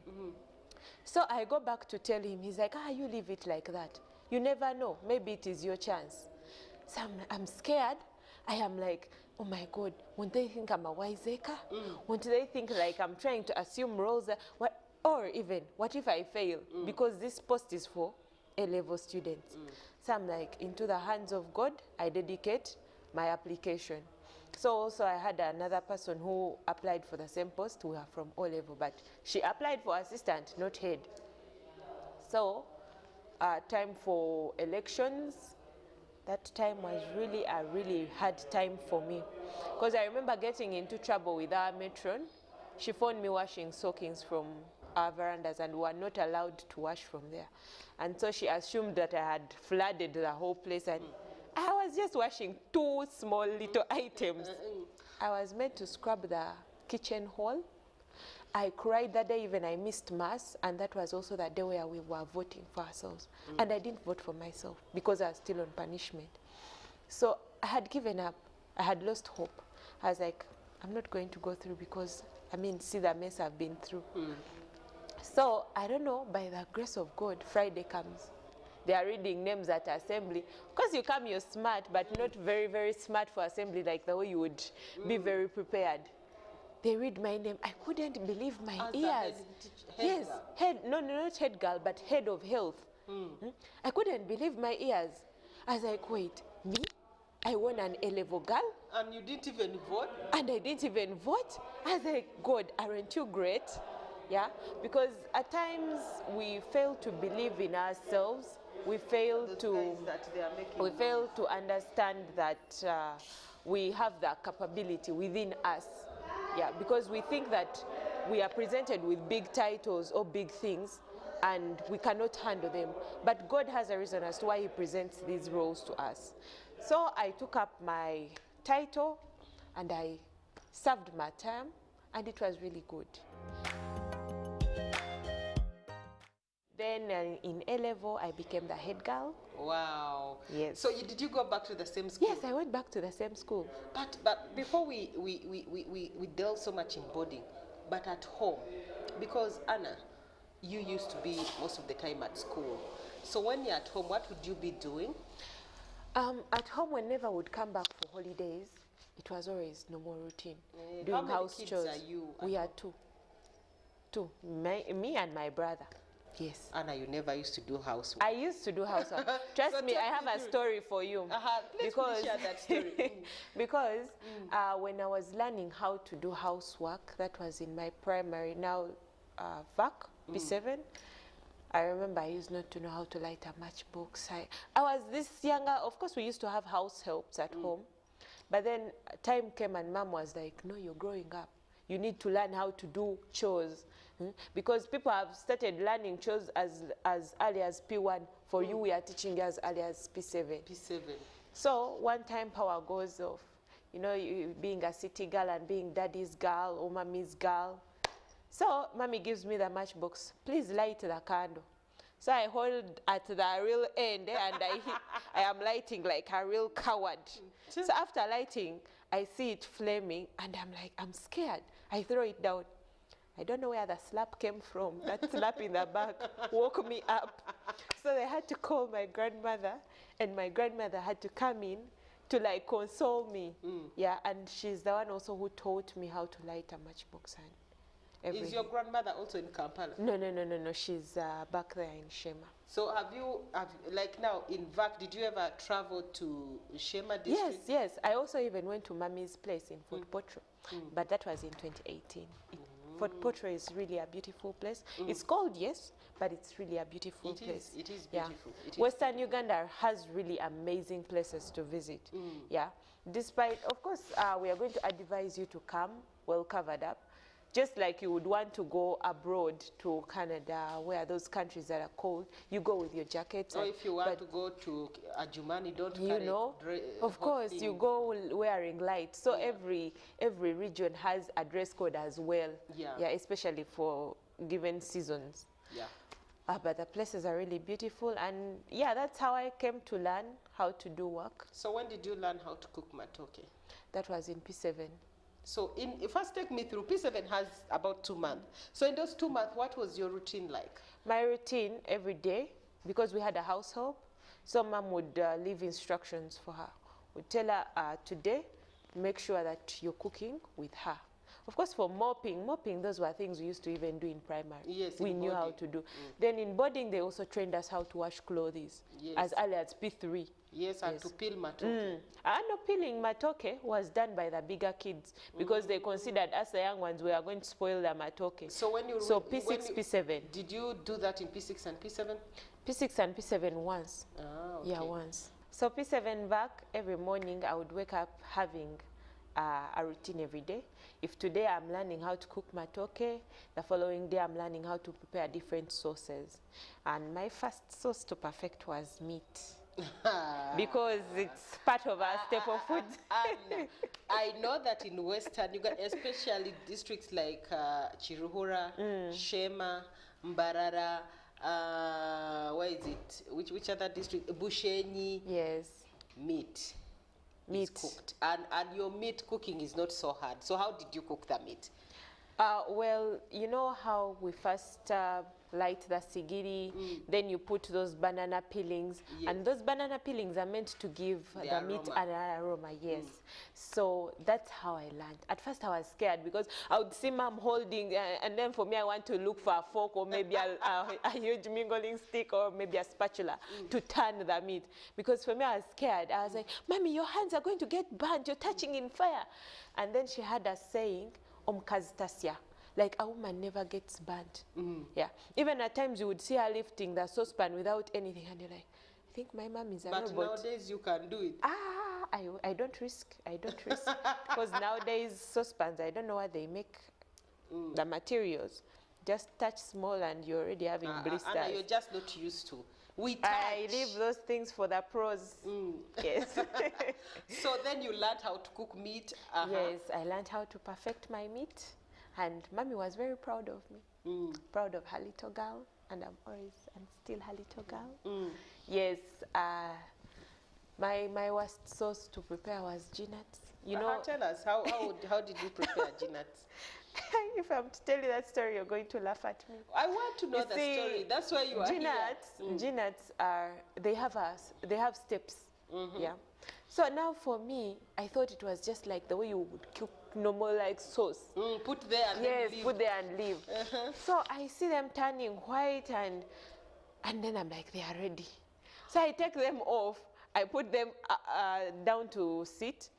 F: So I go back to tell him, he's like, you leave it like that. You never know, maybe it is your chance. So I'm scared. I am like, oh my God, won't they think I'm a wiseacre? Won't they think like I'm trying to assume roles? Or even, what if I fail? Because this post is for A-level students. So I'm like, into the hands of God, I dedicate my application. So also I had another person who applied for the same post, who are from O-level, but she applied for assistant, not head. So time for elections, that time was really a really hard time for me. Because I remember getting into trouble with our matron. She found me washing stockings from our verandas, and we were not allowed to wash from there. And so she assumed that I had flooded the whole place, and I was just washing 2 small little items. I was meant to scrub the kitchen hall. I cried that day, even I missed mass, and that was also the day where we were voting for ourselves. And I didn't vote for myself because I was still on punishment. So I had given up. I had lost hope. I was like, I'm not going to go through because, see the mess I've been through. So I don't know, by the grace of God, Friday comes. They are reading names at assembly. Because you come, you're smart, but not very, very smart for assembly, like the way you would be very prepared. They read my name. I couldn't believe my ears. Yes, head, no, not head girl, but head of health. I couldn't believe my ears. I was like, wait, me? I won an A-level girl?
C: And you didn't even vote?
F: And I didn't even vote? I was like, God, aren't you great? Yeah, because at times we fail to believe in ourselves. We fail to understand that we have that capability within us. Yeah, because we think that we are presented with big titles or big things and we cannot handle them. But God has a reason as to why he presents these roles to us. So I took up my title and I served my term, and it was really good. Then in A-level, I became the head girl.
C: Wow.
F: Yes.
C: So did you go back to the same school?
F: Yes, I went back to the same school.
C: But before we delve so much in boarding, but at home, because Anna, you used to be most of the time at school. So when you're at home, what would you be doing?
F: At home, whenever I would come back for holidays, it was always normal routine.
C: How
F: Doing
C: many
F: house
C: kids
F: chores.
C: are you?
F: We are two. Me and my brother. Yes.
C: Anna, you never used to do housework.
F: I used to do housework. Trust me, I have a story for you.
C: Please share that story.
F: Because when I was learning how to do housework, that was in my primary, now VAC, P7, I remember I used not to know how to light a matchbox. I was this younger. Of course, we used to have house helps at home. But then time came and mom was like, no, you're growing up. You need to learn how to do chores. Because people have started learning chores as early as P1. For you, we are teaching as early as P7.
C: P7.
F: So one time power goes off. You know, you being a city girl and being daddy's girl or mommy's girl. So mommy gives me the matchbox. Please light the candle. So I hold at the real end and I am lighting like a real coward. So after lighting, I see it flaming and I'm like, I'm scared. I throw it down. I don't know where the slap came from. That slap in the back woke me up. So they had to call my grandmother, and my grandmother had to come in to like console me. Yeah, and she's the one also who taught me how to light a matchbox. And
C: is your grandmother also in Kampala?
F: No. She's back there in Shema.
C: So have you like now in VAC, did you ever travel to Shema district?
F: Yes. I also even went to Mommy's place in Fort Potro, but that was in 2018. Fort Potro is really a beautiful place. It's cold, yes, but it's really a beautiful place.
C: It is
F: yeah.
C: beautiful.
F: Western Uganda has really amazing places to visit. Yeah. Despite, of course, we are going to advise you to come well covered up. Just like you would want to go abroad to Canada, where those countries that are cold, you go with your jackets.
C: Or if you want to go to Adjumani, don't
F: you
C: carry
F: know, of course, you go wearing light. So every region has a dress code as well. Yeah, especially for given seasons.
C: Yeah.
F: But the places are really beautiful, and yeah, that's how I came to learn how to do work.
C: So when did you learn how to cook matoke?
F: That was in P7.
C: So first take me through. P7 has about 2 months. So in those 2 months, what was your routine like?
F: My routine every day, because we had a house help, so mom would leave instructions for her. Would tell her today, make sure that you're cooking with her. Of course, for mopping, those were things we used to even do in primary.
C: Yes,
F: we knew how to do. Then in boarding, they also trained us how to wash clothes as early as P3.
C: Yes, and to peel matoke.
F: No, peeling matoke was done by the bigger kids because they considered us the young ones, we are going to spoil the matoke.
C: So when you
F: P6, P7.
C: Did you do that in P6 and P7?
F: P6 and P7 once.
C: Okay.
F: Yeah, once. So P7 back, every morning I would wake up having a routine every day. If today I'm learning how to cook matoke, the following day I'm learning how to prepare different sauces. And my first sauce to perfect was meat. Because it's part of our staple food.
C: I know that in Western Uganda, especially districts like Chiruhura, Shema, Mbarara, where is it? Which other district? Bushenyi.
F: Yes.
C: Meat is cooked. And your meat cooking is not so hard. So how did you cook the meat?
F: Well, you know how we first light the sigiri, then you put those banana peelings, and those banana peelings are meant to give the meat an aroma, yes. So that's how I learned. At first I was scared because I would see mom holding, and then for me I want to look for a fork or maybe a huge mingling stick or maybe a spatula to turn the meat. Because for me I was scared. I was like, Mommy, your hands are going to get burnt, you're touching in fire. And then she had us saying, Omkazitasia. Like a woman never gets burnt. Yeah. Even at times you would see her lifting the saucepan without anything, and you're like, I think my mom is a robot.
C: But nowadays you can do it.
F: I don't risk. I don't risk. Because nowadays saucepans, I don't know what they make the materials. Just touch small and you're already having blisters.
C: Anna, you're just not used to.
F: I leave those things for the pros. Yes.
C: So then you learned how to cook meat.
F: Yes, I learned how to perfect my meat. And Mommy was very proud of me, proud of her little girl, and I'm still her little girl. Yes, my worst sauce to prepare was G-nuts. You know,
C: tell us, how did you prepare G-nuts?
F: If I'm to tell you that story, you're going to laugh at me.
C: I want to know the story. That's why you are here.
F: G-nuts they have steps. Yeah. So now for me, I thought it was just like the way you would cook normal like sauce.
C: Put there and then leave.
F: Put there and leave. So I see them turning white and then I'm like, they are ready. So I take them off. I put them down to sit.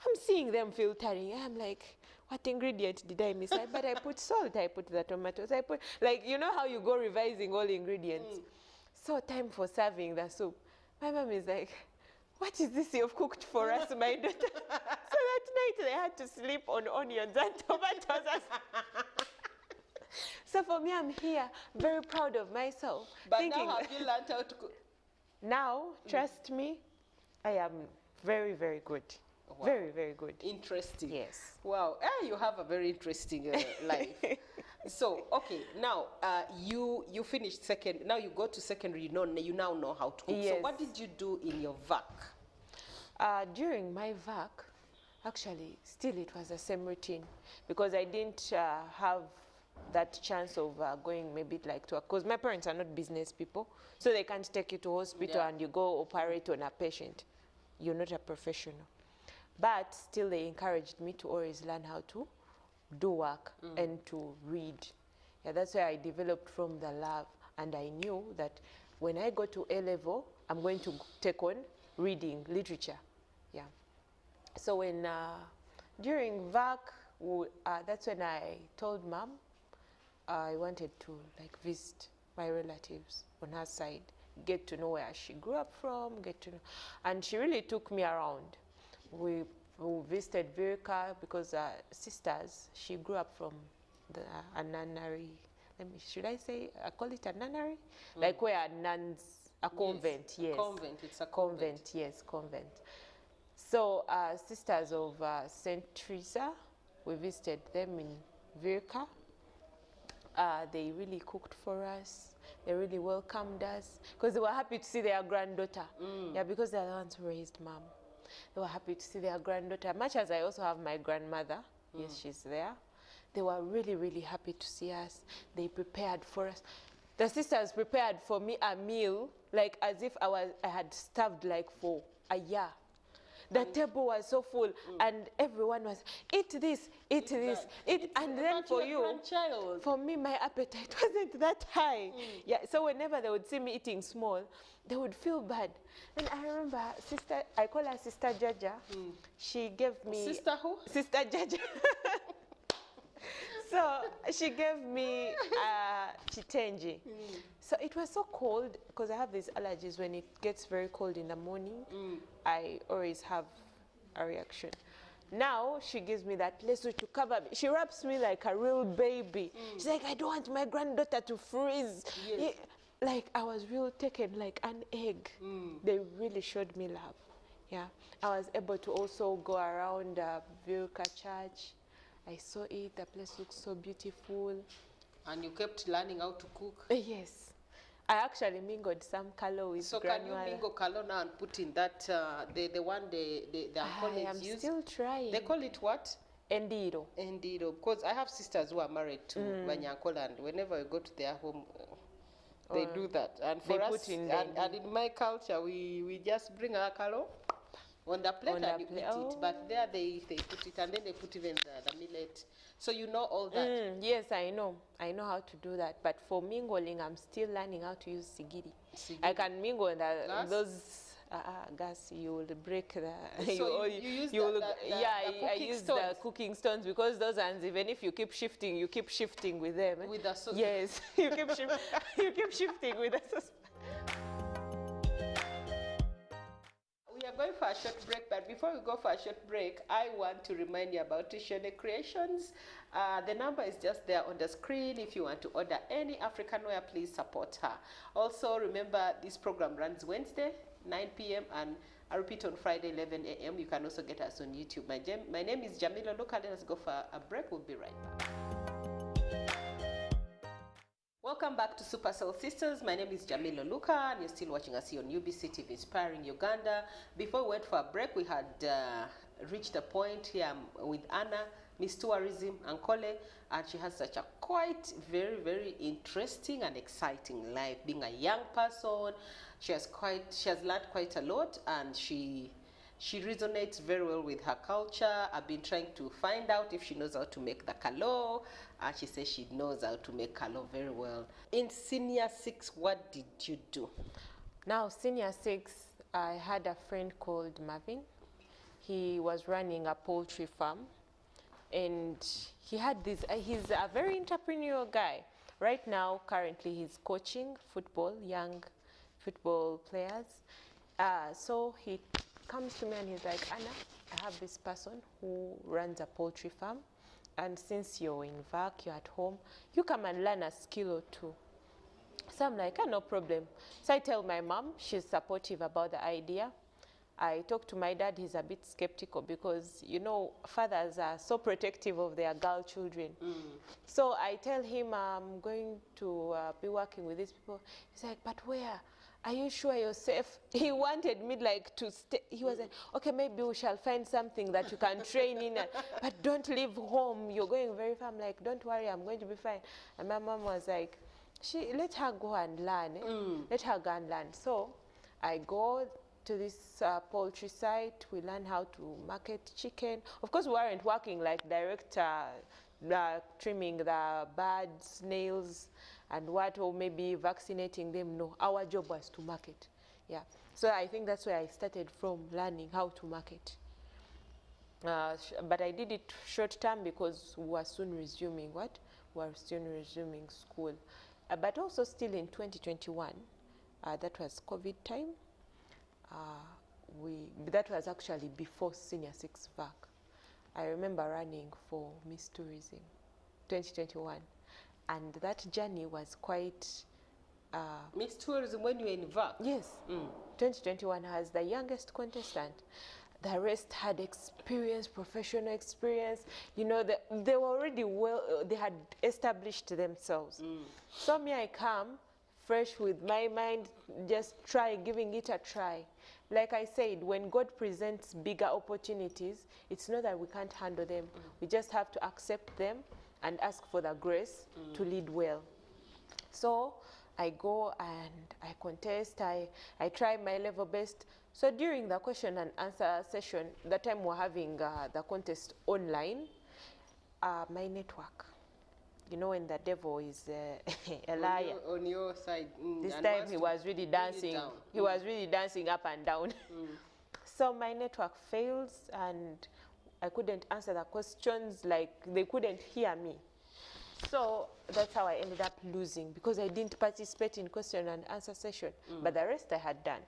F: I'm seeing them filtering. I'm like, what ingredient did I miss? But I put salt, I put the tomatoes, I put, like, you know how you go revising all ingredients. So time for serving the soup. My mom is like, what is this you've cooked for us, my daughter? So that night they had to sleep on onions and tomatoes. So for me, I'm here, very proud of myself.
C: But now have you learned how to cook?
F: Now, trust me, I am very, very good. Wow. Very, very good.
C: Interesting.
F: Yes.
C: Wow. You have a very interesting life. So, okay, now you finished second. Now you go to secondary. You now know how to cook.
F: Yes.
C: So what did you do in your VAC?
F: During my VAC, actually, still it was the same routine because I didn't have that chance of going maybe like to, because my parents are not business people, so they can't take you to hospital and you go operate on a patient. You're not a professional. But still they encouraged me to always learn how to do work and to read. Yeah, that's why I developed from the love, and I knew that when I go to A level, I'm going to take on reading, literature. Yeah. So when, during VAC, that's when I told Mom I wanted to like visit my relatives on her side, get to know where she grew up from, and she really took me around. We visited Virka because sisters, she grew up from a nunnery. Should I say, I call it a nunnery? Like where nuns, a convent, yes.
C: A convent, it's a
F: convent. Yes, convent. So sisters of St. Teresa, we visited them in Virka. They really cooked for us. They really welcomed us because they were happy to see their granddaughter. Yeah, because they're the ones who raised Mom. They were happy to see their granddaughter, much as I also have my grandmother. Yes, she's there. They were really, really happy to see us. They prepared for us. The sisters prepared for me a meal, like as if I had starved like for a year. The table was so full, and everyone was, eat this, eat this, eat. And then for you, for me, my appetite wasn't that high. Yeah, so whenever they would see me eating small, they would feel bad. And I remember sister, I call her Sister Jaja. She gave me...
C: Sister who?
F: Sister Jaja. So she gave me chitenji. So it was so cold because I have these allergies. When it gets very cold in the morning, I always have a reaction. Now she gives me that lasso to cover me. She wraps me like a real baby. She's like, I don't want my granddaughter to freeze.
C: Yes.
F: Yeah. Like I was really taken like an egg. They really showed me love. Yeah, I was able to also go around Vilka Church. I saw it, the place looks so beautiful.
C: And you kept learning how to cook?
F: Yes. I actually mingled some kalo with
C: So can you mingle kalo now and put in that, the one the uncles use?
F: I'm still trying.
C: They call it what?
F: Endiro.
C: Endiro. Because I have sisters who are married to Banyankola, and whenever we go to their home, They do that. And for
F: they
C: us,
F: put in
C: and in my culture, we just bring our kalo on the plate and you eat it. But there they put it, and then they put even the millet. So you know all that.
F: Yes, I know. I know how to do that. But for mingling, I'm still learning how to use sigiri. I can mingle those gas. You will break the.
C: So you use
F: I use the cooking stones, because those ones, even if you keep shifting with them.
C: With the sauce.
F: Yes, you keep shifting with the sauce.
C: We are going for a short break, but before we go for a short break, I want to remind you about Tishone Creations. The number is just there on the screen. If you want to order any African wear, please support her. Also, remember this program runs Wednesday, 9 p.m. and I repeat on Friday, 11 a.m. You can also get us on YouTube. My name is Jamila Oluka. Let's go for a break. We'll be right back. Welcome back to Super Soul Sisters. My name is Jamila Oluka, and you're still watching us here on UBC TV Inspiring Uganda. Before we went for a break, we had reached a point here with Anna, Miss Tourism Ankole, and she has such a quite very, very interesting and exciting life. Being a young person, she has learned quite a lot, and she resonates very well with her culture. I've been trying to find out if she knows how to make the kalo, and she says she knows how to make kalo very well. In Senior 6, what did you do?
F: Now, Senior 6, I had a friend called Marvin. He was running a poultry farm, and he had this, he's a very entrepreneurial guy. Right now, currently, he's coaching football, young football players. So he comes to me and he's like, Anna, I have this person who runs a poultry farm, and since you're in VAC, you're at home, you come and learn a skill or two. So I'm like, no problem. So I tell my mom, she's supportive about the idea. I talk to my dad, he's a bit skeptical because, you know, fathers are so protective of their girl children. So I tell him I'm going to be working with these people. He's like, but where? Are you sure you're safe? He wanted me like to stay. He was like, okay, maybe we shall find something that you can train in, but don't leave home. You're going very far. I'm like, don't worry, I'm going to be fine. And my mom was like, let her go and learn. Let her go and learn. So I go to this poultry site. We learn how to market chicken. Of course, we weren't working like direct trimming the birds, snails, and what, or maybe vaccinating them. No, our job was to market. Yeah. So I think that's where I started from, learning how to market. But I did it short term because we were soon resuming what? We were soon resuming school. But also still in 2021, that was COVID time. That was actually before Senior 6 VAC. I remember running for Miss Tourism 2021, and that journey was quite...
C: Miss Tourism when you were in VAC?
F: Yes. 2021 has the youngest contestant. The rest had experience, professional experience. You know, they were already they had established themselves. So me, I come fresh with my mind, just giving it a try. Like I said, when God presents bigger opportunities, it's not that we can't handle them. We just have to accept them and ask for the grace to lead well. So I go and I contest, I try my level best. So during the question and answer session, the time we're having the contest online, my network, you know, when the devil is a liar.
C: On your side.
F: This time he was really dancing. He was really dancing up and down. So my network fails and I couldn't answer the questions, like they couldn't hear me. So that's how I ended up losing, because I didn't participate in question and answer session, but the rest I had done.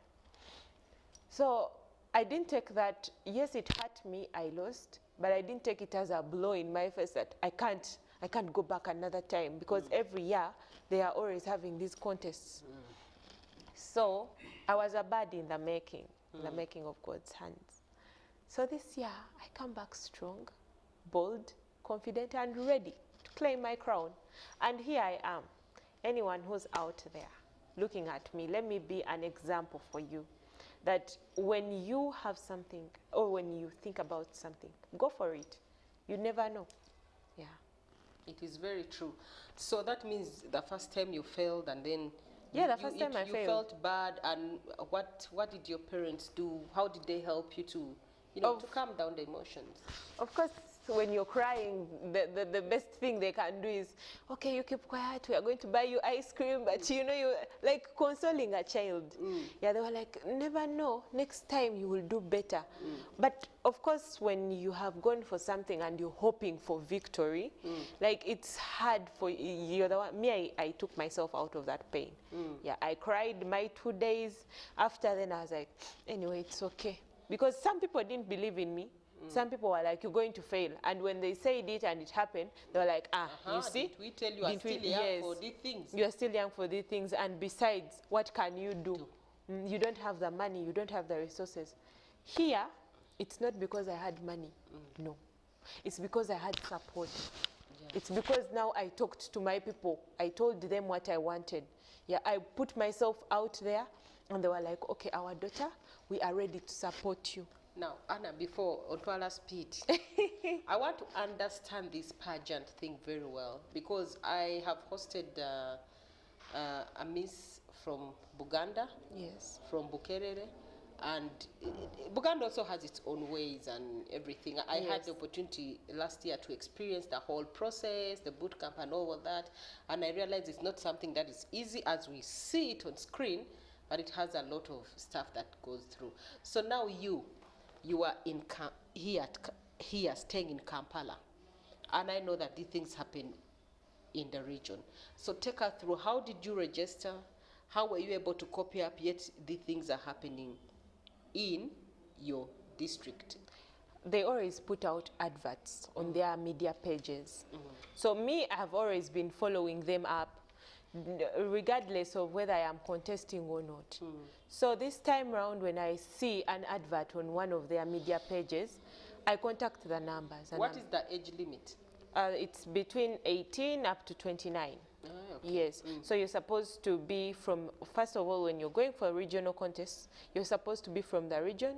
F: So I didn't take that, yes, it hurt me, I lost, but I didn't take it as a blow in my face that I can't go back another time, because every year they are always having these contests. So I was a bird in the making, the making of God's hands. So this year I come back strong, bold, confident, and ready to claim my crown. And here I am. Anyone who's out there looking at me, let me be an example for you. That when you have something, or when you think about something, go for it. You never know. Yeah.
C: It is very true. So that means the first time you failed and then
F: Yeah, the first time I
C: you
F: failed.
C: felt bad, and what did your parents do? How did they help you to, to calm down the emotions?
F: Of course, when you're crying, the best thing they can do is, okay, you keep quiet, we are going to buy you ice cream, but you like consoling a child. Yeah, they were like, never know, next time you will do better. But of course, when you have gone for something and you're hoping for victory, like it's hard for you're the one. Me, I took myself out of that pain. Yeah, I cried my 2 days. After then, I was like, anyway, it's okay. Because some people didn't believe in me. Some people were like, you're going to fail. And when they said it and it happened, they were like, you see?
C: Did we tell you are still young for these things?
F: You are still young for these things. And besides, what can you do? You don't have the money. You don't have the resources. Here, it's not because I had money. No. It's because I had support. It's because now I talked to my people. I told them what I wanted. Yeah, I put myself out there. And they were like, okay, our daughter, we are ready to support you.
C: Now, Anna, before Otwala speed, I want to understand this pageant thing very well, because I have hosted a miss from Buganda,
F: yes,
C: from Bukerere, and Buganda also has its own ways and everything. I had the opportunity last year to experience the whole process, the boot camp and all of that, and I realized it's not something that is easy as we see it on screen, but it has a lot of stuff that goes through. So now you are in here staying in Kampala, and I know that these things happen in the region. So take us through, how did you register? How were you able to copy up, yet these things are happening in your district?
F: They always put out adverts on their media pages. So me, I have always been following them up, regardless of whether I am contesting or not. So this time round, when I see an advert on one of their media pages, I contact the numbers.
C: What is the age limit?
F: It's between 18 up to 29.
C: Okay.
F: Yes. So you're supposed to be from, first of all, when you're going for a regional contest, you're supposed to be from the region,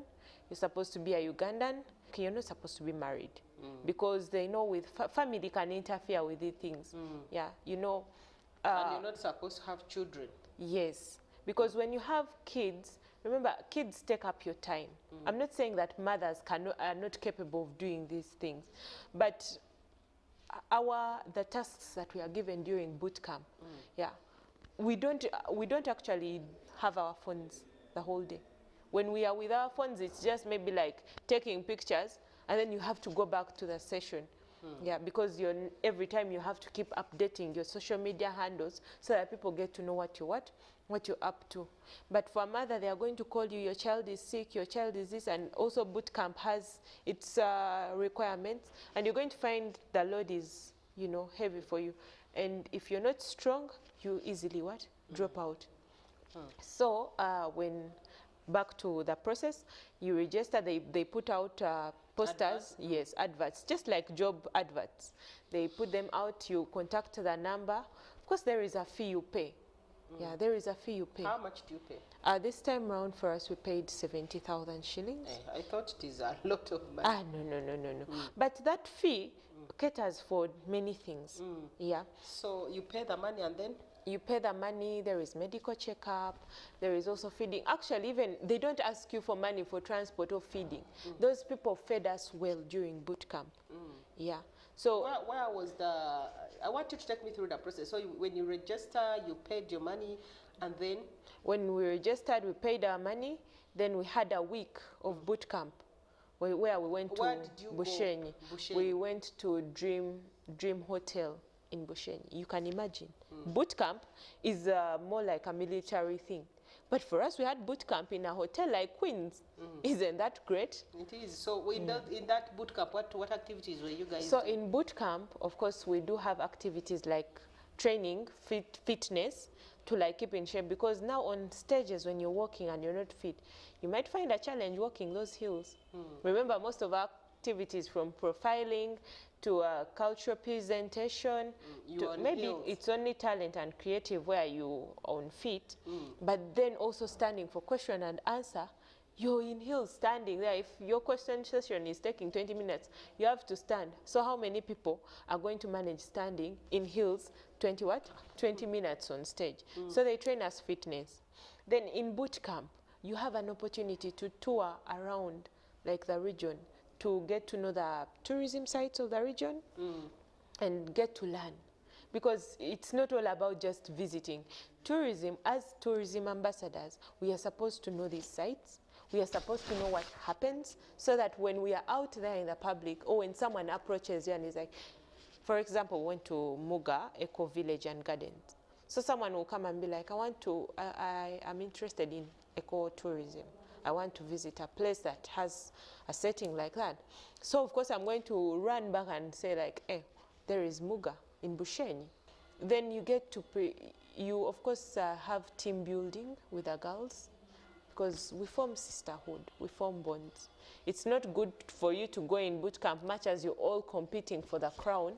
F: you're supposed to be a Ugandan, okay, you're not supposed to be married. Because they know with family can interfere with these things. Yeah, and
C: you're not supposed to have children.
F: Yes, because when you have kids, remember, kids take up your time. I'm not saying that mothers are not capable of doing these things, but the tasks that we are given during boot camp, we don't actually have our phones the whole day. When we are with our phones, it's just maybe like taking pictures, and then you have to go back to the session. Yeah, because every time you have to keep updating your social media handles so that people get to know what you're up to. But for a mother, they are going to call you, your child is sick, your child is this, and also boot camp has its requirements, and you're going to find the load is, heavy for you. And if you're not strong, you easily drop out. So back to the process, you register, they put out posters, adverts, just like job adverts. They put them out, you contact the number. Of course, there is a fee you pay. Yeah, there is a fee you pay.
C: How much do you pay?
F: This time round for us, we paid 70,000 shillings.
C: I thought it is a lot of money.
F: No. But that fee caters for many things. Yeah.
C: So you pay the money and then?
F: You pay the money, there is medical checkup, there is also feeding. Actually, even they don't ask you for money for transport or feeding. Those people fed us well during boot camp. Yeah. So
C: where was I want you to take me through the process. So when you register, you paid your money, and then?
F: When we registered, we paid our money. Then we had a week of boot camp where we went to Bushenyi. We went to Dream Hotel in Bushenyi. You can imagine. Boot camp is more like a military thing. But for us, we had boot camp in a hotel like Queens. Isn't that great?
C: It is. So in that boot camp, what activities were you guys
F: doing?
C: So
F: in boot camp, of course, we do have activities like training, fitness, to keep in shape. Because now on stages, when you're walking and you're not fit, you might find a challenge walking those hills. Remember, most of our activities from profiling to cultural presentation, maybe it's only talent and creative where you on feet, but then also standing for question and answer, you're in hills standing there. If your question session is taking 20 minutes, you have to stand. So how many people are going to manage standing in hills 20 minutes on stage? So they train us fitness. Then in boot camp, you have an opportunity to tour around like the region to get to know the tourism sites of the region and get to learn. Because it's not all about just visiting. Tourism, as tourism ambassadors, we are supposed to know these sites. We are supposed to know what happens so that when we are out there in the public or when someone approaches you and is like, for example, we went to Muga Eco Village and Gardens. So someone will come and be like, I'm interested in ecotourism. I want to visit a place that has a setting like that. So of course I'm going to run back and say like, hey, there is Muga in Bushenyi. Then you get to, you of course have team building with the girls because we form sisterhood, we form bonds. It's not good for you to go in boot camp much as you're all competing for the crown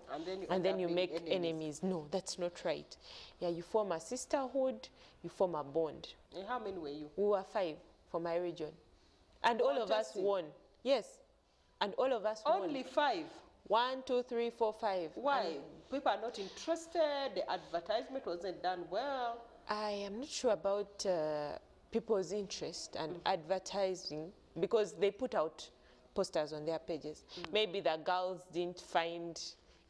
F: and then you make enemies. No, that's not right. Yeah, you form a sisterhood, you form a bond.
C: And how many were you?
F: We were 5 for my region. And all of us won. Yes. And all of us won.
C: Only 5?
F: 1, 2, 3, 4, 5.
C: Why? People are not interested. The advertisement wasn't done well.
F: I am not sure about people's interest and advertising because they put out posters on their pages. Maybe the girls didn't find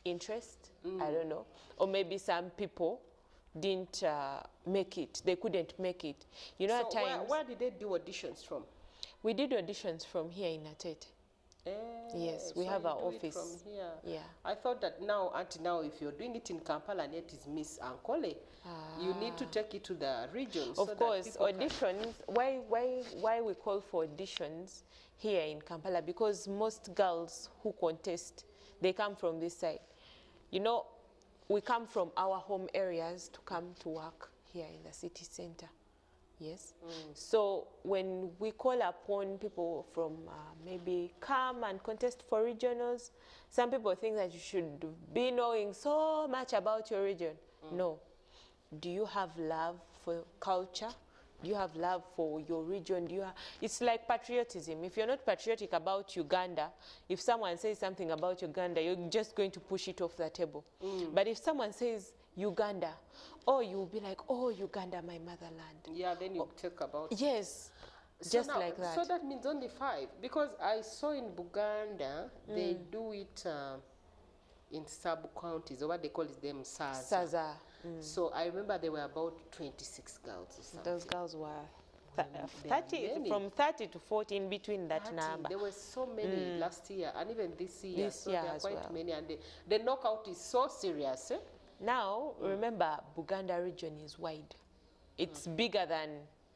F: interest. I don't know. Or maybe some people didn't make it. They couldn't make it. You know,
C: so
F: at times.
C: Where did they do auditions from?
F: We did auditions from here in Atete. Yes, we have our office.
C: From here.
F: Yeah.
C: I thought that now, until now, if you're doing it in Kampala and it is Miss Ankole, you need to take it to the region.
F: Of course, auditions. Why we call for auditions here in Kampala? Because most girls who contest, they come from this side. You know, we come from our home areas to come to work here in the city center. Yes. So when we call upon people from maybe come and contest for regionals, some people think that you should be knowing so much about your region. No. Do you have love for culture? Do you have love for your region? It's like patriotism. If you're not patriotic about Uganda, if someone says something about Uganda, you're just going to push it off the table. But if someone says Uganda, you'll be like, oh, Uganda, my motherland.
C: Yeah, then you talk about it.
F: Yes,
C: so
F: just
C: now,
F: like that.
C: So that means only 5. Because I saw in Buganda, they do it in sub-counties, or what they call it, them SAZA.
F: SAZA.
C: So I remember there were about 26 girls or something.
F: Those girls were 30, from 30 to 40 in between that
C: 30.
F: number.
C: There were so many last year and even this year.
F: This
C: so
F: year
C: there are
F: as
C: quite
F: well.
C: many. And the knockout is so serious.
F: Now, remember, Buganda region is wide. It's bigger than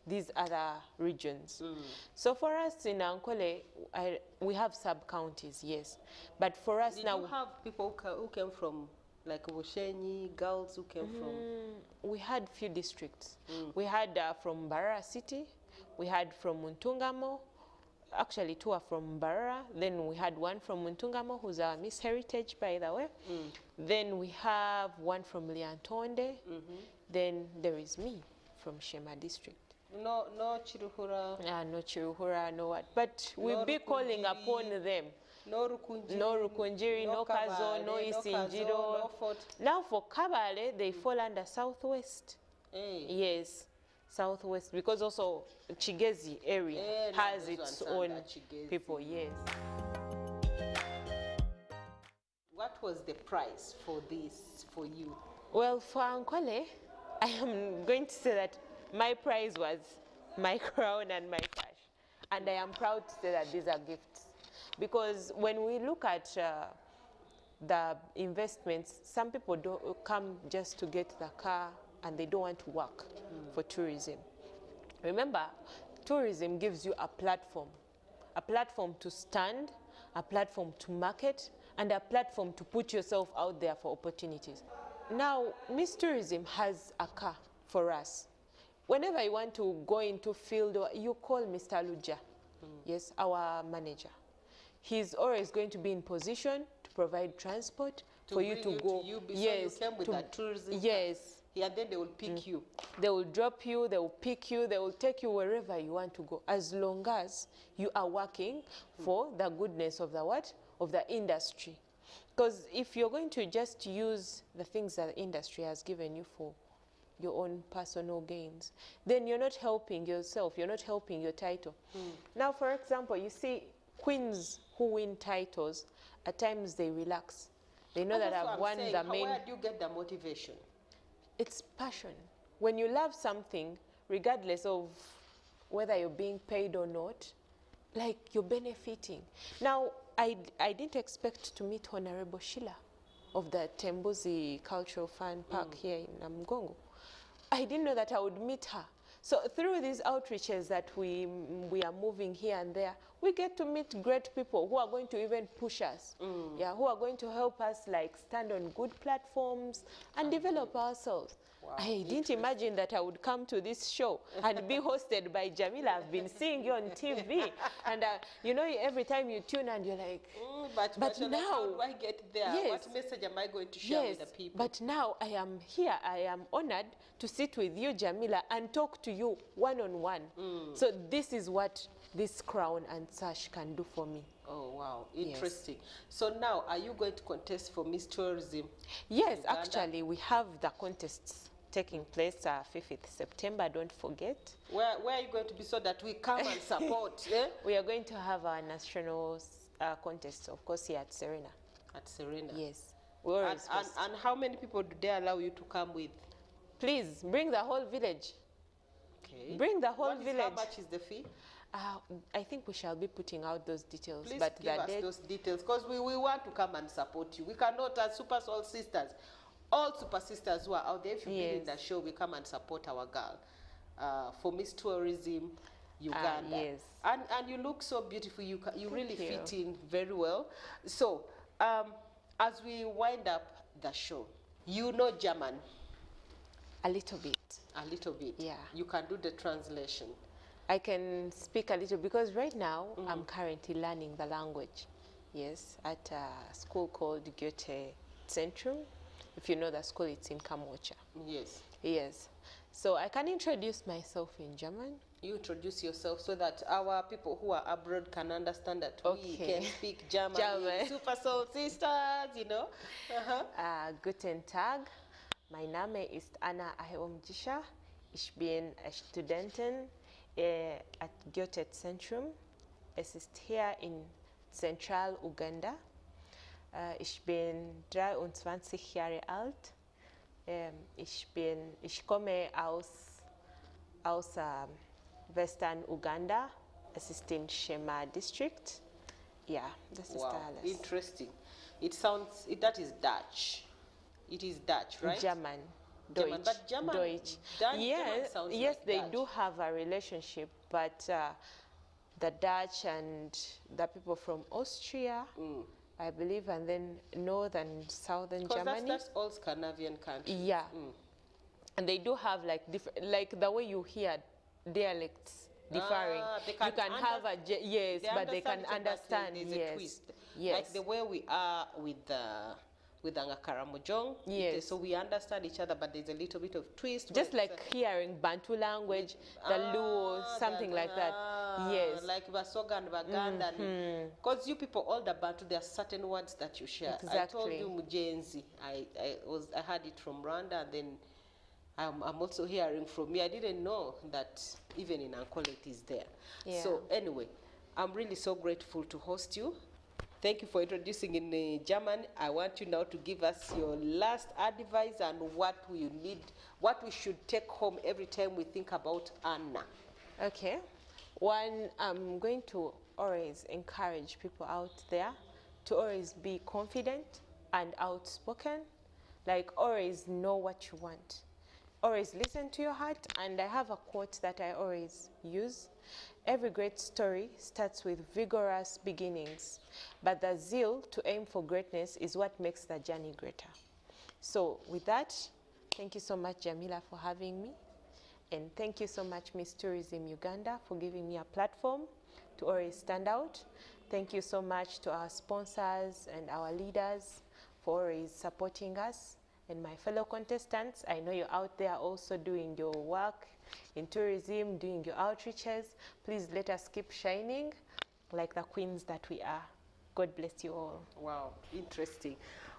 F: these other regions. So for us in Ankole, we have sub-counties, yes. But for us now...
C: Did you have people who came from, like Bushenyi, girls who came from?
F: We had few districts. We had from Barara City, we had from Muntungamo, actually 2 are from Barara, then we had 1 from Muntungamo, who's our Miss Heritage, by the way. Then we have 1 from Liantonde, then there is me from Shema district.
C: No Chiruhura.
F: No Chiruhura, no what. But we'll be calling upon them.
C: No Rukunjiri,
F: no Rukunjiri, no Kazo, no Isinjiro.
C: No Fort.
F: Now for Kabale, they fall under Southwest. Yes, Southwest, because also Chigezi area has its own people, yes.
C: What was the price for this, for you?
F: Well, for Ankole, I am going to say that my prize was my crown and my cash. And I am proud to say that these are gifts. Because when we look at the investments, some people don't come just to get the car and they don't want to work for tourism. Remember, tourism gives you a platform to stand, a platform to market, and a platform to put yourself out there for opportunities. Now, Miss Tourism has a car for us. Whenever you want to go into field, you call Mr. Luja, yes, our manager. He's always going to be in position to provide transport for you to go.
C: Yes, you came with a tourism.
F: Yes,
C: Yeah, then they will pick you.
F: They will drop you, they will pick you, they will take you wherever you want to go, as long as you are working for the goodness of the what? Of the industry. Because if you're going to just use the things that the industry has given you for your own personal gains, then you're not helping yourself, you're not helping your title. Now, for example, you see queens who win titles, at times they relax. They know that I've won the main.
C: Where do you get the motivation?
F: It's passion. When you love something, regardless of whether you're being paid or not, like you're benefiting. Now, I didn't expect to meet Honorable Sheila of the Tembuzi Cultural Fund Park here in Namugongo. I didn't know that I would meet her. So through these outreaches that we are moving here and there, we get to meet great people who are going to even push us, yeah, who are going to help us like stand on good platforms and develop ourselves. Wow. I didn't imagine that I would come to this show and be hosted by Jamila. I've been seeing you on TV, and you know, every time you tune and you're like, but now,
C: how do I get there?
F: Yes,
C: what message am I going to share with the people?
F: But now I am here. I am honored to sit with you, Jamila, and talk to you one-on-one. So this is what this crown and sash can do for me.
C: Oh, wow. Interesting. Yes. So now, are you going to contest for Miss Tourism?
F: Yes, Uganda? Actually, we have the contests taking place 5th September, don't forget.
C: Where are you going to be so that we come and support?
F: We are going to have our national contest, of course, here at Serena.
C: At Serena?
F: Yes.
C: And how many people do they allow you to come with?
F: Please, bring the whole village.
C: Okay.
F: Bring the whole village.
C: How much is the fee?
F: I think we shall be putting out those details.
C: Please
F: but
C: give us those details, because we want to come and support you. We cannot, as Super Soul Sisters, all Super Sisters who are out there, if you've been in the show, we come and support our girl for Miss Tourism Uganda.
F: Yes.
C: And you look so beautiful. You really fit in very well. So, as we wind up the show, you know German?
F: A little bit.
C: A little bit?
F: Yeah.
C: You can do the translation?
F: I can speak a little, because right now I'm currently learning the language. Yes, at a school called Goethe Zentrum. If you know the school, it's in Kamocha.
C: Yes.
F: Yes. So I can introduce myself in German.
C: You introduce yourself so that our people who are abroad can understand that we can speak German. Super Soul Sisters, you know.
F: Guten Tag. Mein Name ist Anna Ahomjisha. Ich bin Studentin at Goethe Zentrum. Es ist hier in Zentral Uganda. Ich bin 23 Jahre alt. Ich komme aus Western Uganda. Es ist in Shema District. Yeah, das ist alles.
C: Interesting. It sounds, that is Dutch. It is Dutch, right?
F: German.
C: German, but German,
F: Deutsch.
C: German sounds
F: yes,
C: like
F: they
C: Dutch.
F: do have a relationship, but the Dutch and the people from Austria, I believe, and then northern, southern Germany.
C: That's all Scandinavian countries.
F: Yeah. And they do have like different, like the way you hear dialects differing.
C: They
F: you can have a, yes, but they can understand,
C: there's
F: yes.
C: a twist.
F: Yes.
C: Like the way we are with Angakaramojong.
F: Yes.
C: So we understand each other, but there's a little bit of twist.
F: Just like hearing Bantu language, the Luo, something like that. Yes.
C: Like Basoga and Baganda. Because you people, all the Bantu, there are certain words that you share.
F: Exactly.
C: I told you Mujenzi. I heard it from Rwanda, and then I'm also hearing from me. I didn't know that even in Ankole it is there.
F: Yeah.
C: So anyway, I'm really so grateful to host you. Thank you for introducing in German. I want you now to give us your last advice and what we need, what we should take home every time we think about Anna.
F: Okay. One, I'm going to always encourage people out there to always be confident and outspoken. Like, always know what you want. Always listen to your heart. And I have a quote that I always use. Every great story starts with vigorous beginnings, but the zeal to aim for greatness is what makes the journey greater. So with that, thank you so much, Jamila, for having me. And thank you so much, Miss Tourism Uganda, for giving me a platform to always stand out. Thank you so much to our sponsors and our leaders for always supporting us And my fellow contestants, I know you're out there also doing your work in tourism, doing your outreaches. Please let us keep shining like the queens that we are. God bless you all.
C: Wow, interesting.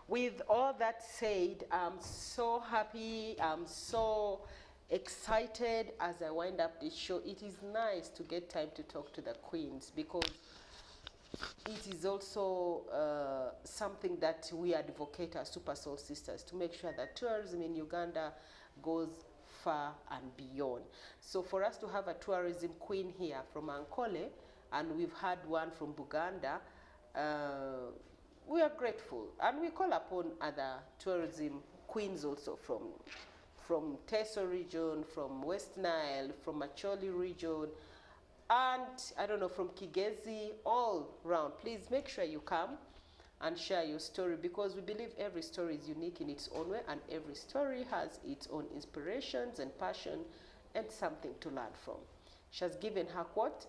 C: With all that said, I'm so happy, I'm so excited as I wind up this show. It is nice to get time to talk to the queens because it is also something that we advocate as Super Soul Sisters to make sure that tourism in Uganda goes far and beyond. So for us to have a tourism queen here from Ankole, and we've had one from Buganda, we are grateful. And we call upon other tourism queens also from Teso region, from West Nile, from Acholi region, and I don't know, from Kigezi, all round. Please make sure you come and share your story because we believe every story is unique in its own way and every story has its own inspirations and passion and something to learn from. She has given her quote,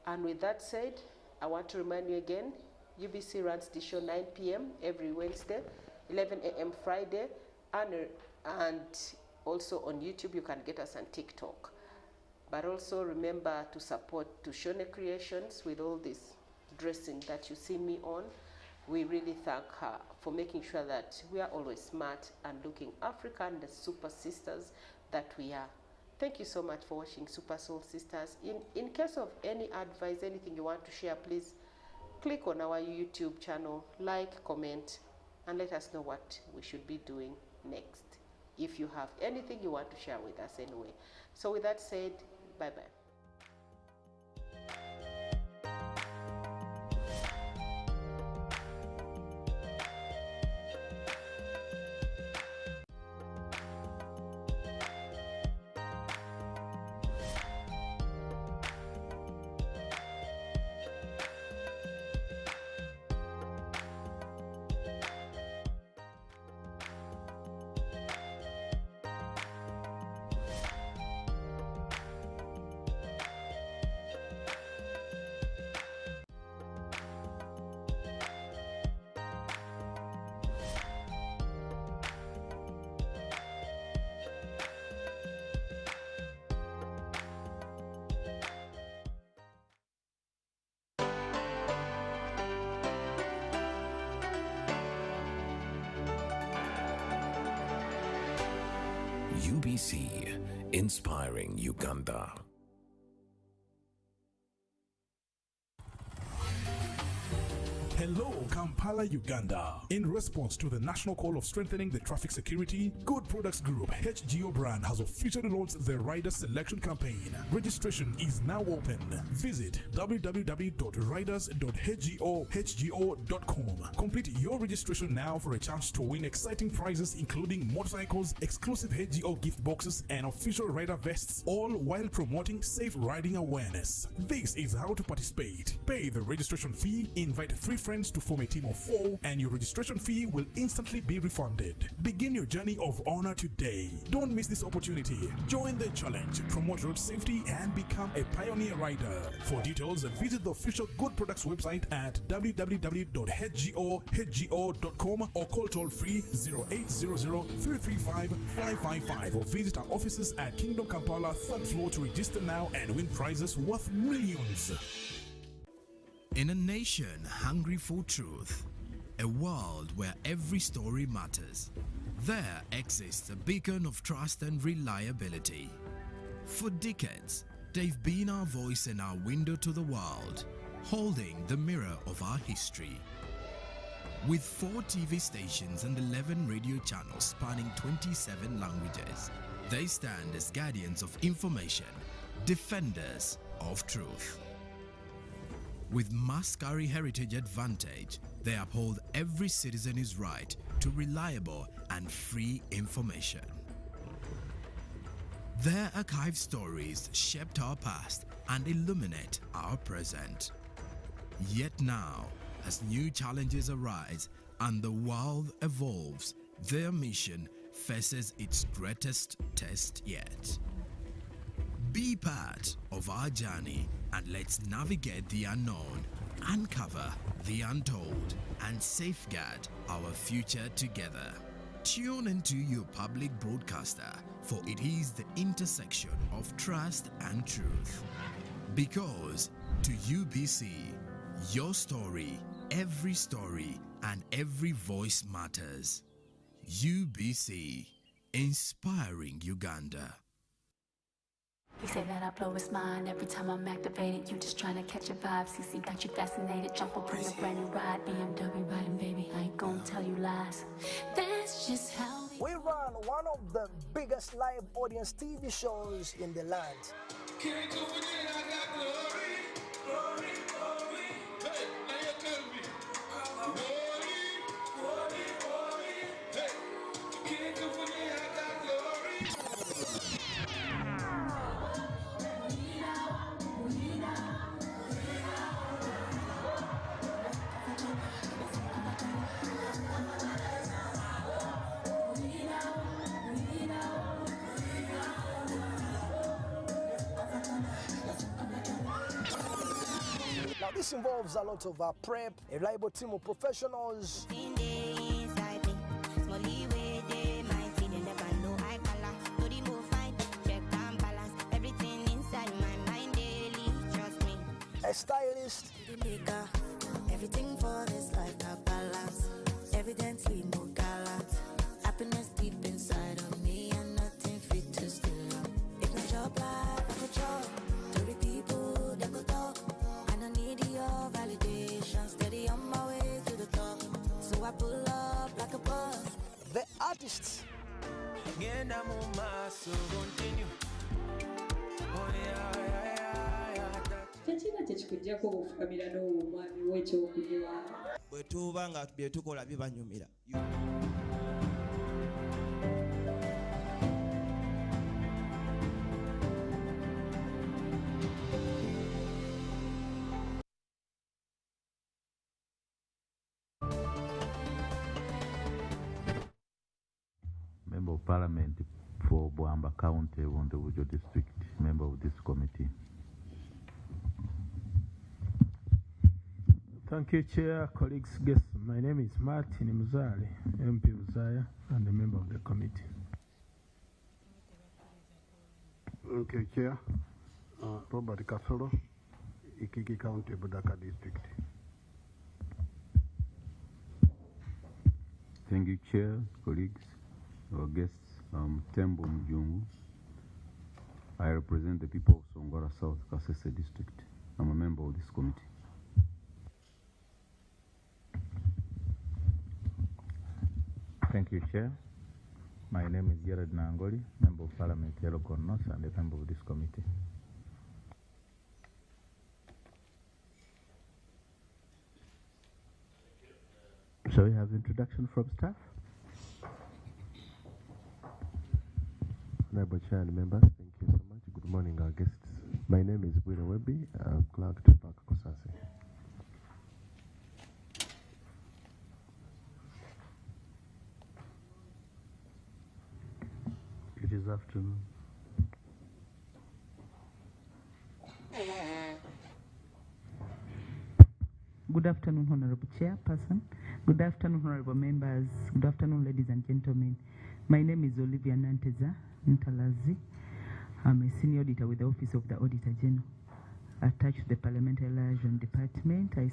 C: and with that said, I want to remind you again, UBC runs the show 9 p.m. every Wednesday, 11 a.m. Friday, and also on YouTube you can get us on TikTok. But also remember to support Tushone Creations with all this dressing that you see me on. We really thank her for making sure that we are always smart and looking African, the super sisters that we are. Thank you so much for watching Super Soul Sisters. In case of any advice, anything you want to share, please click on our YouTube channel, like, comment, and let us know what we should be doing next. If you have anything you want to share with us anyway. So with that said, bye-bye.
L: UBC, inspiring Uganda.
D: Hello, Kampala, Uganda. In response to the national call of strengthening the traffic security, Good Products Group HGO brand has officially launched the Rider Selection Campaign. Registration is now open. Visit www.riders.hgo.com. Complete your registration now for a chance to win exciting prizes including motorcycles, exclusive HGO gift boxes, and official rider vests, all while promoting safe riding awareness. This is how to participate. Pay the registration fee, invite 3 friends to form a team of 4, and your registration fee will instantly be refunded. Begin your journey of honor today. Don't miss this opportunity. Join the challenge, promote road safety, and become a pioneer rider. For details, visit the official Good Products website at www.hgo.com or call toll-free 0800-335-555 or visit our offices at Kingdom Kampala 3rd floor to register now and win prizes worth millions.
G: In a nation hungry for truth, a world where every story matters, there exists a beacon of trust and reliability. For decades, they've been our voice and our window to the world, holding the mirror of our history. With 4 TV stations and 11 radio channels spanning 27 languages, they stand as guardians of information, defenders of truth. With Maskari Heritage Advantage, they uphold every citizen's right to reliable and free information. Their archived stories shaped our past and illuminate our present. Yet now, as new challenges arise and the world evolves, their mission faces its greatest test yet. Be part of our journey and let's navigate the unknown, uncover the untold, and safeguard our future together. Tune into your public broadcaster, for it is the intersection of trust and truth. Because to UBC, your story, and every voice matters. UBC, inspiring Uganda.
N: He said that I blow his mind every time I'm activated. You just trying to catch a vibe. CC got you fascinated. Jump up in a brand new ride. BMW riding, baby. I ain't gonna tell you lies. That's just how
O: we run one of the biggest live audience TV shows in the land. Now this involves a lot of prep, a reliable team of professionals. A stylist.
P: Everything for this life got balance. Evidently no gallant. Happiness deep inside of me and nothing fit to steal up. If not job life, I could job. To the people that could talk. And I need your validation. Steady on my way to the top. So I pull up like a boss.
O: The artists.
Q: Tekina tekikujjako obufukabira n'obumwami w'ekyokunywa.
R: Bwe tuba nga bye tukola bibanyumira.
I: Member of Parliament for Boamba County, Wondevujo District, member of this committee.
K: Thank you, Chair, colleagues, guests. My name is Martin Muzale, MP Uzaya, and a member of the committee.
W: Thank you, Chair. Robert Kasolo, Ikiki County, Budaka District.
I: Thank you, Chair, colleagues, our guests. Tembo Mjungu. I represent the people of Songora South, Kasese District. I'm a member of this committee.
X: Thank you, Chair. My name is Jared Nangoli, Member of Parliament, Yellow Cornos, and a member of this committee. Shall we have introduction from staff?
W: Honorable Chair and members, thank you so much. Good morning, our guests. My name is Bwira Webby. I'm clerk to Park Kosase.
K: It is afternoon.
Y: Good afternoon, Honorable Chairperson. Good afternoon, Honorable members. Good afternoon, ladies and gentlemen. My name is Olivia Nanteza Ntalazi. I'm a senior auditor with the Office of the Auditor General. Attached to the Parliamentary Liaison Department, I